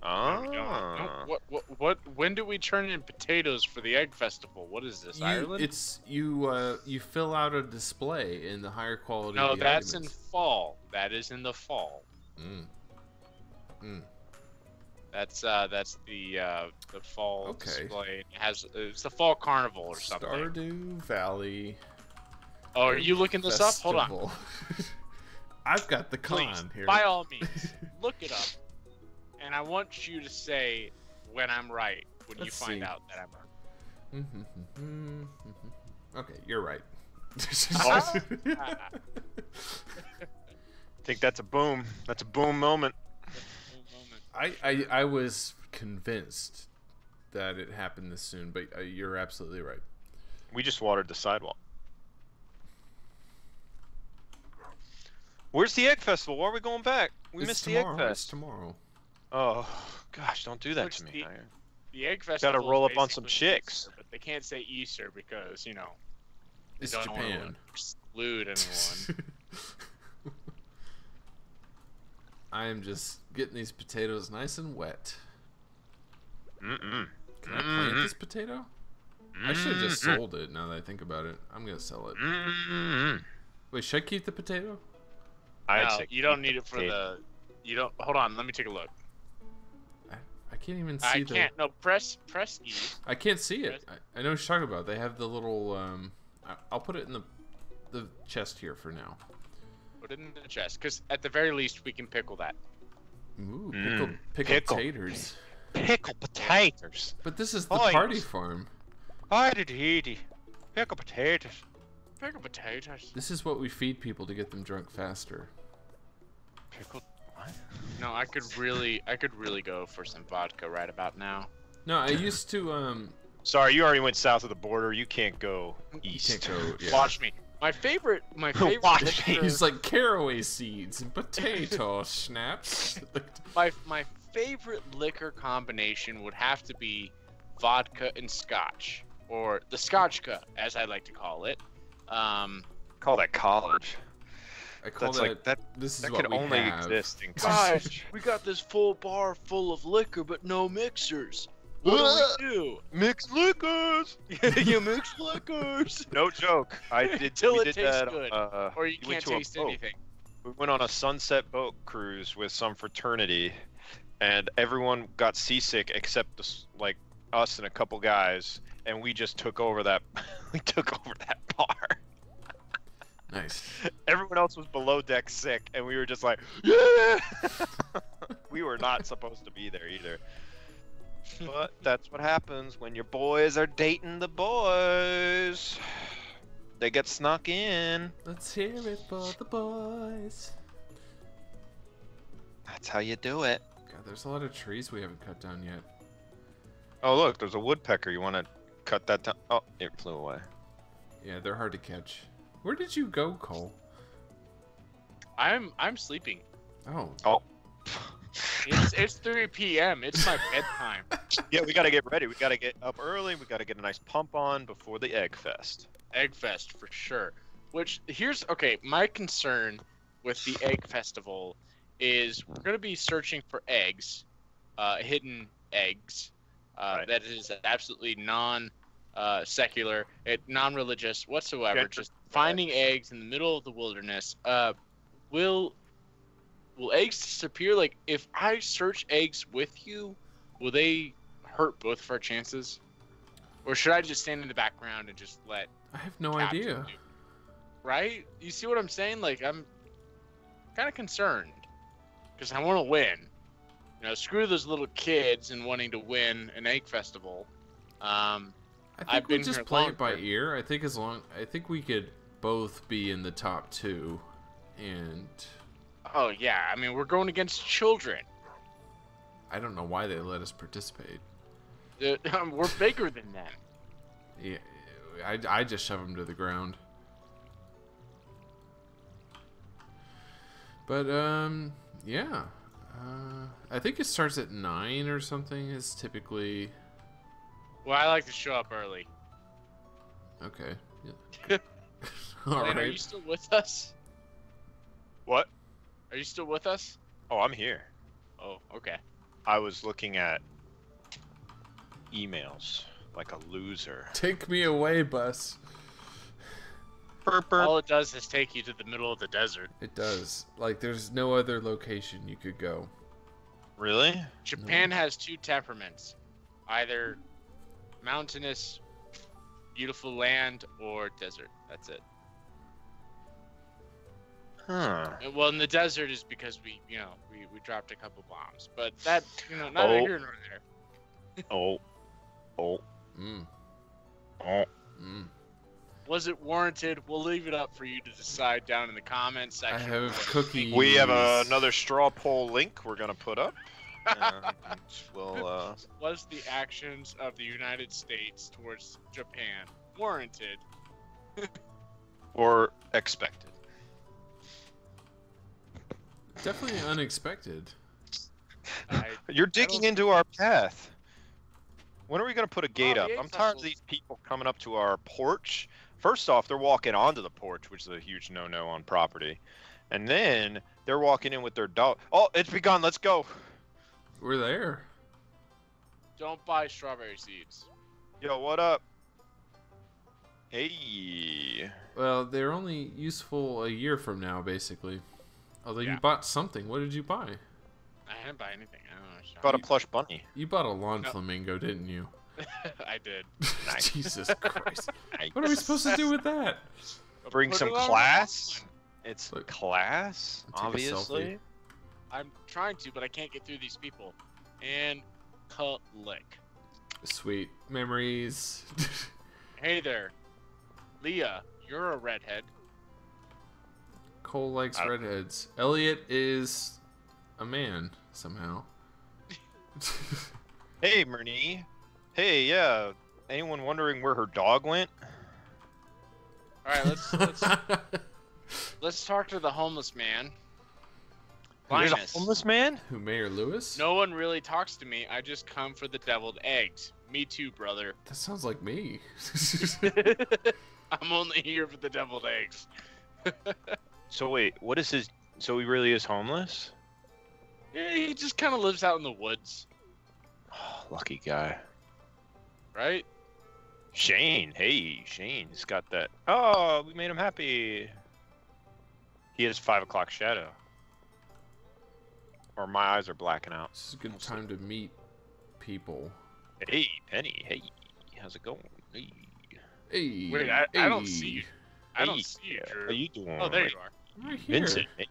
Ah. What? When do we turn in potatoes for the egg festival? What is this, Ireland? It's you fill out a display in the higher quality. No, of the that's in arguments. fall. That is in the fall. That's the fall Okay. display. It's the fall carnival or something. Stardew Valley. Oh, are you looking this up? Hold on. Festival. I've got the Please, con here. by all means, look it up. And I want you to say when I'm right, when you Let's find see. out that I'm right. Okay, you're right. think that's a boom. That's a boom moment. I was convinced that it happened this soon, but you're absolutely right. We just watered the sidewalk. Where's the egg festival? Why are we going back? We missed the egg tomorrow. It's fest. tomorrow. Oh, gosh, don't do that Which to me. the- Iron. The egg festival. Gotta is roll up on some basically chicks. Easter, but they can't say Easter because they It's don't want Japan. to exclude anyone. I am just getting these potatoes nice and wet. Mm-mm. Can I plant this potato? I should have just sold it now that I think about it. I'm gonna sell it. Mm-mm. Wait, should I keep the potato? I'd No, say you don't keep need the it for potato. the. You don't. Hold on. Let me take a look. I can't even see I the... can't. No, press E. I can't see it. I know what you're talking about. They have the little, I'll put it in the chest here for now. Put it in the chest, because at the very least we can pickle that. Ooh, Mm, pickled pickle. taters. Pickle potatoes. But this is the Oh, party yes. farm. Pickle potatoes. Pickle potatoes. This is what we feed people to get them drunk faster. Pickled what? No, I could really go for some vodka right about now. No, I used to, Sorry, you already went south of the border. You can't go you east. can't go, yeah. Watch me. My favorite Watch liquor, He's like caraway seeds and potato snaps. my favorite liquor combination would have to be vodka and scotch, or the scotchka, as I like to call it. Call that college. I call that. This is That what could we only have. exist in Guys, college. we got this full bar full of liquor, but no mixers. What do Mixed liquors. we do? You mix liquors. No joke. Till we it did tastes that, good, or you we went can't to a taste boat. anything. We went on a sunset boat cruise with some fraternity, and everyone got seasick except like us and a couple guys, and we just took over that. We took over that bar. Nice. Everyone else was below deck sick, and we were just like, yeah. We were not supposed to be there either. But that's what happens when your boys are dating the boys. They get snuck in. Let's hear it for the boys. That's how you do it. God, there's a lot of trees we haven't cut down yet. Oh, look, there's a woodpecker. You want to cut that down? Oh, it flew away. Yeah, they're hard to catch. Where did you go, Cole? I'm sleeping. Oh. Oh. It's 3 p.m. It's my bedtime. Yeah, we gotta get ready. We gotta get up early. We gotta get a nice pump on before the Egg Fest. Egg Fest for sure. Which okay, my concern with the Egg Festival is we're gonna be searching for eggs, hidden eggs. Right. That is absolutely secular, non-religious whatsoever. Gender- Just finding eggs in the middle of the wilderness. Will eggs disappear? Like, if I search eggs with you, will they hurt both of our chances? Or should I just stand in the background and just let I have no Captain idea. do? Right? You see what I'm saying? Like, I'm kind of concerned. Because I want to win. You know, screw those little kids and wanting to win an egg festival. I think I've we been just here play it by longer. ear. I think we could both be in the top 2, and Oh, yeah. I mean, we're going against children. I don't know why they let us participate. We're bigger than them. Yeah, I just shove them to the ground. But yeah. I think it starts at 9 or something. Is typically Well, I like to show up early. okay. Yeah. All Lane, right. are you still with us? What? Are you still with us? Oh, I'm here. Oh, okay. I was looking at emails like a loser. Take me away, bus. Burp, burp. All it does is take you to the middle of the desert. It does. Like, there's no other location you could go. Really? Japan has 2 temperaments. Either mountainous, beautiful land, or desert. That's it. Huh. And, well, in the desert is because we dropped a couple bombs. But that, neither here nor there. Oh. Oh. Mm. Oh. Mm. Was it warranted? We'll leave it up for you to decide down in the comments I section. have cookies. We have another straw poll link we're gonna put up. And we'll Was the actions of the United States towards Japan warranted? or expected. Definitely unexpected. You're digging into our path. When are we gonna put a gate Oh, up? the I'm egg tired of vessels. these people coming up to our porch. First off, they're walking onto the porch, which is a huge no-no on property. And then they're walking in with their dog. Oh, it's begun. Let's go. We're there. Don't buy strawberry seeds. Yo, what up? Hey. Well, they're only useful a year from now, basically. Although Yeah. you bought something. What did you buy? I didn't buy anything. I don't know. Got a plush bunny. You bought a lawn No. flamingo, didn't you? I did. Nice. Jesus Christ. Nice. What are we supposed to do with that? Bring Put some it on class. It's Look. class, Take a obviously. selfie. I'm trying to, but I can't get through these people. And click. Sweet memories. Hey there, Leah. You're a redhead. Cole likes redheads. Elliot is a man somehow. Hey, Myrnie. Hey, yeah. Anyone wondering where her dog went? All right, let's talk to the homeless man. There's a Linus. homeless man? Who, Mayor Lewis? No one really talks to me. I just come for the deviled eggs. Me too, brother. That sounds like me. I'm only here for the deviled eggs. So wait, what is his... So he really is homeless? Yeah, he just kind of lives out in the woods, Oh, lucky guy. right? Shane, hey, Shane's got that. Oh, we made him happy. He has 5 o'clock shadow. Or my eyes are blacking out. This is a good time to meet people. Hey, Penny, hey, how's it going? Hey, Hey. Wait, I don't hey. see you. I don't see you, Drew. how you doing? Oh, there you are. I'm right here. Vincent, hey.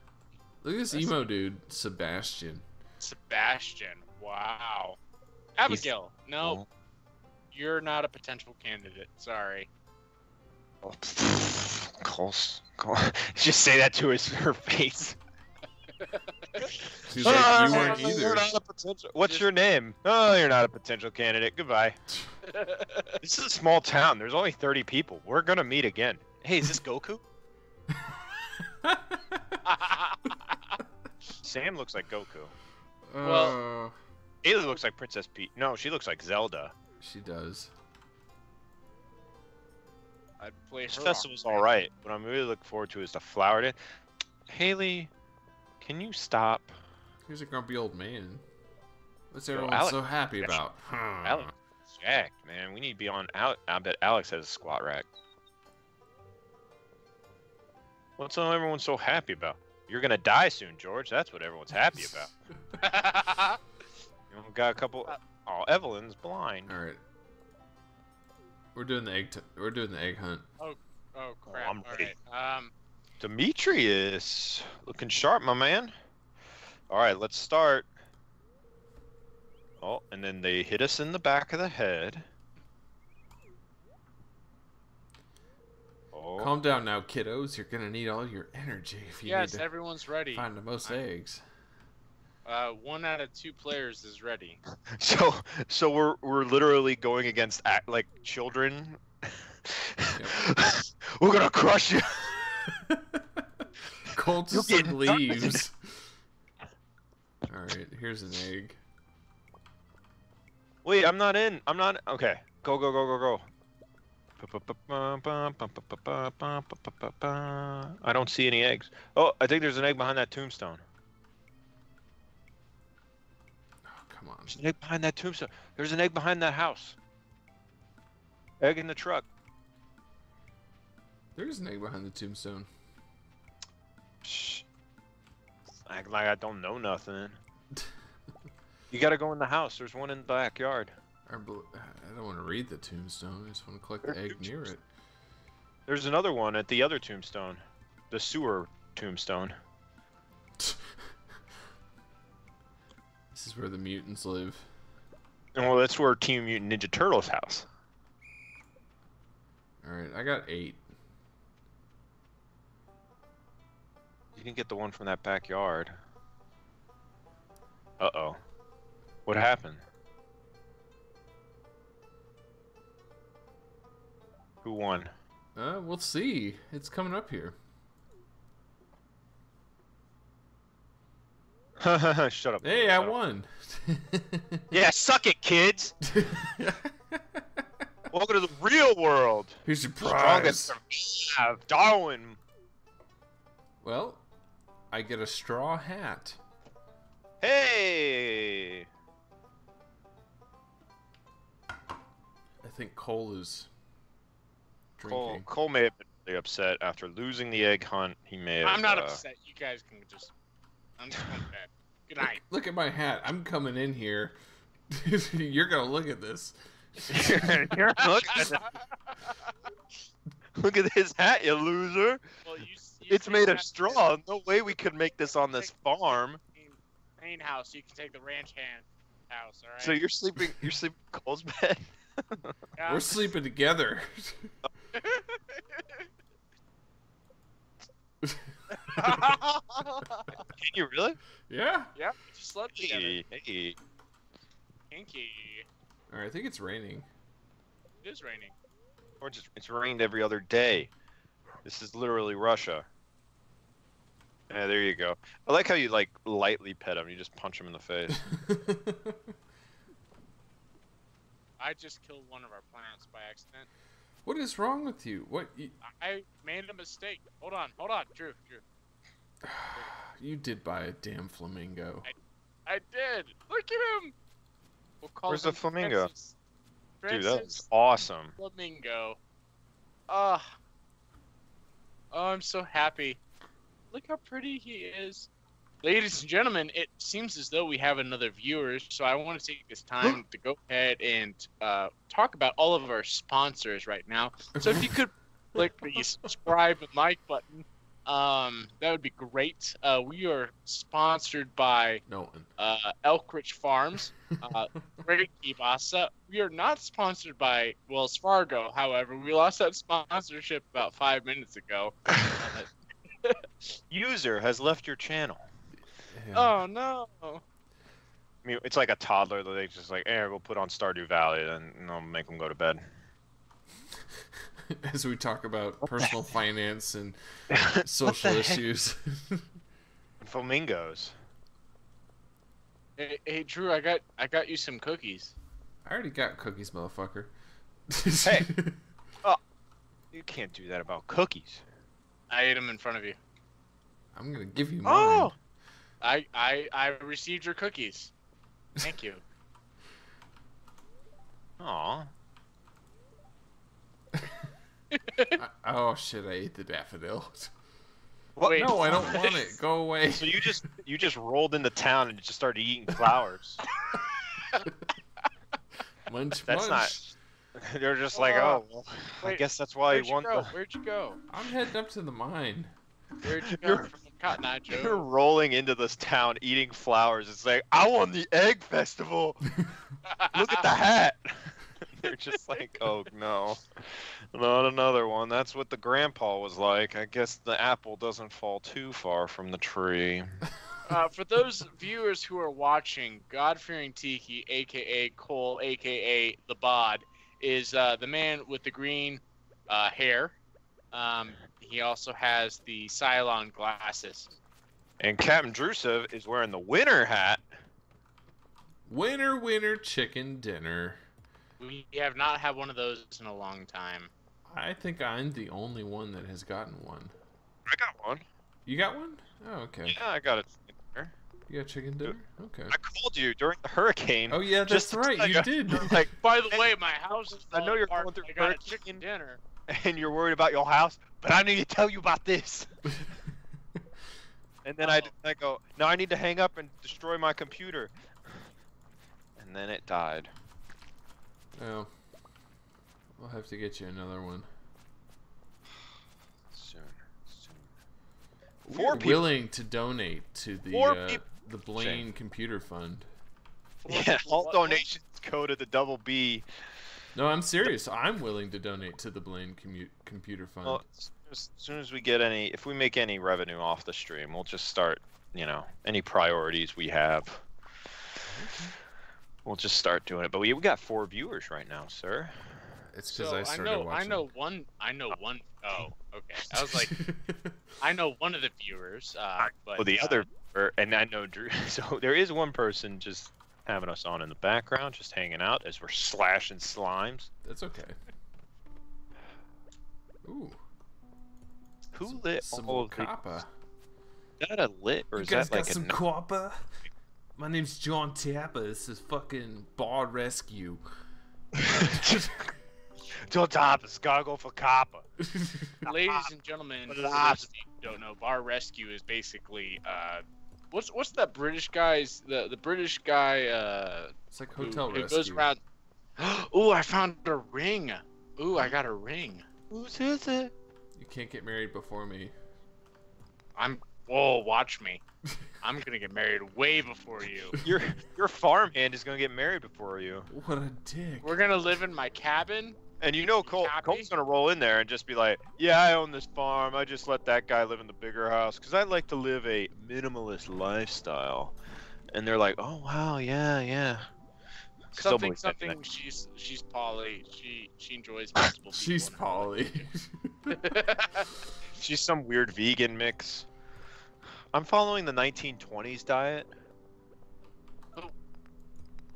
Look at this emo dude, Sebastian. Sebastian. Wow. Abigail. No, you're not a potential candidate. Sorry. Oh, Cole's, just say that to her face. She's like, you weren't either. You're not a potential. What's your name? Oh, you're not a potential candidate. Goodbye. This is a small town. There's only 30 people. We're gonna meet again. Hey, is this Goku? Sam looks like Goku. Well- Ayla looks like Princess Peach. No, she looks like Zelda. She does. I'd play This her festival's off. alright. What I'm really looking forward to is the flower day. Haley, can you stop? Here's a grumpy old man. What's Yo, everyone Alex- so happy about? Alex, jacked, man. We need to be on out. I bet Alex has a squat rack. What's everyone so happy about? You're gonna die soon, George. That's what everyone's happy about. You know, got a couple. Oh, Evelyn's blind. All right. We're doing the egg. We're doing the egg hunt. Oh crap! I'm All ready. right. Demetrius, looking sharp, my man. All right, let's start. Oh, and then they hit us in the back of the head. Oh, Calm down now, kiddos. You're gonna need all your energy if you Yes, need to everyone's ready. find the most eggs. 1 out of 2 players is ready. so we're literally going against like children. We're gonna crush you. Colt just You're like getting leaves. All right, here's an egg. Wait, I'm not in. I'm not. Okay, go. I don't see any eggs. Oh, I think there's an egg behind that tombstone. Oh, come on. There's an egg behind that tombstone. There's an egg behind that house. Egg in the truck. There's an egg behind the tombstone. Shh. Act like I don't know nothing. You gotta go in the house. There's one in the backyard. I don't want to read the tombstone. I just want to collect the egg near it. There's another one at the other tombstone. The sewer tombstone. This is where the mutants live. Well, that's where Team Mutant Ninja Turtles house. Alright, I got 8. You can get the one from that backyard. Uh-oh. What happened? Who won? We'll see. It's coming up here. Shut up. Hey, Shut I up. won. Yeah, suck it, kids! Welcome to the real world! Here's your Strongest prize. survive. Darwin! Well, I get a straw hat. Hey! I think Cole is drinking. Cole may have been really upset after losing the egg hunt. He may have. I'm not upset. You guys can just. I'm just going to bed. Good night. Look at my hat. I'm coming in here. You're gonna look at this. Look at his hat, you loser! Well, you It's take made of that straw. No way we could make this on this farm. Main house. You can take the ranch hand house. All right. So you're sleeping in Cole's bed? Yeah. We're sleeping together. Can you really? Yeah. Yep. We just slept together. Hey. Kinky. All right. I think it's raining. It is raining. Or it's rained every other day. This is literally Russia. Yeah, there you go. I like how you like lightly pet him. You just punch him in the face. I just killed one of our plants by accident. What is wrong with you? What? I made a mistake. Hold on, Drew. You did buy a damn flamingo. I did. Look at him. We'll call Where's him the flamingo? Dude, that was Francis awesome. Flamingo. Oh, I'm so happy. Look how pretty he is. Ladies and gentlemen, it seems as though we have another viewer, so I want to take this time to go ahead and talk about all of our sponsors right now. So if you could click the subscribe and like button, that would be great. We are sponsored by Elkridge Farms, Great Kibasa. We are not sponsored by Wells Fargo, however. We lost that sponsorship about 5 minutes ago. User has left your channel. Oh no! I mean, it's like a toddler that they just like, we'll put on Stardew Valley, and I'll make them go to bed. As we talk about personal finance and social issues. Flamingos. Hey, Drew, I got you some cookies. I already got cookies, motherfucker. Hey! Oh, you can't do that about cookies. I ate them in front of you. I'm gonna give you mine. Oh! I received your cookies. Thank you. Aw. Oh shit! I ate the daffodil. What? Wait, No, I don't want it. Go away. So you just rolled into town and just started eating flowers. Munch, That's munch. not. They're just like, oh, well, I wait, guess that's why you want. Where'd you go? I'm heading up to the mine. Where'd you go from Cotton Eye Joe? You're rolling into this town eating flowers. It's like, I won the egg festival. Look at the hat. They're just like, oh no, not another one. That's what the grandpa was like. I guess the apple doesn't fall too far from the tree. For those viewers who are watching, God-fearing Tiki, aka Cole, aka the Bod, is the man with the green hair. He also has the Cylon glasses. And Captain Drusev is wearing the winter hat. Winner, winner, chicken dinner. We have not had one of those in a long time. I think I'm the only one that has gotten one. I got one. You got one? Oh, okay. Yeah, I got it. You got chicken dinner? Okay. I called you during the hurricane. Oh yeah, that's right. You did. Like, By the way, my house is I know you're apart. going through I got a hurricane. chicken dinner. And you're worried about your house, but I need to tell you about this. And then I go, no, I need to hang up and destroy my computer. And then it died. Oh. I'll have to get you another one. Soon. We're willing to donate to the Blaine Computer Fund. Yeah, all donations go to the Double B. No, I'm serious. I'm willing to donate to the Blaine Computer Fund. Well, as soon as we get any, if we make any revenue off the stream, we'll just start, any priorities we have. We'll just start doing it. But we got 4 viewers right now, sir. It's because I started watching. I know one. Oh, okay. I was like, I know one of the viewers. But the other, and I know Drew. So there is one person just having us on in the background, just hanging out as we're slashing slimes. That's okay. Ooh. Who lit some all of copper? Is that a lit or is that like some copper? My name's John Tapper. This is fucking Bar Rescue. John Tapper's gotta go for copper. Ladies and gentlemen, for those of you who don't know, Bar Rescue is basically what's that British guy's the British guy it's like Hotel who Rescue. goes around. Ooh, I found a ring. Ooh, I got a ring. Who's it? You can't get married before me. Whoa, watch me. I'm gonna get married way before you. Your farmhand is gonna get married before you. What a dick. We're gonna live in my cabin. And Cole's gonna roll in there and just be like, yeah, I own this farm. I just let that guy live in the bigger house because I like to live a minimalist lifestyle. And they're like, oh wow, yeah. Something. She's Polly. She enjoys multiple people. She's Polly. She's some weird vegan mix. I'm following the 1920s diet.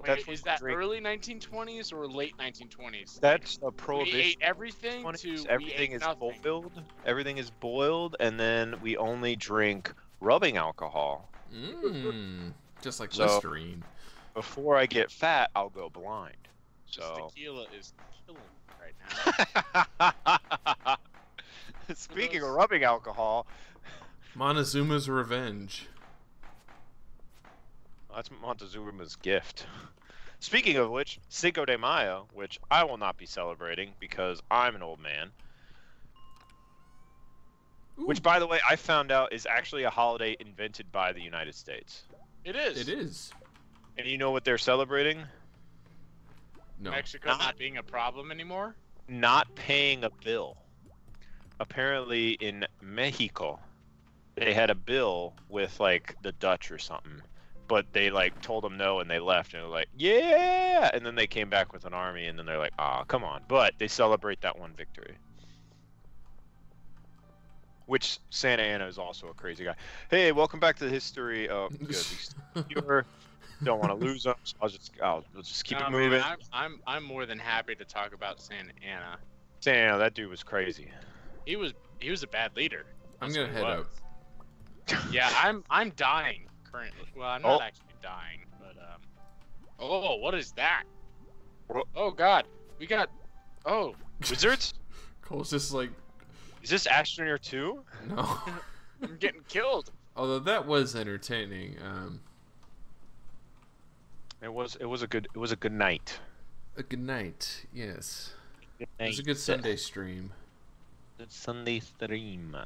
Wait, is that early 1920s or late 1920s? That's a prohibition. We ate everything 20s. to Everything we ate is nothing. boiled. Everything is boiled, and then we only drink rubbing alcohol. Just like So- Listerine. Before I get fat, I'll go blind. This So. tequila is killing me right now. Speaking of rubbing alcohol, Montezuma's Revenge. that's Montezuma's gift. Speaking of which, Cinco de Mayo, which I will not be celebrating because I'm an old man. Ooh, Which, by the way, I found out is actually a holiday invented by the United States. It is. it is. And you know what they're celebrating? No. Mexico Not- not being a problem anymore. Not paying a bill. Apparently in Mexico, they had a bill with like the Dutch or something, but they like told them no and they left and they're like, yeah, and then they came back with an army and then they're like, ah, come on. But they celebrate that one victory. Which Santa Ana is also a crazy guy. Hey, welcome back to the history. Oh, good. These viewer don't want to lose them, so we'll just keep No, it man, moving. I'm more than happy to talk about Santa Ana. Santa Ana, that dude was crazy. He was a bad leader. I'm That's gonna what he head was. out. Yeah, I'm dying currently. Well, I'm not actually dying, but oh, what is that? What? Oh God, we got. Oh, Wizards? Cole's just like, Is this Astroneer 2? no. I'm getting killed. Although that was entertaining. It was a good night. A good night, yes. Good It was a good Sunday stream. Good Sunday stream.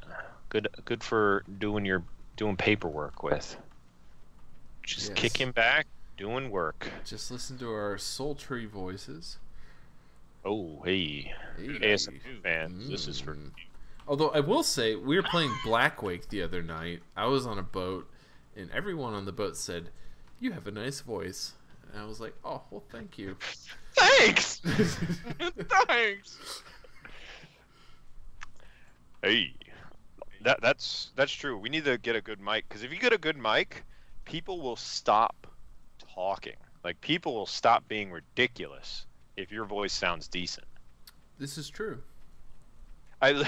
Good for doing paperwork with. Just Yes. kicking back, doing work. Just listen to our sultry voices. Oh, hey. Hey. ASM fans, this is for Mm. Although I will say, we were playing Blackwake the other night. I was on a boat, and everyone on the boat said, "You have a nice voice." And I was like, "Oh, well, thank you." Thanks! Thanks. Hey. That's true. We need to get a good mic, because if you get a good mic, people will stop talking. Like, people will stop being ridiculous if your voice sounds decent. This is true. I...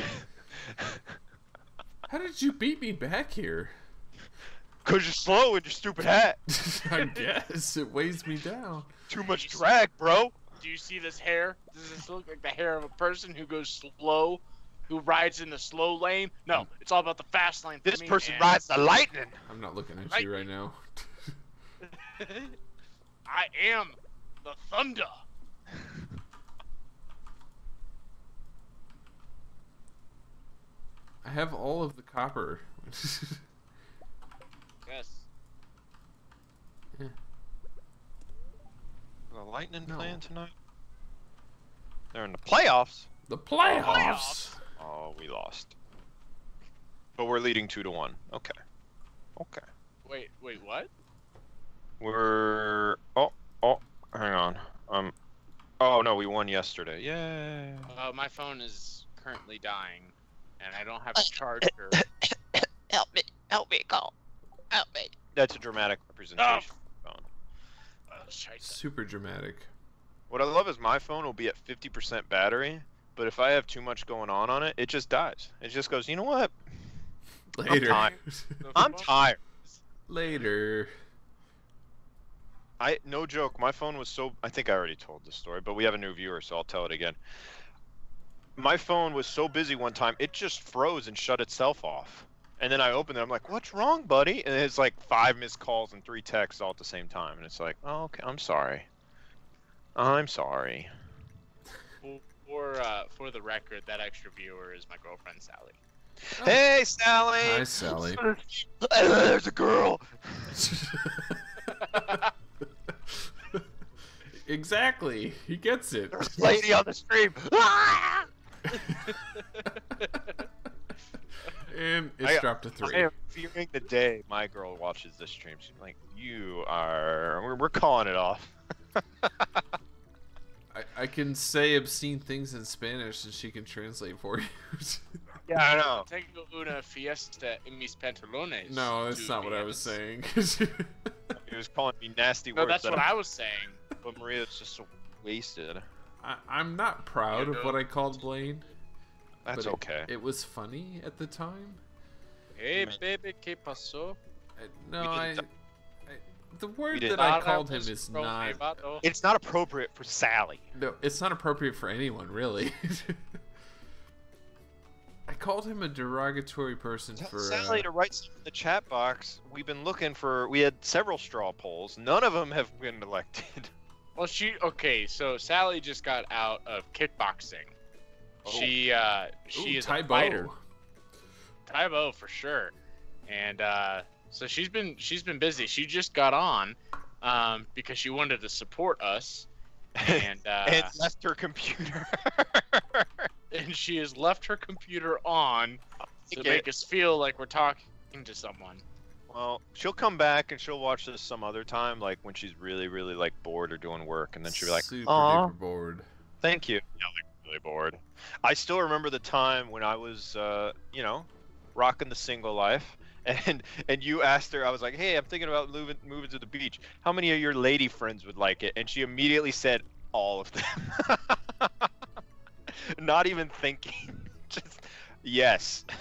How did you beat me back here? Cause you're slow with your stupid hat. I guess it weighs me down. Too much drag, bro. Do you see this hair? Does this look like the hair of a person who goes slow, who rides in the slow lane? No, it's all about the fast lane. For This me, person man. rides the lightning. I'm not looking at Right. you right now. I am the thunder. I have all of the copper. Yes. The Lightning No. playing tonight? They're in the playoffs. The playoffs. Oh, we lost. But we're leading 2-1. Okay. Okay. Wait, what? We're hang on. Oh no, we won yesterday. Yay. My phone is currently dying, and I don't have a charger. Help me, Cole. Help me. That's a dramatic representation. Oh, shite. Super dramatic. What I love is my phone will be at 50% battery, but if I have too much going on it, it just dies. It just goes, you know what? Later. tired. I'm tired. Later. No joke, my phone was so, I think I already told this story, but we have a new viewer, so I'll tell it again. My phone was so busy one time, it just froze and shut itself off. And then I opened it, I'm like, what's wrong, buddy? And it's like 5 missed calls and 3 texts all at the same time. And it's like, oh, okay, I'm sorry. I'm sorry. For the record, that extra viewer is my girlfriend Sally. Oh. Hey, Sally! Hi, Sally. There's a girl! Exactly. He gets it. There's a lady on the stream! And it's dropped to 3. I am fearing the day my girl watches this stream. She's like, we're calling it off. I can say obscene things in Spanish and she can translate for you. Yeah, I know. Tengo una fiesta en mis pantalones. No, that's not what I was saying. He was calling me nasty No, words. that's what I was saying. But Maria's just so wasted. I'm not proud of what I called Blaine. That's but okay. It was funny at the time. Hey, baby, ¿qué pasó? The word didn't- that I called him is not. It's not appropriate for Sally. No, it's not appropriate for anyone, really. I called him a derogatory person Tell for. Sally to write something in the chat box. We've been looking for. We had several straw polls. None of them have been elected. Well, okay, so Sally just got out of kickboxing. Oh. She is a Tybo. fighter. Tybo for sure. And so she's been busy. She just got on because she wanted to support us. And And left her computer. and she has left her computer on to make us feel like we're talking to someone. Well, she'll come back and she'll watch this some other time, like when she's really, really like bored or doing work, and then she'll be like, super "Aw, duper bored. thank you." Yeah, like really bored. I still remember the time when I was, rocking the single life, and you asked her. I was like, "Hey, I'm thinking about moving to the beach. How many of your lady friends would like it?" And she immediately said, "All of them." Not even thinking, just yes. I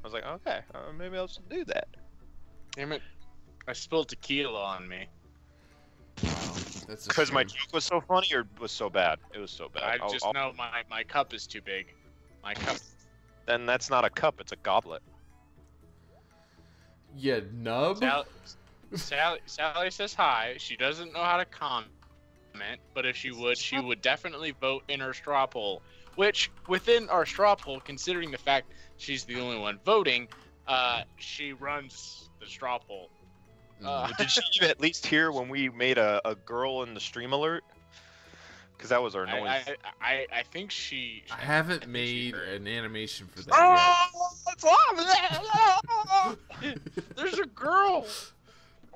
was like, okay, maybe I'll just do that. Damn it! I spilled tequila on me. That's Because my shame. joke was so funny or was so bad? It was so bad. I just know my cup is too big. My cup. Then that's not a cup, it's a goblet. Yeah, nub. Sally says hi. She doesn't know how to comment, but if she would definitely vote in her straw poll. Which, within our straw poll, considering the fact she's the only one voting, she runs the straw poll. Did she at least hear when we made a girl in the stream alert? Because that was our noise. I think she. I haven't think she made heard. an animation for that There's a girl.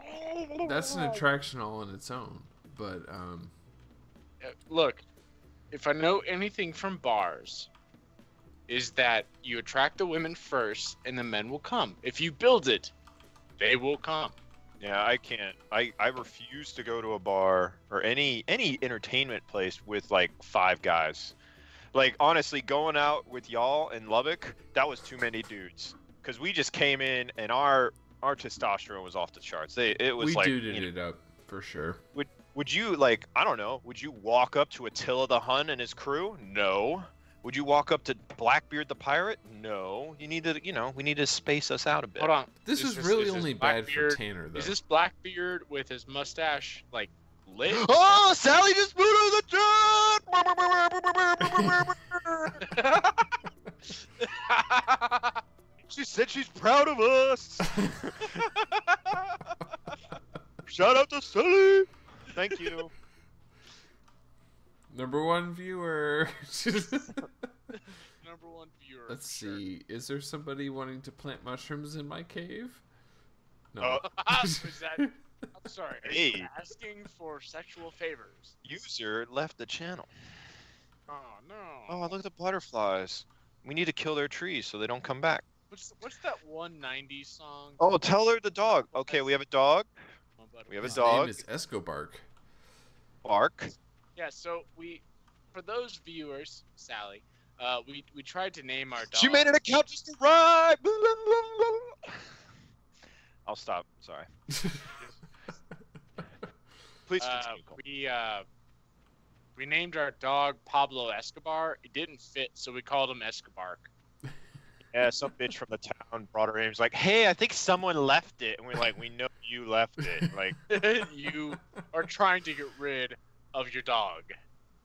yet. That's an attraction all on its own. But Look, if I know anything from bars, is that you attract the women first, and the men will come. If you build it, they will come. Yeah, I can't. I refuse to go to a bar or any entertainment place with like 5 guys. Like honestly, going out with y'all in Lubbock, that was too many dudes. Because we just came in and our testosterone was off the charts. It was we like duded it up for sure. Would you like, I don't know, would you walk up to Attila the Hun and his crew? No. Would you walk up to Blackbeard the pirate? No. You need to, we need to space us out a bit. Hold on. This is really only bad for Tanner, though. Is this Blackbeard with his mustache like lit? Oh, Sally just moved over the chat! She said she's proud of us! Shout out to Sally! Thank you. Number 1 viewer. Number 1 viewer. Let's sure. see. Is there somebody wanting to plant mushrooms in my cave? No. Is that? I'm sorry. Are you Hey. asking for sexual favors? User left the channel. Oh no. Oh, look at the butterflies. We need to kill their trees so they don't come back. What's that 190s song? Oh, tell her the dog. Okay, we have a dog. We have a His dog. name is Escobar. Bark. Yeah. So for those viewers, Sally, we tried to name our dog. She made an account just to ride. I'll stop. Sorry. Please continue. Cole. We named our dog Pablo Escobar. It didn't fit, so we called him Escobar. Yeah, some bitch from the town brought her in. She's like, "Hey, I think someone left it," and we're like, "We know you left it." Like, You are trying to get rid of your dog.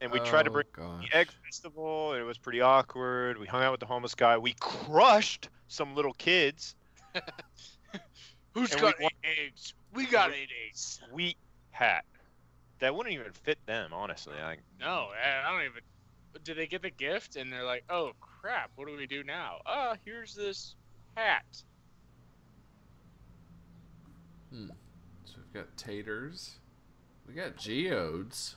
and we tried to bring God. the egg festival, and it was pretty awkward. We hung out with the homeless guy. We crushed some little kids. Who's And got we 8 eggs? We got 8 eggs. Sweet hat. That wouldn't even fit them, honestly. No, I don't even. Did they get the gift? And they're like, "Oh crap, what do we do now? Here's this hat." So we've got taters. We got geodes.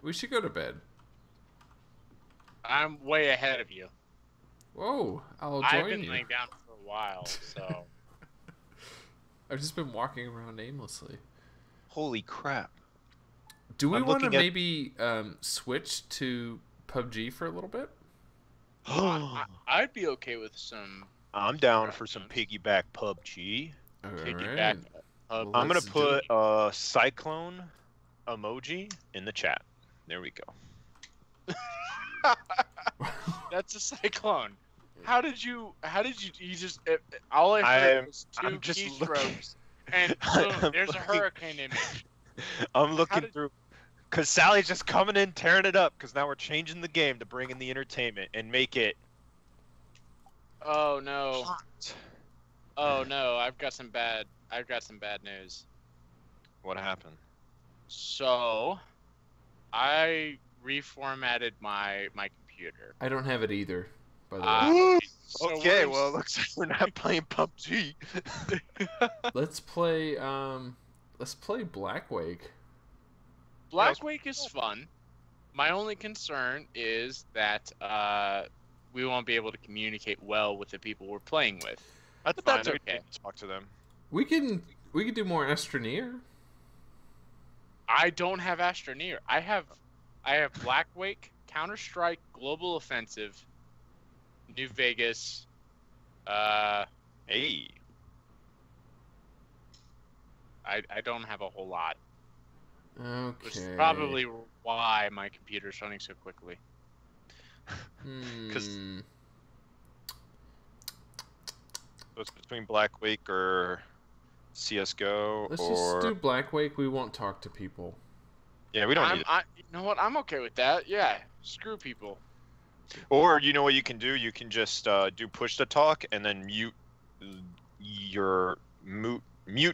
We should go to bed. I'm way ahead of you. Whoa, I'll join I've been you. laying down for a while, so. I've just been walking around aimlessly. Holy crap. Do we I'm want to looking at- maybe switch to PUBG for a little bit? I'd be okay with some I'm down for some piggyback PUBG. piggyback. Well, I'm gonna let's do put it. a cyclone emoji in the chat. There we go. That's a cyclone. How did you just all I heard was 2 I'm just keystrokes and I'm boom, there's a looking- hurricane image. I'm looking did- through, cause Sally's just coming in, tearing it up. Cause now we're changing the game to bring in the entertainment and make it. Oh no. Hot. Oh no, I've got some bad news. What happened? So, I reformatted my computer. I don't have it either, by the way. So Okay, we're- well, it looks like we're not playing PUBG. Let's play Black Wake. Black Wake is fun. My only concern is that we won't be able to communicate well with the people we're playing with. That's But fine. that's we can okay. Talk to them. We can do more Astroneer. I don't have Astroneer. I have Black Wake, Counter-Strike, Global Offensive, New Vegas. Hey. I don't have a whole lot, which is Okay. probably why my computer's running so quickly. 'Cause- Hmm. So it's between Black Wake or CS:GO Let's or just do Black Wake. We won't talk to people. yeah, we don't need it. You know what? I'm okay with that. Yeah, screw people. Or you know what you can do? You can just do push to talk and then mute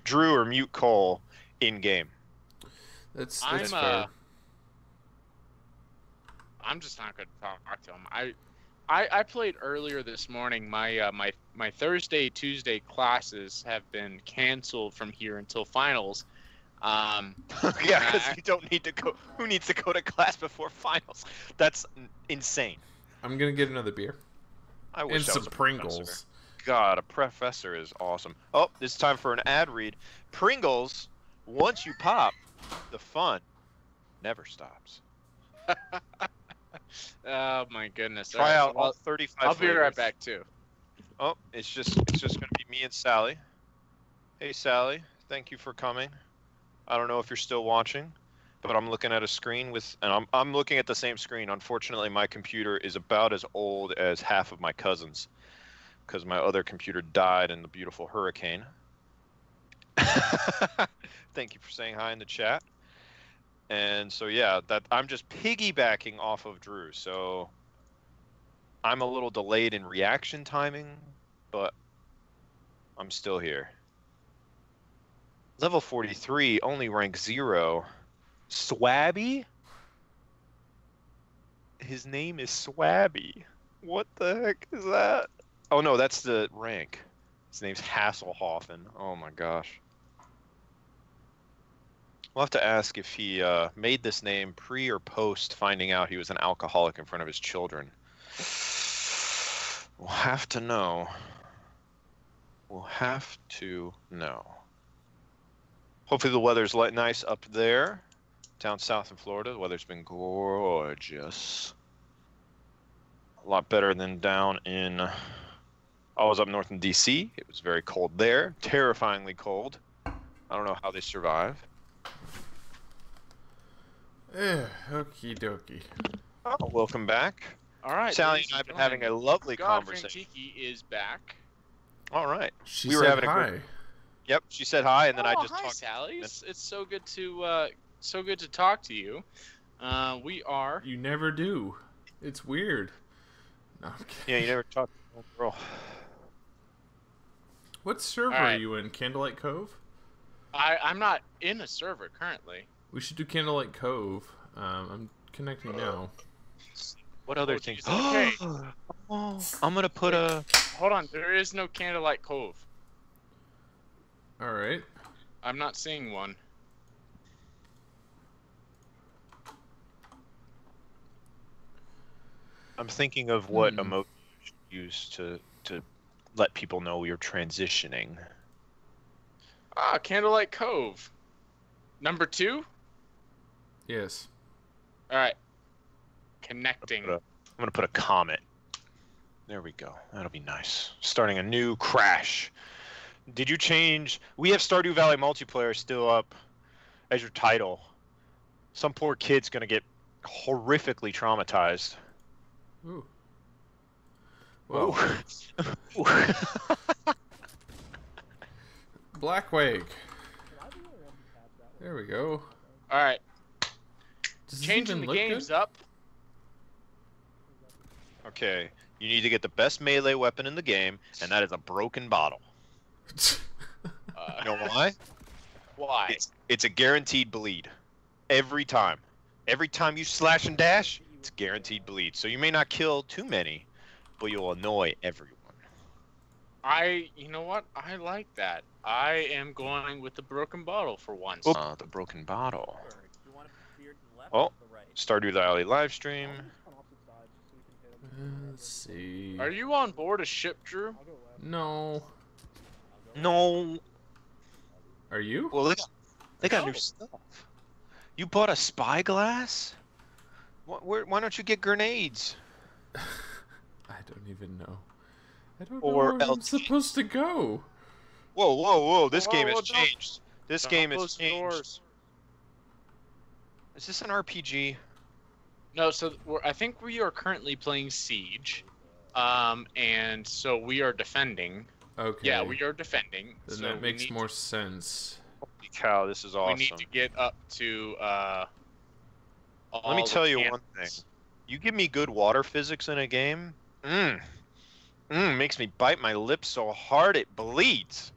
Drew or mute Cole in game. That's I'm fair. I'm just not going to talk to them. I played earlier this morning. My Thursday, Tuesday classes have been canceled from here until finals. Yeah, because you don't need to go. Who needs to go to class before finals? That's insane. I'm gonna get another beer I wish and I some was a Pringles. professor. God, a professor is awesome. Oh, it's time for an ad read. Pringles, once you pop, the fun never stops. Oh my goodness! Try Alright, out so all 35 I'll be right flavors. back too. Oh, it's just gonna be me and Sally. Hey Sally, thank you for coming. I don't know if you're still watching, but I'm looking at a screen and I'm looking at the same screen. Unfortunately, my computer is about as old as half of my cousins, because my other computer died in the beautiful hurricane. Thank you for saying hi in the chat. And so yeah, that I'm just piggybacking off of Drew. So I'm a little delayed in reaction timing, but I'm still here. Level 43, only rank 0. Swabby? His name is Swabby. What the heck is that? Oh no, that's the rank. His name's Hasselhoffen. Oh my gosh. We'll have to ask if he made this name pre or post finding out he was an alcoholic in front of his children. We'll have to know. We'll have to know. Hopefully the weather's nice up there. Down south in Florida, the weather's been gorgeous. A lot better than down in... I was up north in DC. It was very cold there. Terrifyingly cold. I don't know how they survive. Okie dokie. Oh, welcome back. All right, Sally ladies and I have been gentlemen, having a lovely God conversation. Frantiki is back. All right. She We were said having a hi. great- Yep, she said hi, and then I just hi, talked. Sally. It's so good to talk to you. We are. You never do. It's weird. No, I'm kidding. Yeah, you never talked to a girl. What server All right. are you in? Candlelight Cove? I'm not in a server currently. We should do Candlelight Cove. I'm connecting now. What other Oh, things? geez, okay. Oh, I'm gonna put a. Hold on, there is no Candlelight Cove. Alright. I'm not seeing one. I'm thinking of what Hmm. emoji you should use to let people know you're transitioning. Ah, Candlelight Cove. Number 2? Yes. Alright. Connecting. I'm gonna put a comment. There we go. That'll be nice. Starting a new crash. Did you change? We have Stardew Valley multiplayer still up as your title. Some poor kid's gonna get horrifically traumatized. Ooh. Well, Ooh. Blackwake. There we go. Alright. Does this Changing even the look games good? up. Okay, you need to get the best melee weapon in the game, and that is a broken bottle. You know why? Why? It's a guaranteed bleed. Every time. Every time you slash and dash, it's guaranteed bleed. So you may not kill too many, but you'll annoy everyone. You know what? I like that. I am going with the broken bottle for once. The broken bottle. Oh, Stardew Valley livestream. Let's see. Are you on board a ship, Drew? No. No. Are you? Well, they got No. new stuff. You bought a spyglass? Why don't you get grenades? I don't even know. I don't Or know where I'm LT. supposed to go. Whoa, whoa, whoa! This Whoa, game whoa, has don't- changed. This game has Close the changed. doors. Is this an RPG? No, so I think we are currently playing Siege, and so we are defending. Okay. Yeah, we are defending. Then so that we makes need more sense. Holy cow, this is awesome. We need to get up to. Let me all tell the you one cannons. thing. You give me good water physics in a game, makes me bite my lips so hard it bleeds.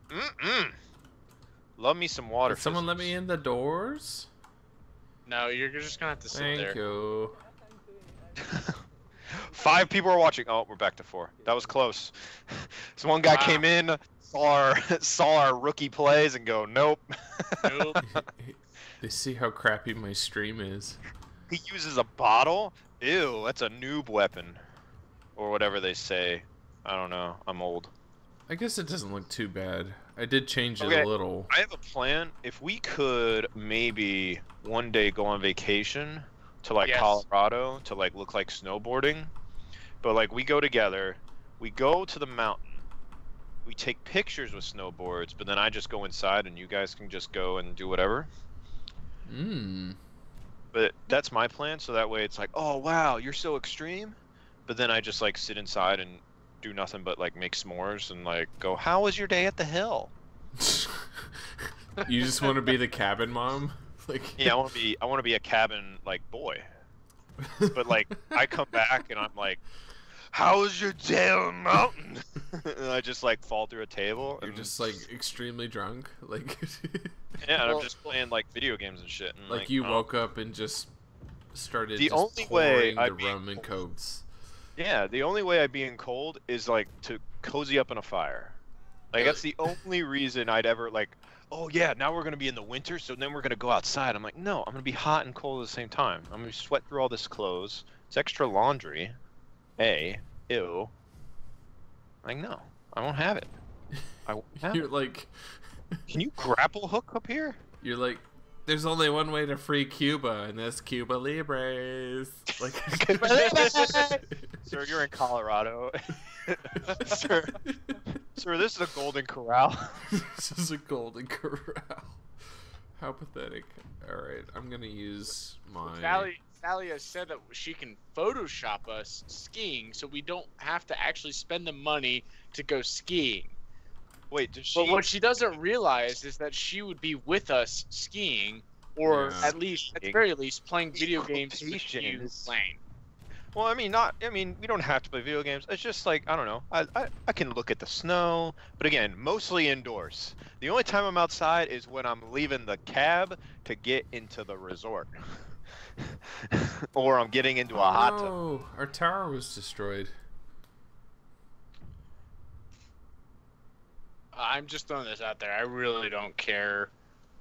Love me some water Did someone let me physics. in the doors? No, you're just gonna have to sit Thank there. you. 5 people are watching. Oh, we're back to 4. That was close. So one guy Wow. came in, saw our rookie plays, and go, nope. Nope. They see how crappy my stream is. He uses a bottle? Ew, that's a noob weapon. Or whatever they say. I don't know. I'm old. I guess it doesn't look too bad. I did change it Okay. a little. I have a plan. If we could maybe one day go on vacation to like Yes. Colorado to like look like snowboarding, but like we go together, we go to the mountain, we take pictures with snowboards, but then I just go inside and you guys can just go and do whatever. But that's my plan, so that way it's like, oh wow, you're so extreme. But then I just like sit inside and do nothing but like make s'mores and like go, how was your day at the hill? You just want to be the cabin mom? Like Yeah, I want to be a cabin like boy. But like I come back and I'm like, how was your day on the mountain? And I just like fall through a table. You're And just like extremely drunk, like yeah, and Well- I'm just playing like video games and shit. And, like you oh. woke up and just started The just only way pouring I'd the be rum and cold- cokes. Yeah, the only way I'd be in cold is like to cozy up in a fire. Like that's the only reason I'd ever like, oh yeah, now we're gonna be in the winter, so then we're gonna go outside. I'm like, no, I'm gonna be hot and cold at the same time. I'm gonna sweat through all this clothes. It's extra laundry. Ew. Like no, I won't have it. I won't have You're it. like Can you grapple hook up here? you're like there's only one way to free Cuba, and that's Cuba Libres. Like Sir, you're in Colorado. Sir, this is a golden corral. This is a golden corral. How pathetic. Alright, I'm gonna use my Sally has said that she can Photoshop us skiing, so we don't have to actually spend the money to go skiing. Wait, did she? But what she doesn't realize is that she would be with us skiing, or Yeah. at the very least, playing video games with you Quotations. playing. Well, I mean, we don't have to play video games. It's just like, I don't know. I can look at the snow, but again, mostly indoors. The only time I'm outside is when I'm leaving the cab to get into the resort. Or I'm getting into a hot tub. Oh, our tower was destroyed. I'm just throwing this out there. I really don't care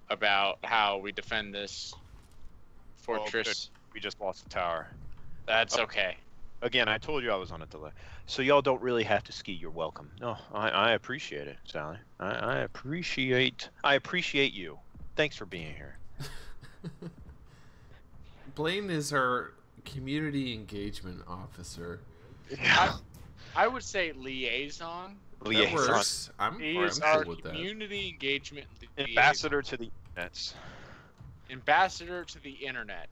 about how we defend this Well, fortress. We just lost the tower. That's okay. Again, I told you I was on a delay. So y'all don't really have to ski. You're welcome. No, I appreciate it, Sally. I appreciate you. Thanks for being here. Blaine is our community engagement officer. Yeah. I would say liaison. That works. I'm He is cool our with that. community engagement liaison. Ambassador to the internets. Ambassador to the internet.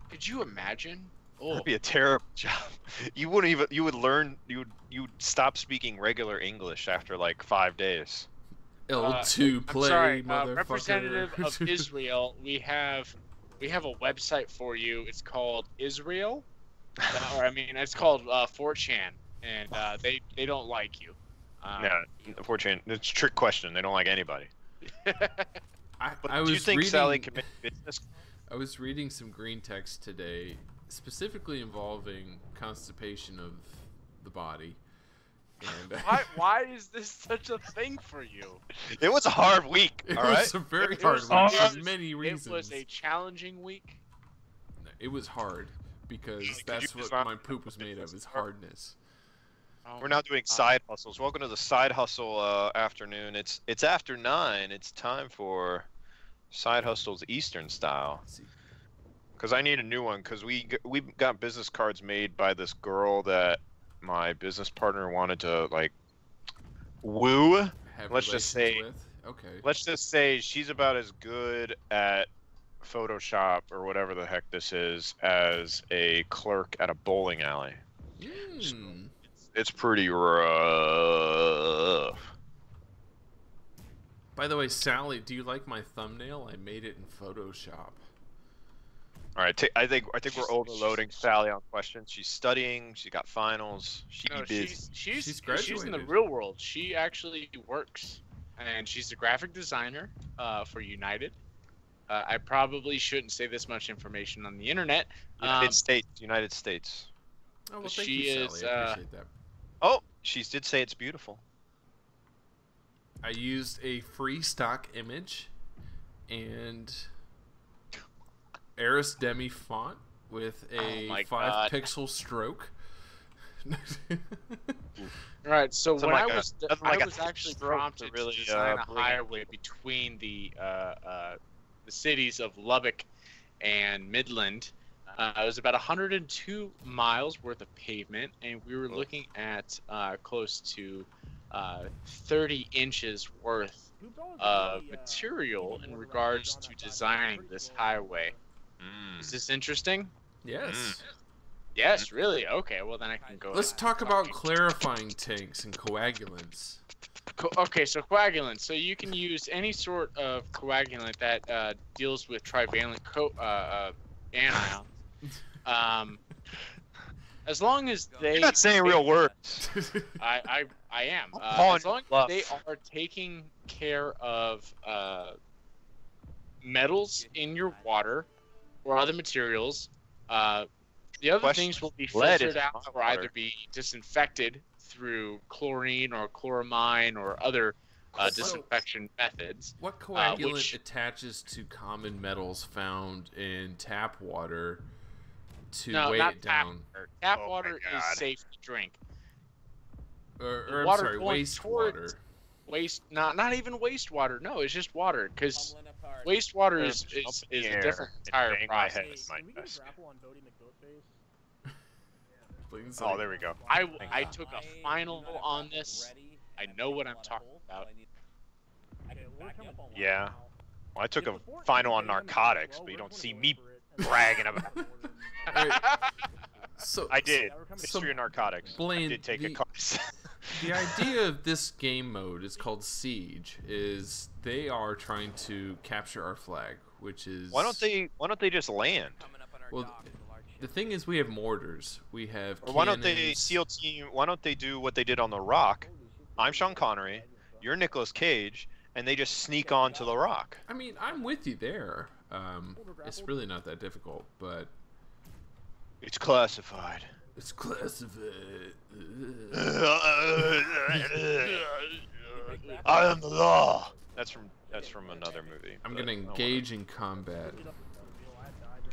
Could you imagine? Oh, That'd be a terrible job. You wouldn't even. You would learn. You'd stop speaking regular English after like 5 days. L2 play, I'm sorry, motherfucker. representative of Israel. We have a website for you. It's called Israel, or I mean, it's called 4chan, and they don't like you. Yeah, 4chan. It's a trick question. They don't like anybody. I was do you think reading, Sally can make business? I was reading some green text today, specifically involving constipation of the body. And why is this such a thing for you? It was a hard week. It all right. was a very It hard was- week it for was- many reasons. It was a challenging week. It was hard because Could that's you what describe my poop was made of, is hardness. Oh We're now my doing God. side hustles. Welcome to the side hustle afternoon. It's after 9. It's time for side hustles Eastern style. Let's see. Because I need a new one. Because we got business cards made by this girl that my business partner wanted to like woo. Have Let's just relations say- with? Okay. Let's just say she's about as good at Photoshop or whatever the heck this is as a clerk at a bowling alley. Hmm. It's pretty rough. By the way, Sally, do you like my thumbnail? I made it in Photoshop. All right, I think we're overloading Sally on questions. She's studying. She got finals. She No, busy. she's in the graduated. real world. She actually works, and she's a graphic designer for United. I probably shouldn't say this much information on the internet. United States. Oh, well, thank She you, is, Sally. I appreciate that. Oh, she did say it's beautiful. I used a free stock image and Eris Demi font with a Oh my 5 God. pixel stroke. Right. So Something when like I a- was nothing like a was actually stroke to prompted really, to design a bring it- highway between the cities of Lubbock and Midland. It was about 102 miles worth of pavement, and we were looking at close to 30 inches worth of material in regards to designing this highway. Is this interesting? Yes. Yes, really? Okay, well then I can go. Let's talk about clarifying tanks and coagulants. Okay, so coagulant. So you can use any sort of coagulant that deals with trivalent anions. As long as they. You're not saying real words. I am. calling As long you bluff. as they are taking care of metals in your water or other materials, the other Question. things will be Lead filtered is out not or either water. be disinfected through chlorine or chloramine or other disinfection methods. What coagulant which- attaches to common metals found in tap water to No, weigh not it tap down? water. Tap Oh my water is God. safe to drink. Or I'm water sorry, going wastewater. Not even wastewater. No, it's just water because wastewater is a different entire process. Blaine's Oh, like, there we go. I took a final on this. I know what I'm talking about. Yeah. Well, I took a final on narcotics, but you don't see me bragging about it. Alright, so I did. So, History of narcotics. Blaine, I did take a the- course. The idea of this game mode is called Siege. Is they are trying to capture our flag, which is Why don't they just land? Well, the thing is, we have mortars. We have. Or why don't they cannons. SEAL team? Why don't they do what they did on The Rock? I'm Sean Connery. You're Nicolas Cage, and they just sneak onto The Rock. I mean, I'm with you there. It's really not that difficult, but It's classified. it's classified. I am the law. That's from another movie. I'm but gonna I don't engage in combat. wanna-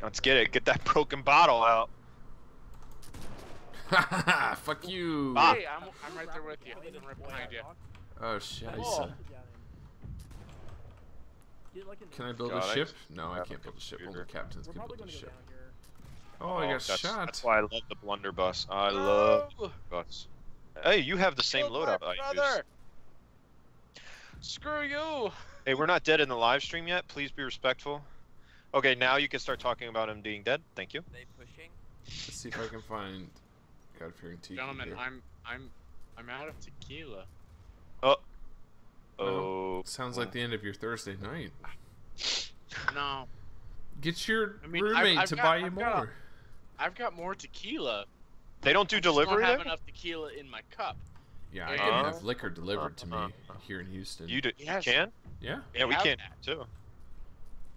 Let's get it. Get that broken bottle out. Haha, fuck you. Hey, I'm right there with you. I'm right behind you. Oh, shit. Oh. Can I build God, a I ship? just No, I have can't a build a ship. Only computer. captains can build a ship. Oh, I got shot. That's why I love the blunderbuss. I love the blunderbuss. Hey, you have the same Killed my loadout I use. brother. Screw you. Hey, we're not dead in the live stream yet. Please be respectful. Okay, now you can start talking about him being dead. Thank you. They pushing? Let's see if I can find God-fearing Tiki Gentlemen, here. I'm out of tequila. Oh. Well, Oh. sounds like the end of your Thursday night. No. Get your I mean, roommate I've to got- buy you I've got more. I've got more tequila. They don't do I just delivery don't have there? enough tequila in my cup. Yeah, I Uh, can have liquor delivered to me here in Houston. You Yes. can? Yeah. Yeah, we have can that. too.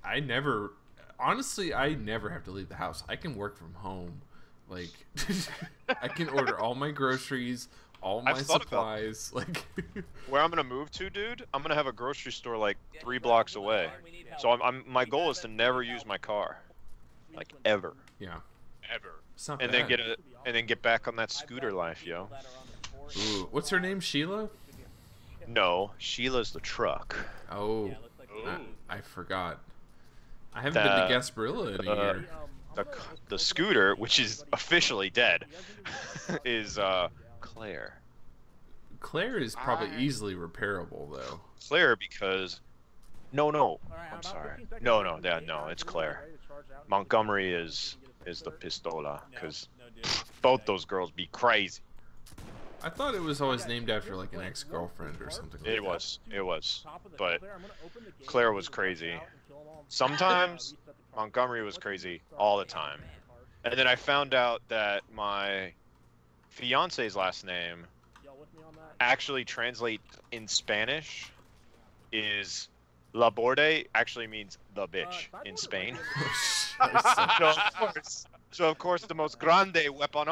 I never, honestly, I never have to leave the house. I can work from home. Like, I can order all my groceries, all my I've thought about supplies. Like, Where I'm gonna move to, dude, I'm gonna have a grocery store like 3 blocks away. So my goal is to never use my car, like ever, yeah, Ever. it's not and bad. then get back on that scooter life, yo. Ooh, what's her name? Sheila? No, Sheila's the truck. Oh, Ooh. I forgot. I haven't been to Gasparilla in a year. The scooter, which is officially dead, is Claire. Claire is probably easily repairable though. Claire because no, I'm sorry. No, it's Claire. Montgomery is the pistola because both those girls be crazy. I thought it was always named after like an ex-girlfriend or something like that. It was, but Claire was crazy. Sometimes Montgomery was crazy all the time. And then I found out that my fiance's last name actually translates in Spanish is La Borde actually means the bitch in Spain. So of course the most grande weapon,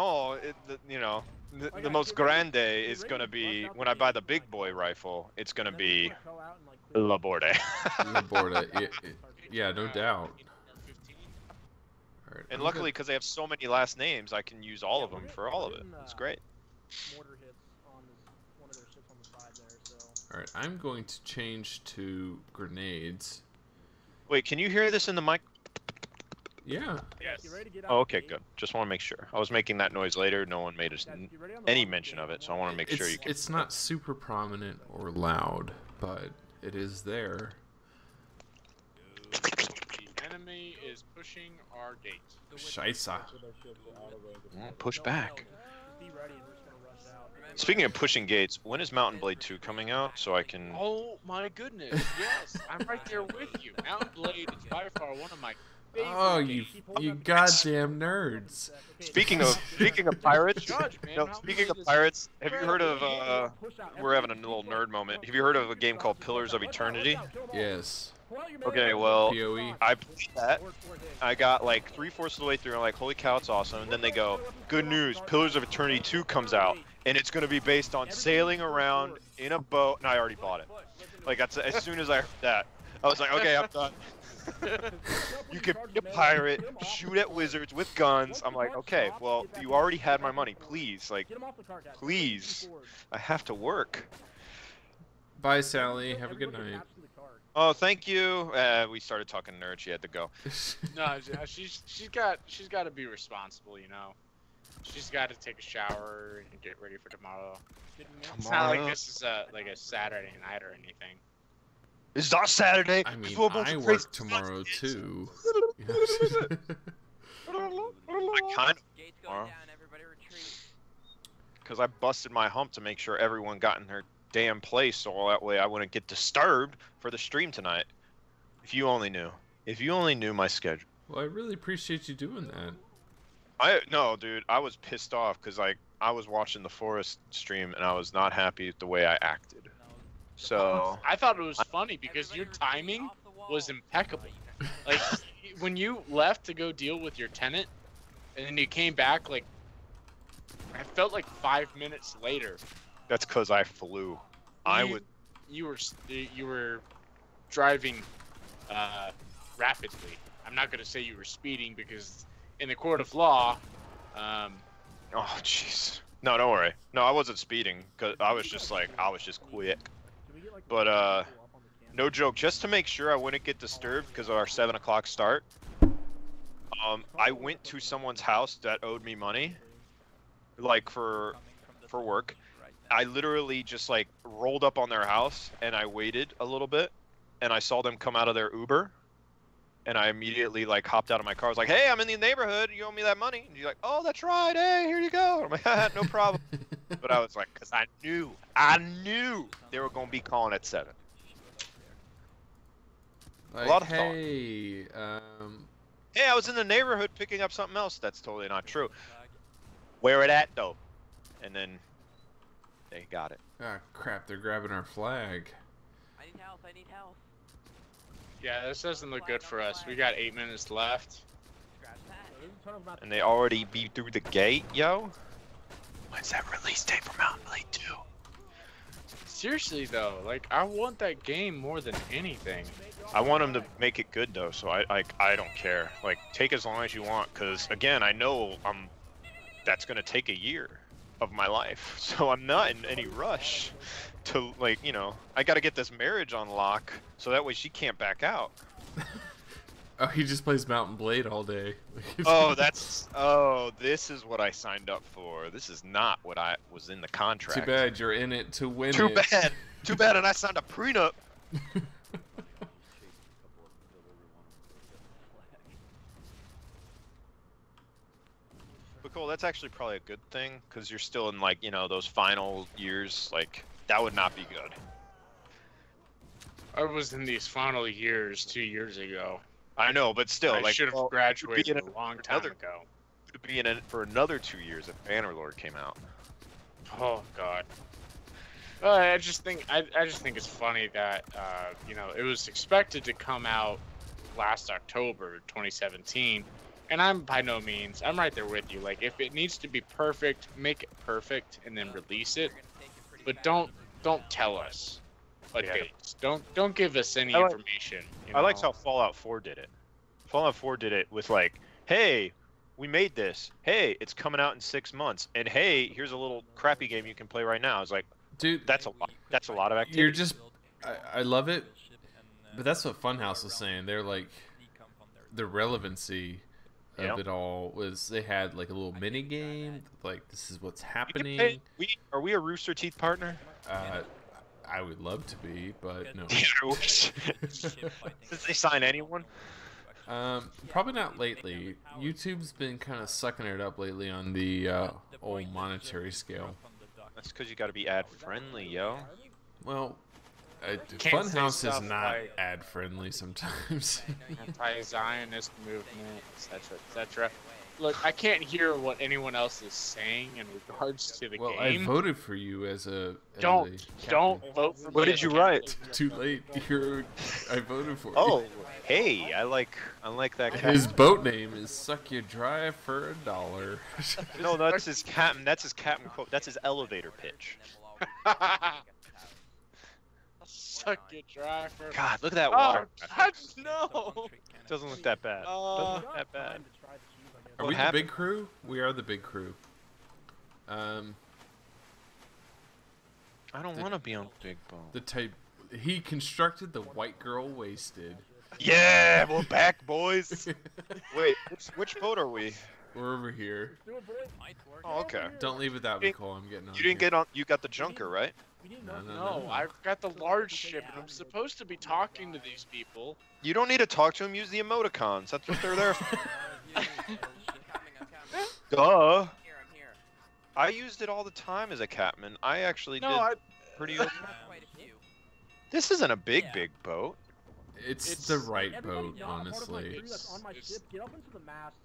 the most grande is gonna be when I buy the big boy rifle. It's gonna be La Borde. Laborda, yeah, no doubt. All right, And I'm luckily, because they have so many last names, I can use all of them for all of it. It's great. All right, I'm going to change to grenades. Wait, can you hear this in the mic? Yeah. Yes. Oh, okay, good. Just want to make sure. I was making that noise later. No one made any mention of it, so I want to make sure you can. It's not super prominent or loud, but it is there. The enemy is pushing our gate. Scheisse. Push back. Speaking of pushing gates, when is Mountain Blade 2 coming out so I can... Oh my goodness, yes, I'm right there with you. Mountain Blade is by far one of my favorite Oh, games. you goddamn nerds. Speaking of pirates, Judge, man, no, Mountain speaking Blade of is pirates, have you heard of, we're having a little nerd moment. Have you heard of a game called Pillars of Eternity? Yes. Okay, well, PoE. I played that. I got like 3/4 of the way through and I'm like, holy cow, it's awesome. And then they go, good news, Pillars of Eternity 2 comes out. And it's going to be based on sailing around in a boat. And I already bought it. Like, as soon as I heard that, I was like, okay, I'm done. You can be a pirate, shoot at wizards with guns. I'm like, okay, well, you already had my money. Please, like, please. I have to work. Bye, Sally. Have a good night. Oh, thank you. We started talking nerd. She had to go. No, she's got to be responsible, you know. She's got to take a shower and get ready for tomorrow. It's not like this is a Saturday night or anything. It's not Saturday. I mean, Before a bunch I of work crazy tomorrow too. I kind of Gates going down, everybody retreat. because I busted my hump to make sure everyone got in their damn place, so that way I wouldn't get disturbed for the stream tonight. If you only knew. If you only knew my schedule. Well, I really appreciate you doing that. No, dude, I was pissed off because I was watching the Forest stream and I was not happy with the way I acted. So I thought it was funny because your timing was impeccable. Like, when you left to go deal with your tenant, and then you came back, like, I felt like 5 minutes later. that's because I flew. You were driving rapidly. I'm not gonna say you were speeding because in the court of law, Oh, jeez. No, don't worry. No, I wasn't speeding, cause I was just quick. But no joke. Just to make sure I wouldn't get disturbed because of our 7 o'clock start. I went to someone's house that owed me money, like for work. I literally just like rolled up on their house and I waited a little bit, and I saw them come out of their Uber. And I immediately like hopped out of my car. I was like, "Hey, I'm in the neighborhood. You owe me that money." And you're like, "Oh, that's right. Hey, here you go." I'm like, "No problem." But I was like, "Cause I knew they were gonna be calling at 7. Like, A lot of hey, Hey, I was in the neighborhood picking up something else. That's totally not true. Where it at though? And then they got it. ah, crap! They're grabbing our flag. I need health. I need health. Yeah, this doesn't look good for us. We got 8 minutes left. Scratch that. And they already beat through the gate, yo. When's that release date for Mountain Blade 2? Seriously though, like I want that game more than anything. I want them to make it good though, so I don't care. Like, take as long as you want, cause again, I know that's gonna take a year of my life, so I'm not in any rush to, like, you know, I gotta get this marriage on lock so that way she can't back out. Oh, he just plays Mountain Blade all day. This is what I signed up for. This is not what I was in the contract. Too bad you're in it to win Too it. bad, and I signed a prenup. But cool, that's actually probably a good thing, because you're still in, like, you know, those final years. Like, that would not be good. I was in these final years 2 years ago. I know, but still, I like, should have well, graduated it'd be a long time ago. It'd be in it for another 2 years if Bannerlord came out. Oh God. I just think it's funny that you know, it was expected to come out last October 2017, and I'm by no means, I'm right there with you. Like, if it needs to be perfect, make it perfect and then release it, but don't tell us a date. Don't give us any information. You know? I liked how Fallout 4 did it. Fallout 4 did it with, like, hey, we made this. Hey, it's coming out in 6 months. And hey, here's a little crappy game you can play right now. It's like, Dude, that's a lot. That's a lot of activity. you're just, I love it, but that's what Funhouse was saying. They're like, the relevancy of it all was they had like a little mini game, like this is what's happening. Are we a Rooster Teeth partner? I would love to be, but no. Did they sign anyone? Probably not lately. YouTube's been kind of sucking it up lately on the old monetary scale. That's because you got to be ad friendly, yo. Well, Can't say Funhouse is stuff not like- ad friendly sometimes. Anti-Zionist movement, etc., etc. Look, I can't hear what anyone else is saying in regards to the Well, game. I voted for you as a. Don't vote for me. What did you write? Too late. I voted for you. Oh, hey, I like that cat. His boat name is "Suck You Dry for $1." No, that's his captain. That's his captain quote. That's his elevator pitch. Suck it dry for. God, look at that Oh, water. God, no. Doesn't look that bad. Doesn't look that bad. Are What we happened? the big crew? We are the big crew. I don't want to be on Big Boat. The type. He constructed the white girl wasted. Yeah, we're back, boys. Wait, which boat are we? We're over here. Oh, okay. Don't leave without me, Cole. I'm getting on. You didn't get on. You got the junker, right? No, I've got the large ship, and I'm supposed to be talking to these people. You don't need to talk to them. Use the emoticons. That's what they're there for. Duh. Here, I'm here. I used it all the time as a captain. I actually did pretty. Quite a few. This isn't a big boat. It's the right boat, honestly.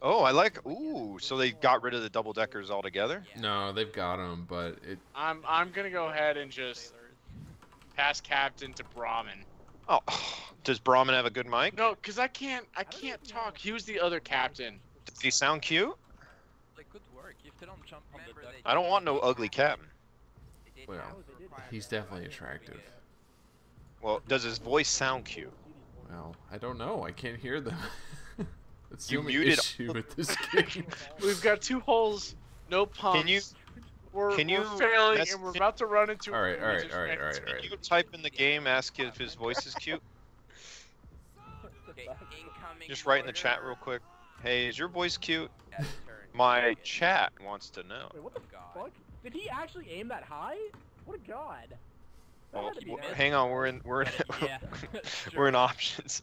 Oh, I like. Ooh, so they got rid of the double deckers altogether. No, they've got them, but it. I'm gonna go ahead and just pass captain to Brahmin. Oh, does Brahmin have a good mic? No, cause I can't talk. He was the other captain. Does he sound cute? Like, good work. You still don't jump on the duck. I don't want no ugly captain. Well, he's definitely attractive. Well, does his voice sound cute? Well, I don't know. I can't hear them. That's the You only muted- issue with this game. We've got 2 holes No pumps. Can you We're can failing, mess- and we're about to run into. All right, all we right, just all right, ran all right, into- all right. Can you type in the game, ask if his voice is cute? Okay, incoming Just write in the chat order. real quick. Hey, is your voice cute? Yes, turn. My chat wants to know. Wait, what the God. fuck? Did he actually aim that high? What a god. That Oh, had to be nice. hang on, we're in Yeah. we're in options.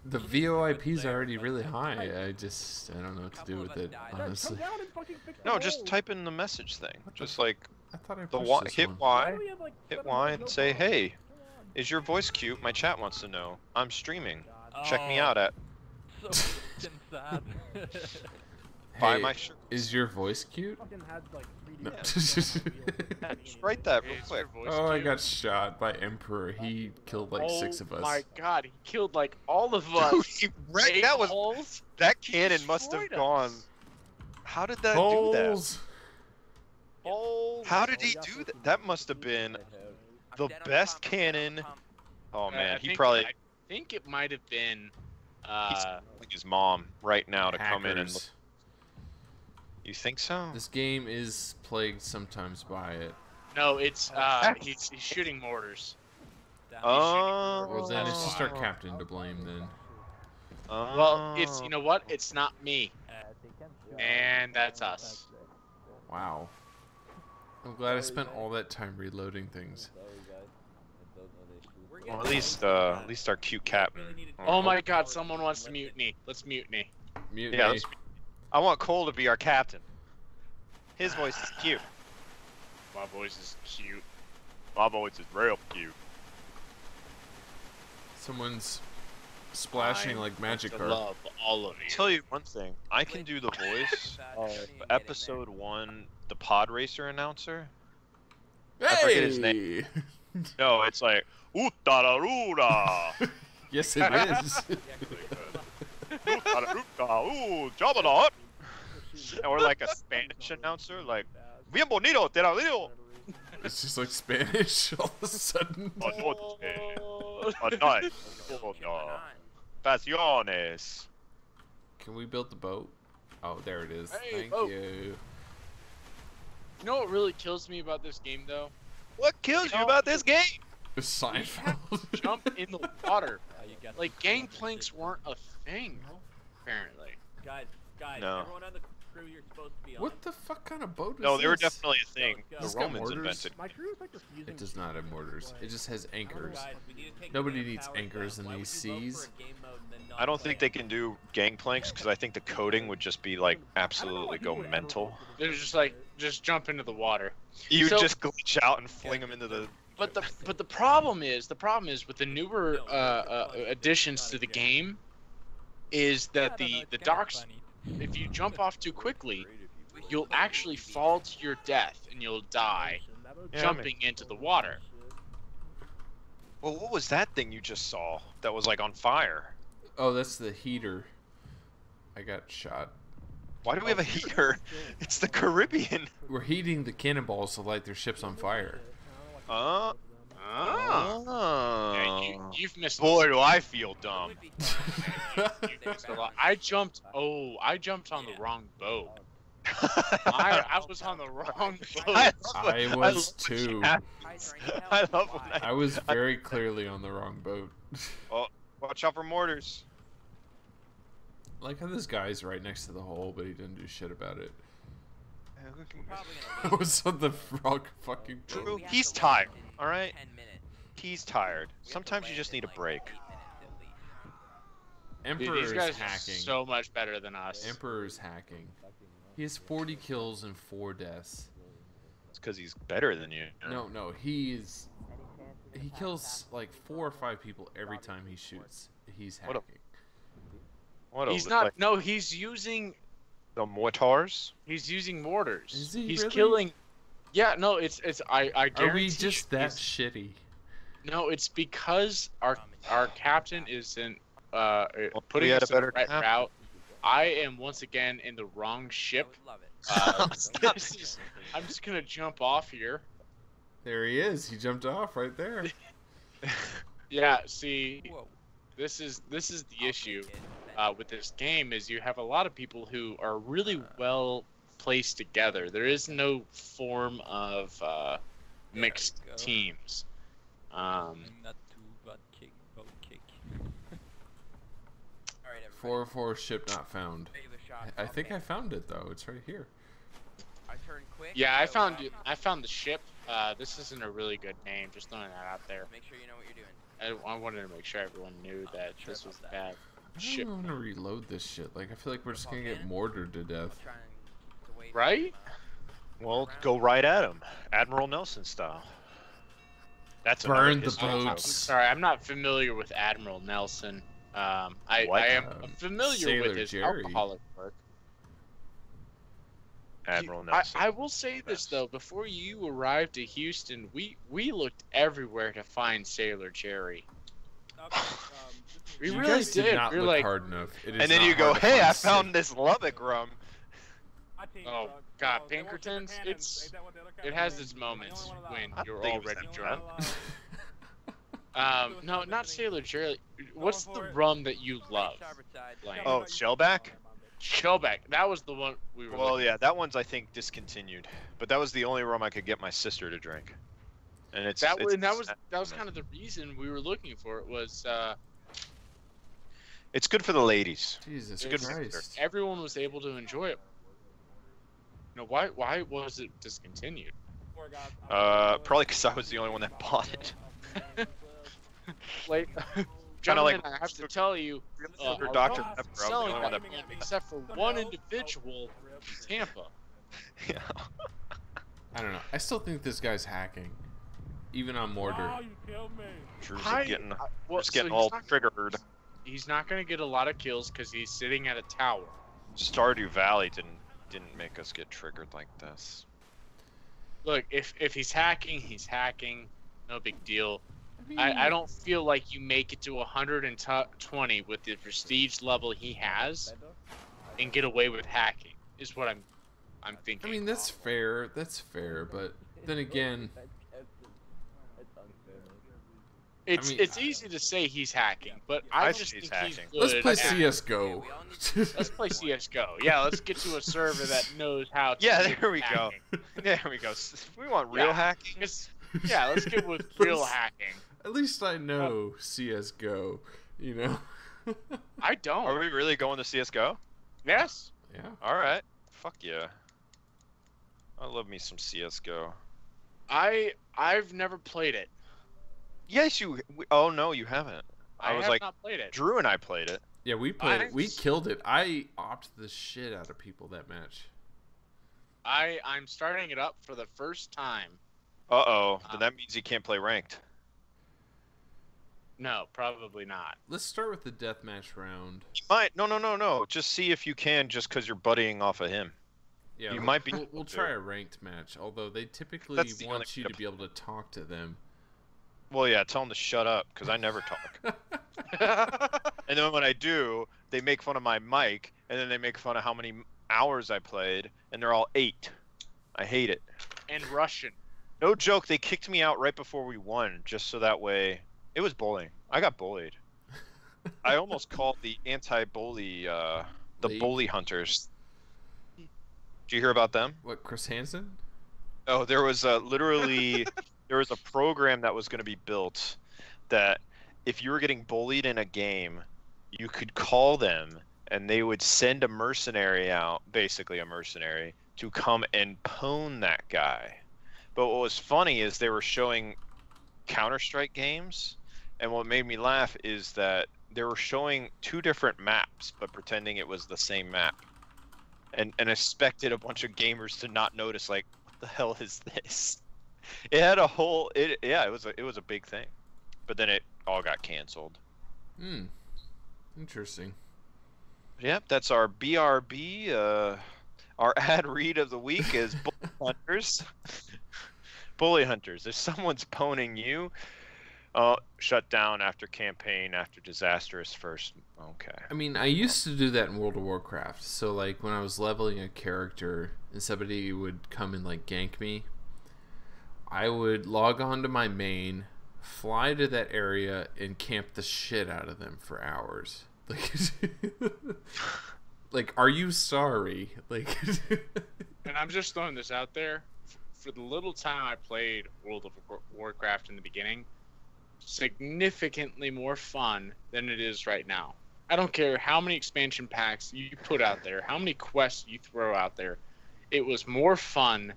The VoIP's already really high. I don't know what to do with it, Come honestly. down and fucking fix the No, just hole. type in the message thing. Just like I thought I the pushed this hit one. Why Y, do we have, like, hit 7 Y, no and say, problem? hey, Come on. is your voice cute? My chat wants to know. I'm streaming. God. Check me out at So fucking sad. buy Hey, my shirt. is your voice cute? Fucking had like 3D No. effects on Yeah, the just wheel. write that Hey, real is quick. your voice Oh, I cute? got shot by Emperor. He killed like 6 of Oh us. my god, he killed like all of us. Dude, he wrecked- Eight that was holes. that He cannon must have destroyed gone. us. How did that do that? Holes! Oh, How did he do that? That must have been the I'm dead on best pump, I'm dead on cannon. pump. Oh man, I he think- probably I think it might have been. he's calling his mom right now to come in and look. Hackers. You think so? This game is plagued sometimes by it. No, it's he's shooting mortars. Oh. Well, then it's just our wow. captain to blame then. Well, it's you know what? It's not me, and that's us. Wow. I'm glad I spent all that time reloading things. We're Well, getting at least our cute captain. Oh my god, someone wants to mutiny. Let's mutiny. Mutiny. Yeah, I want Cole to be our captain. His voice is cute. My voice is cute. My voice is real cute. Someone's splashing I'm like magic I car. love all of I'll you. tell you one thing. I can do the voice of episode 1, the pod racer announcer. I forget his name. No, it's like Utararura. Yes, it is. Ooh, Jabalot. Or like a Spanish announcer, like Bien bonito, te la digo. It's just like Spanish all of a sudden. Anoche, pasiones. Can we build the boat? Oh, there it is. Hey, Thank boat. you. You know what really kills me about this game, though? What kills you about this game? Seinfeld. Jump in the water. Like gangplanks weren't a thing, apparently. Guys, No. everyone on the crew you're supposed to be on. What the fuck kind of boat is No, they were this? definitely a thing. It's The got Romans mortars. invented. My crew is like refusing. It does not have mortars. It just has anchors. Guys, we need to take Nobody the damn needs towers anchors down. in Why these would you vote seas. for a game mode and then not I don't play think it? they can do gangplanks because I think the coding would just be like I don't know absolutely why go people would ever mental. vote for They're this just game. like, just jump into the water. You So- just glitch out and fling them into the. But the problem is with the newer additions to the game is that the docks, if you jump off too quickly, you'll actually fall to your death and you'll die Yeah, jumping into the water. Well, what was that thing you just saw that was like on fire? Oh, that's the heater. I got shot. Why do we have a heater? It's the Caribbean. We're heating the cannonballs to light their ships on fire. Oh. Yeah, you've missed Boy, do I feel dumb. you've missed a lot. I jumped on the wrong boat. I was on the wrong boat. I was too. I love when I was very clearly on the wrong boat. Watch out for mortars. I like how this guy's right next to the hole, but he didn't do shit about it. I was on the wrong fucking boat. True. He's tired, alright? He's tired. Sometimes you just need a break. Dude, Emperor's these guys are hacking. so much better than us. Emperor's hacking. He has 40 kills and 4 deaths. It's because he's better than you. No, he kills like 4 or 5 people every time he shoots. He's What a- hacking. What a, He's not. like, No, he's using the mortars. mortars. Is he He's really? killing. Yeah, no, it's. I guarantee. Are we just that he's- shitty? No, it's because our captain isn't we putting had us a in the better right captain. route. I am once again in the wrong ship. I'm just gonna jump off here. There he is. He jumped off right there. Yeah, see, this is the issue with this game is you have a lot of people who are really well placed together. There is no form of mixed teams. Not too bad kick, boat kick. Alright, everybody. 404 ship not found. Take the shot. I think I found it though. It's right here. I turn quick. Yeah, I so, found it. I found the ship. This isn't a really good name. Just throwing that out there. Make sure you know what you're doing. I wanted to make sure everyone knew that sure this was about bad. I Ship. don't want to reload this shit. Like I feel like we're just gonna get Okay. mortared to death. I'll try and keep away from Right? Well, go right at him, Admiral Nelson style. That's Burn another the history I'm boats. sorry, I'm not familiar with Admiral Nelson. I What? am familiar Sailor with his Jerry. alcoholic work. Admiral Nelson. I will say this though, before you arrived to Houston, we looked everywhere to find Sailor Jerry. We You really guys did not We were look like, hard enough. It is And then not you go, hard to hey, I find found safe- this Lubbock rum. oh god, Pinkertons. It has its moments when you're think it was already that drunk. bad. No, not Sailor Jerry. What's the rum that you love? starboard side. Like, Oh, Shellback? Shellback. That was the one we were. Well, looking yeah, that one's I think discontinued, but that was the only rum I could get my sister to drink. And it's That was it's, that was kind of the reason we were looking for it. Was it's good for the ladies. Jesus good Christ. everyone was able to enjoy it. You know, why was it discontinued? Probably because I was the only one that bought it. Like, Kinda gentlemen, like I have to tell you, for a Dr. lot Pepper, of I was the selling only one that that rum, except for one individual in Tampa. Yeah. I don't know. I still think this guy's hacking, even on mortar. Oh, you killed me. Drew's Well, just getting so all he's not- triggered. He's not going to get a lot of kills because he's sitting at a tower. Stardew Valley didn't make us get triggered like this. Look, if he's hacking, he's hacking. No big deal. I don't feel like you make it to 120 with the prestige level he has and get away with hacking. Is what I'm thinking. I mean, that's fair. That's fair. But then again, it's I mean, it's easy to say he's hacking, but I I just think think he's he's hacking. good. let's play at- CS:GO. Let's play CS:GO. Yeah, let's get to a server that knows how to. Yeah, do there we go. hacking. There we go. We want real Yeah. hacking. Yeah, let's get with real hacking. At least I know CS:GO. You know. I don't. Are we really going to CS:GO? Yes. Yeah. All right. Fuck yeah. I love me some CS:GO. I've never played it. Yes, you. Oh no, you haven't. I was have like, not played it. Drew and I played it. Yeah, we played it. We Nice. killed it. I opted the shit out of people that match. I'm starting it up for the first time. Uh-oh. Then that means you can't play ranked. No, probably not. Let's start with the deathmatch round. Might. No. Just see if you can, just because you're buddying off of him. Yeah, You might be We'll able to. try a ranked match, although they typically That's the want only you way to to be able to talk to them. Well, yeah, tell him to shut up, because I never talk. And then when I do, they make fun of my mic, and then they make fun of how many hours I played, and they're all 8. I hate it. And Russian. No joke, they kicked me out right before we won, just so that way... It was bullying. I got bullied. I almost called the anti-bully, the League? bully hunters. Did you hear about them? What, Chris Hansen? Oh, there was literally... there was a program that was going to be built that if you were getting bullied in a game, you could call them and they would send a mercenary out, basically a mercenary, to come and pwn that guy. But what was funny is they were showing Counter-Strike games, and what made me laugh is that they were showing 2 different maps, but pretending it was the same map. And expected a bunch of gamers to not notice, like, what the hell is this? It had a whole, it was a big thing, but then it all got canceled. Hmm. Interesting. Yep, that's our BRB. Our ad read of the week is Bully Hunters. Bully Hunters. If someone's pwning you, shut down after campaign after disastrous first. Okay. I mean, I used to do that in World of Warcraft. So, like, when I was leveling a character and somebody would come and, like, gank me, I would log on to my main, fly to that area, and camp the shit out of them for hours. Like, Like, are you sorry? Like, And I'm just throwing this out there. For the little time I played World of Warcraft in the beginning, significantly more fun than it is right now. I don't care how many expansion packs you put out there, how many quests you throw out there. It was more fun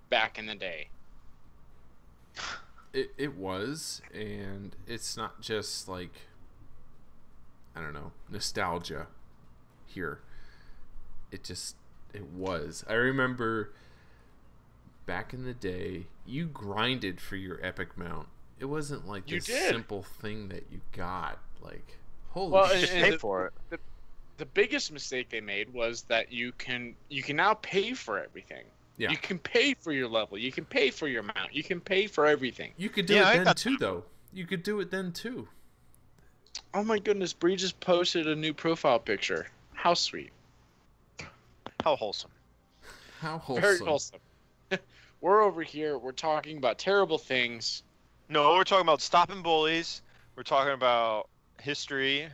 back in the day. it was, and it's not just like, I don't know, nostalgia here. It was. I remember back in the day, you grinded for your epic mount. It wasn't like this simple thing that you got. Like, holy shit. Just pay for it. The biggest mistake they made was that you can now pay for everything. Yeah. You can pay for your level. You can pay for your mount. You can pay for everything. You could do it then too, though. You could do it then too. Oh my goodness, Bree just posted a new profile picture. How sweet. How wholesome. How wholesome. Very wholesome. We're over here. We're talking about terrible things. No, we're talking about stopping bullies. We're talking about history.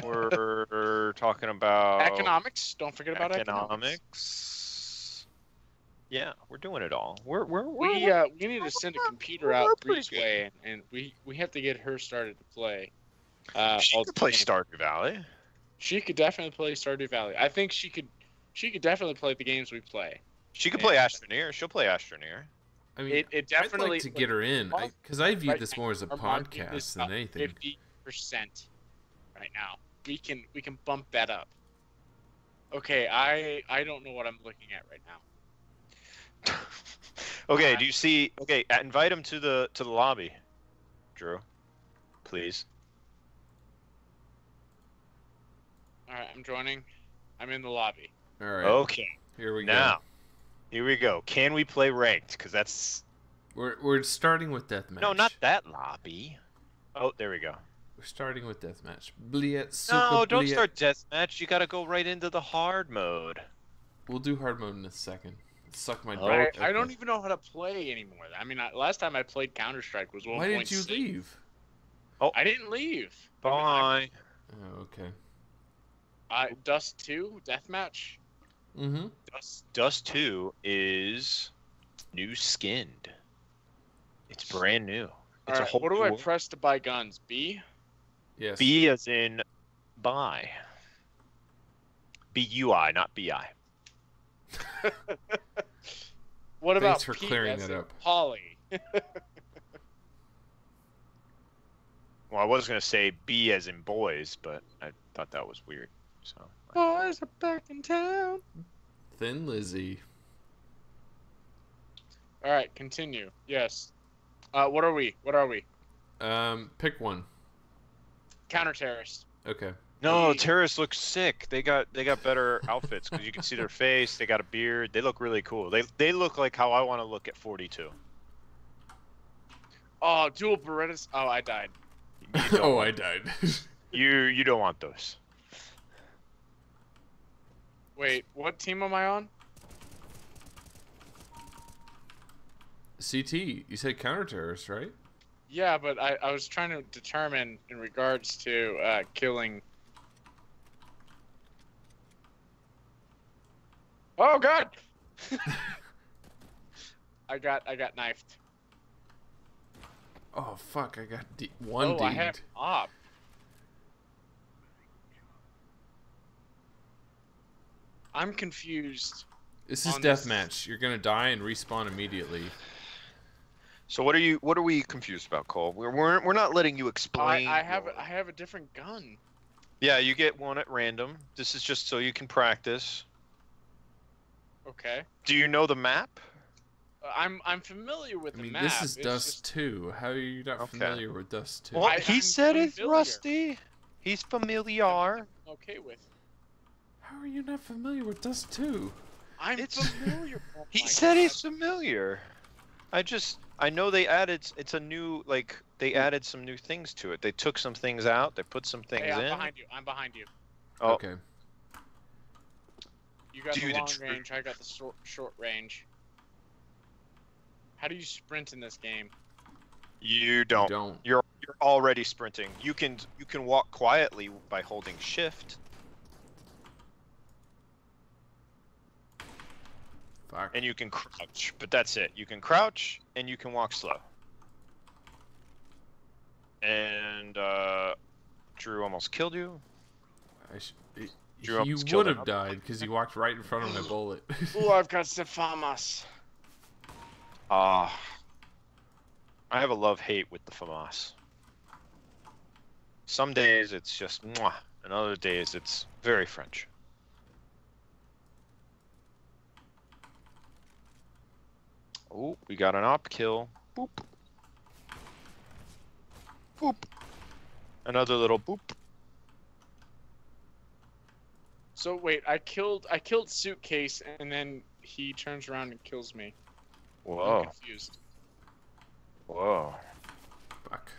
We're talking about Economics. Don't forget about economics. economics. Yeah, we're doing it all. We need to send a computer out Bree's way, and we have to get her started to play. She could play Stardew Valley. She could definitely play Stardew Valley. I think she could definitely play the games we play. She could play Astroneer. She'll play Astroneer. I mean, it definitely. I'd like to get her in, because I view this more as a podcast than anything. 50% right now. We can bump that up. Okay, I don't know what I'm looking at right now. Okay, do you see? Okay, invite him to the lobby, Drew. Please. All right, I'm joining. I'm in the lobby. All right. Okay. Here we go. Now, here we go. Can we play ranked? Because that's. We're starting with deathmatch. No, not that lobby. Oh, there we go. We're starting with deathmatch. Bliet, No, don't Bliet. start deathmatch. You gotta go right into the hard mode. We'll do hard mode in a second. Suck my Oh, dick. I don't even know how to play anymore. I mean, last time I played Counter-Strike was 1.6. Why did you leave? I didn't leave. Bye. Oh, okay. Dust 2 deathmatch. Mm-hmm. Dust 2 is new skinned. It's brand new. It's All a right, whole what do I new- press to buy guns? B? Yes. B as in buy. B-U-I, not B-I. What about Thanks for P clearing as that in up. Polly? Well, I was going to say B as in boys, but I thought that was weird. So Boys are back in town. Thin Lizzy. All right, continue. Yes. What are we? Pick one. Counter-terrorist. Okay. No, terrorists look sick. They got better outfits because you can see their face. They got a beard. They look really cool. They look like how I want to look at 42. Oh, dual Berettas. Oh, I died. Oh, I died. You don't want those. Wait, what team am I on? CT, you said counter-terrorist, right? Yeah, but I was trying to determine in regards to killing. Oh God! I got knifed. Oh, fuck, I got one Oh, I have dinged. op. I'm confused. This is on this. deathmatch. You're gonna die and respawn immediately. So what are we confused about, Cole? We're not letting you explain. I have a different gun. Yeah, you get one at random. This is just so you can practice. Okay. Do you know the map? I'm familiar with I the mean, map. this is It's Dust just- 2. How are you not Okay. familiar with Dust 2? Well, I'm he said it's familiar. Rusty. He's familiar. Okay with. How are you not familiar with Dust 2? I'm It's- familiar. Oh He my said God. he's familiar. I know they added. It's a new they added some new things to it. They took some things out. They put some things Hey, I'm in. behind you. I'm behind you. Oh, Okay. You got the Dude, long it's- range. I got the short range. How do you sprint in this game? you don't. Don't. You're already sprinting. You can walk quietly by holding shift. Fuck. And you can crouch, but that's it. You can crouch and you can walk slow. And Drew almost killed you. You would have died because you walked right in front of my bullet. Ooh, I've got Stefamas. I have a love-hate with the FAMAS. Some days it's just mwah, and other days it's very French. Oh, we got an op kill. Boop. Boop. Another little boop. So wait, I killed Suitcase, and then he turns around and kills me. Whoa. I'm confused. Whoa. Fuck.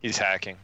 He's hacking.